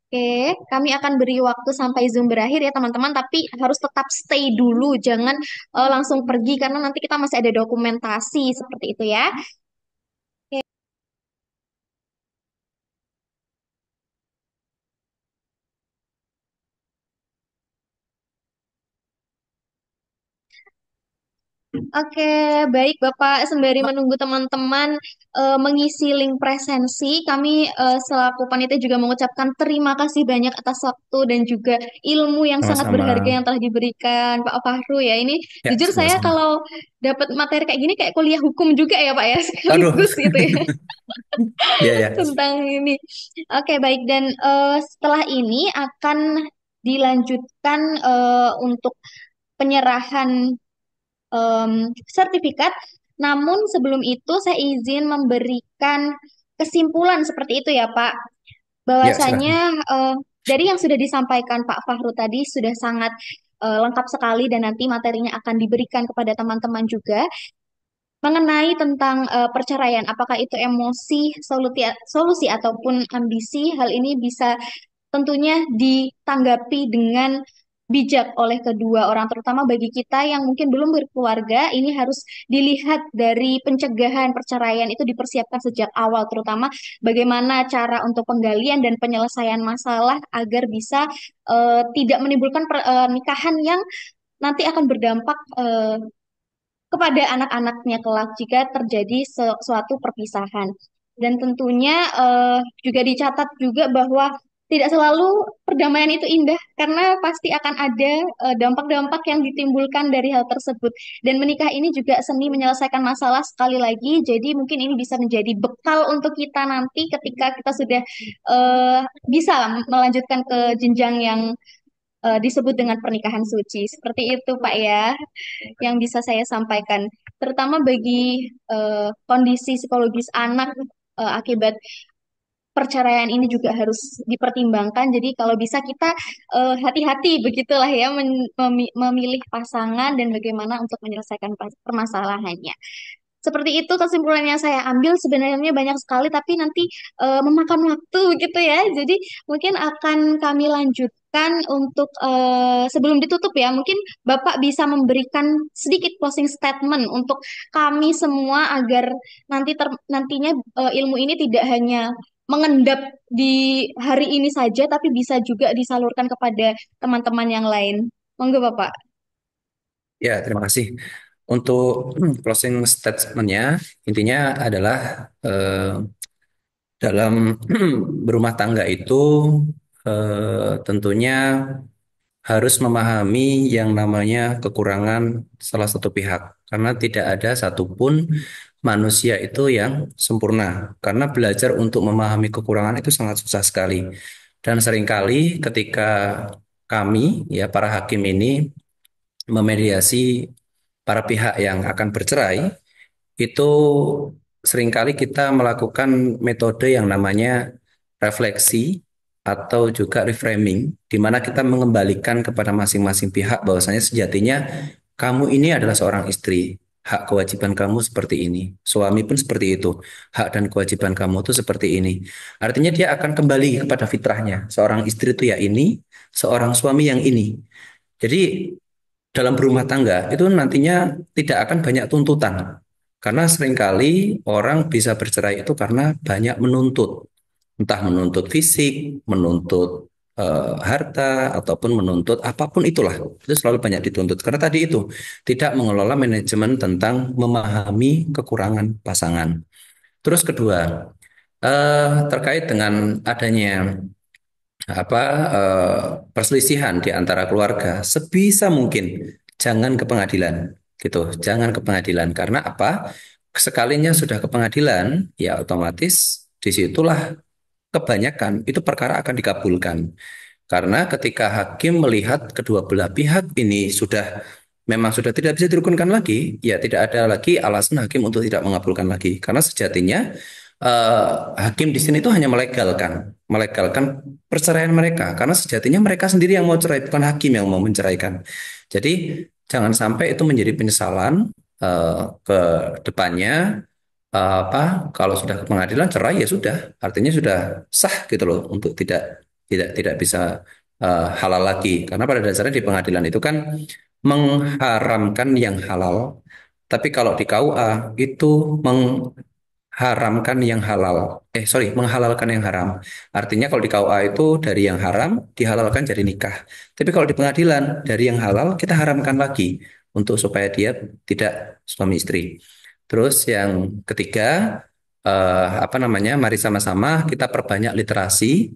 Oke, kami akan beri waktu sampai Zoom berakhir ya teman-teman, tapi harus tetap stay dulu, jangan langsung pergi karena nanti kita masih ada dokumentasi seperti itu ya. Oke, baik Bapak. Sembari menunggu teman-teman mengisi link presensi, kami selaku panitia juga mengucapkan terima kasih banyak atas waktu dan juga ilmu yang sangat Sama-sama. berharga yang telah diberikan Pak Fahru ya. Ini Ya, jujur saya sama-sama. kalau dapat materi kayak gini kayak kuliah hukum juga ya Pak ya, Aduh, sekaligus gitu ya ya ya. tentang ini. Oke, baik, dan setelah ini akan dilanjutkan untuk penyerahan sertifikat. Namun sebelum itu saya izin memberikan kesimpulan seperti itu ya Pak. Ya, silahkan. Bahwasanya dari yang sudah disampaikan Pak Fahru tadi sudah sangat lengkap sekali, dan nanti materinya akan diberikan kepada teman-teman juga mengenai tentang perceraian, apakah itu emosi, solusi ataupun ambisi. Hal ini bisa tentunya ditanggapi dengan bijak oleh kedua orang, terutama bagi kita yang mungkin belum berkeluarga. Ini harus dilihat dari pencegahan perceraian itu dipersiapkan sejak awal, terutama bagaimana cara untuk penggalian dan penyelesaian masalah agar bisa tidak menimbulkan pernikahan yang nanti akan berdampak kepada anak-anaknya kelak jika terjadi suatu perpisahan. Dan tentunya juga dicatat juga bahwa tidak selalu perdamaian itu indah, karena pasti akan ada dampak-dampak yang ditimbulkan dari hal tersebut. Dan menikah ini juga seni menyelesaikan masalah sekali lagi, jadi mungkin ini bisa menjadi bekal untuk kita nanti ketika kita sudah bisa melanjutkan ke jenjang yang disebut dengan pernikahan suci. Seperti itu, Pak ya, yang bisa saya sampaikan. Terutama bagi kondisi psikologis anak akibat perceraian ini juga harus dipertimbangkan. Jadi kalau bisa kita hati-hati begitulah ya memilih pasangan dan bagaimana untuk menyelesaikan permasalahannya. Seperti itu kesimpulan yang saya ambil. Sebenarnya banyak sekali, tapi nanti memakan waktu gitu ya. Jadi mungkin akan kami lanjutkan untuk sebelum ditutup ya. Mungkin Bapak bisa memberikan sedikit closing statement untuk kami semua agar nantinya ilmu ini tidak hanya mengendap di hari ini saja, tapi bisa juga disalurkan kepada teman-teman yang lain. Monggo Bapak. Ya, terima kasih. Untuk closing statement-nya, intinya adalah dalam berumah tangga itu tentunya harus memahami yang namanya kekurangan salah satu pihak, karena tidak ada satupun manusia itu yang sempurna. Karena belajar untuk memahami kekurangan itu sangat susah sekali, dan seringkali ketika kami, ya para hakim ini memediasi para pihak yang akan bercerai, itu seringkali kita melakukan metode yang namanya refleksi atau juga reframing, di mana kita mengembalikan kepada masing-masing pihak bahwasanya sejatinya kamu ini adalah seorang istri. Hak kewajiban kamu seperti ini. Suami pun seperti itu. Hak dan kewajiban kamu itu seperti ini. Artinya dia akan kembali kepada fitrahnya. Seorang istri itu ya ini, seorang suami yang ini. Jadi dalam berumah tangga itu nantinya tidak akan banyak tuntutan. Karena seringkali orang bisa bercerai itu karena banyak menuntut. Entah menuntut fisik, menuntut harta, ataupun menuntut apapun itulah. Itu selalu banyak dituntut. Karena tadi itu tidak mengelola manajemen tentang memahami kekurangan pasangan. Terus kedua, terkait dengan adanya apa perselisihan di antara keluarga, sebisa mungkin jangan ke pengadilan, gitu, jangan ke pengadilan. Karena apa, sekalinya sudah ke pengadilan ya otomatis disitulah kebanyakan itu perkara akan dikabulkan. Karena ketika hakim melihat kedua belah pihak ini memang sudah tidak bisa dirukunkan lagi, ya tidak ada lagi alasan hakim untuk tidak mengabulkan lagi. Karena sejatinya eh, hakim di sini itu hanya melegalkan perceraian mereka karena sejatinya mereka sendiri yang mau cerai, bukan hakim yang mau menceraikan. Jadi jangan sampai itu menjadi penyesalan ke depannya. Apa kalau sudah ke pengadilan cerai ya sudah, artinya sudah sah gitu loh untuk tidak bisa halal lagi. Karena pada dasarnya di pengadilan itu kan mengharamkan yang halal, tapi kalau di KUA itu haramkan yang halal. Sorry, menghalalkan yang haram. Artinya kalau di KUA itu dari yang haram dihalalkan jadi nikah. Tapi kalau di pengadilan dari yang halal kita haramkan lagi untuk supaya dia tidak suami istri. Terus yang ketiga, apa namanya? Mari sama-sama kita perbanyak literasi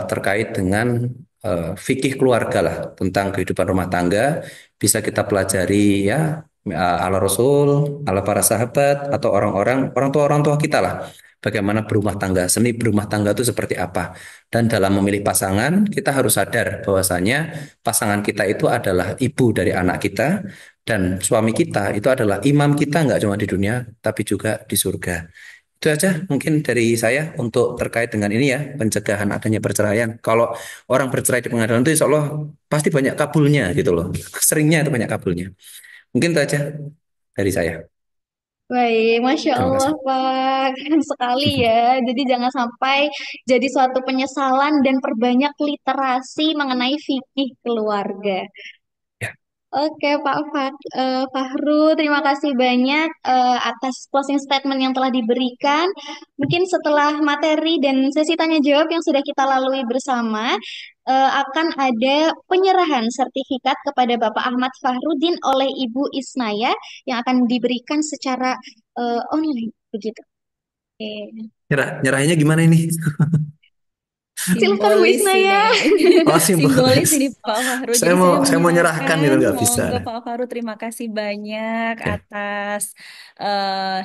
terkait dengan fikih keluarga lah tentang kehidupan rumah tangga. Bisa kita pelajari ya ala Rasul, ala para sahabat atau orang tua kita lah. Bagaimana berumah tangga, seni berumah tangga itu seperti apa. Dan dalam memilih pasangan, kita harus sadar bahwasanya pasangan kita itu adalah ibu dari anak kita dan suami kita itu adalah imam kita nggak cuma di dunia tapi juga di surga. Itu aja mungkin dari saya untuk terkait dengan ini ya, pencegahan adanya perceraian. Kalau orang bercerai di pengadilan itu insya Allah pasti banyak kabulnya gitu loh. Seringnya itu banyak kabulnya. Mungkin itu aja dari saya. Baik, Masya Terima Allah kasih. Pak, keren sekali ya. Jadi jangan sampai jadi suatu penyesalan dan perbanyak literasi mengenai fikih keluarga. Ya, Oke, Fahru, terima kasih banyak atas closing statement yang telah diberikan. Mungkin setelah materi dan sesi tanya jawab yang sudah kita lalui bersama, akan ada penyerahan sertifikat kepada Bapak Ahmad Fahrudin oleh Ibu Isnaya yang akan diberikan secara online, begitu. Oke. nyerahinnya gimana ini? Silakan Bu Simbolis ini. Isnaya. Oh, Simbolis simbolis. ini Pak Fahru. Saya Jadi mau saya saya mau nyerahkan menyerahkan. itu nggak bisa. Monggo Pak Fahru, terima kasih banyak Ya, atas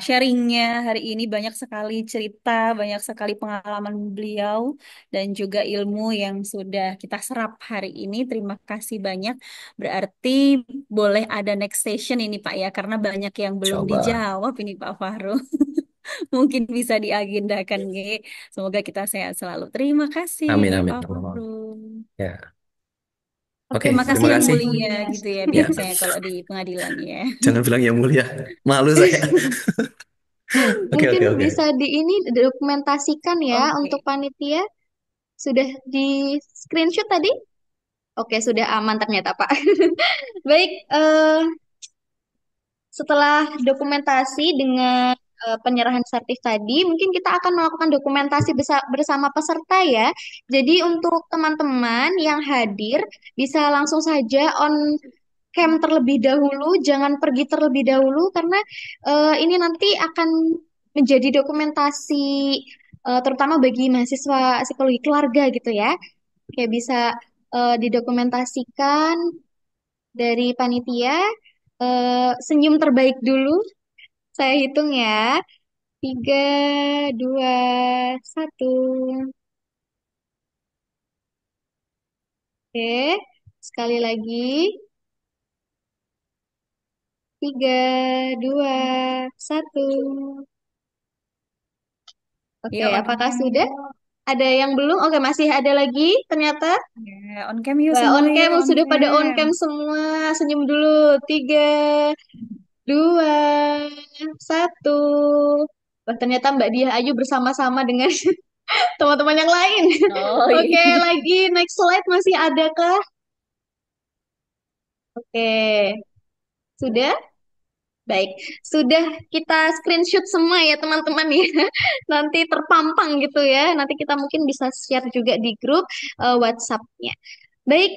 sharingnya hari ini. Banyak sekali cerita, banyak sekali pengalaman beliau dan juga ilmu yang sudah kita serap hari ini. Terima kasih banyak. Berarti boleh ada next session ini Pak ya, karena banyak yang belum coba. dijawab ini Pak Fahru. Mungkin bisa diagendakan, Ge. Semoga kita sehat selalu. Terima kasih, Amin amin. Pak Allah. Fahru. Ya, Oke, oke. Makasih Terima yang kasih. mulia gitu ya Ya, biasanya kalau di pengadilan ya. jangan bilang yang mulia. Malu saya. Oke mungkin oke oke. bisa di ini dokumentasikan ya untuk Oke. panitia. Sudah di screenshot tadi? Oke, sudah aman ternyata, Pak. Baik, setelah dokumentasi dengan penyerahan sertif tadi, mungkin kita akan melakukan dokumentasi bersama peserta ya. Jadi untuk teman-teman yang hadir bisa langsung saja on cam terlebih dahulu, jangan pergi terlebih dahulu karena ini nanti akan menjadi dokumentasi terutama bagi mahasiswa psikologi keluarga gitu ya. Kayak bisa didokumentasikan dari panitia. Senyum terbaik dulu. Saya hitung ya. 3, 2, 1. Oke. Sekali lagi. 3, 2, 1. Oke, Ya, on apakah cam. sudah? Ada yang belum? Oke, masih ada lagi ternyata. Ya, on cam yuk Wah, semua on yuk, cam on sudah pada on cam. cam semua. Senyum dulu. 3, 2, 1. Wah, ternyata Mbak Diah Ayu bersama-sama dengan teman-teman yang lain. Oh Oke, iya. lagi next slide masih adakah? Oke, sudah? Baik, sudah kita screenshot semua ya teman-teman ya. Nanti terpampang gitu ya. Nanti kita mungkin bisa share juga di grup WhatsApp-nya. Baik,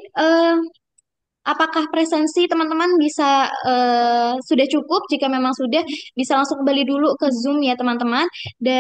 apakah presensi teman-teman bisa sudah cukup? Jika memang sudah, bisa langsung kembali dulu ke Zoom ya teman-teman. Dan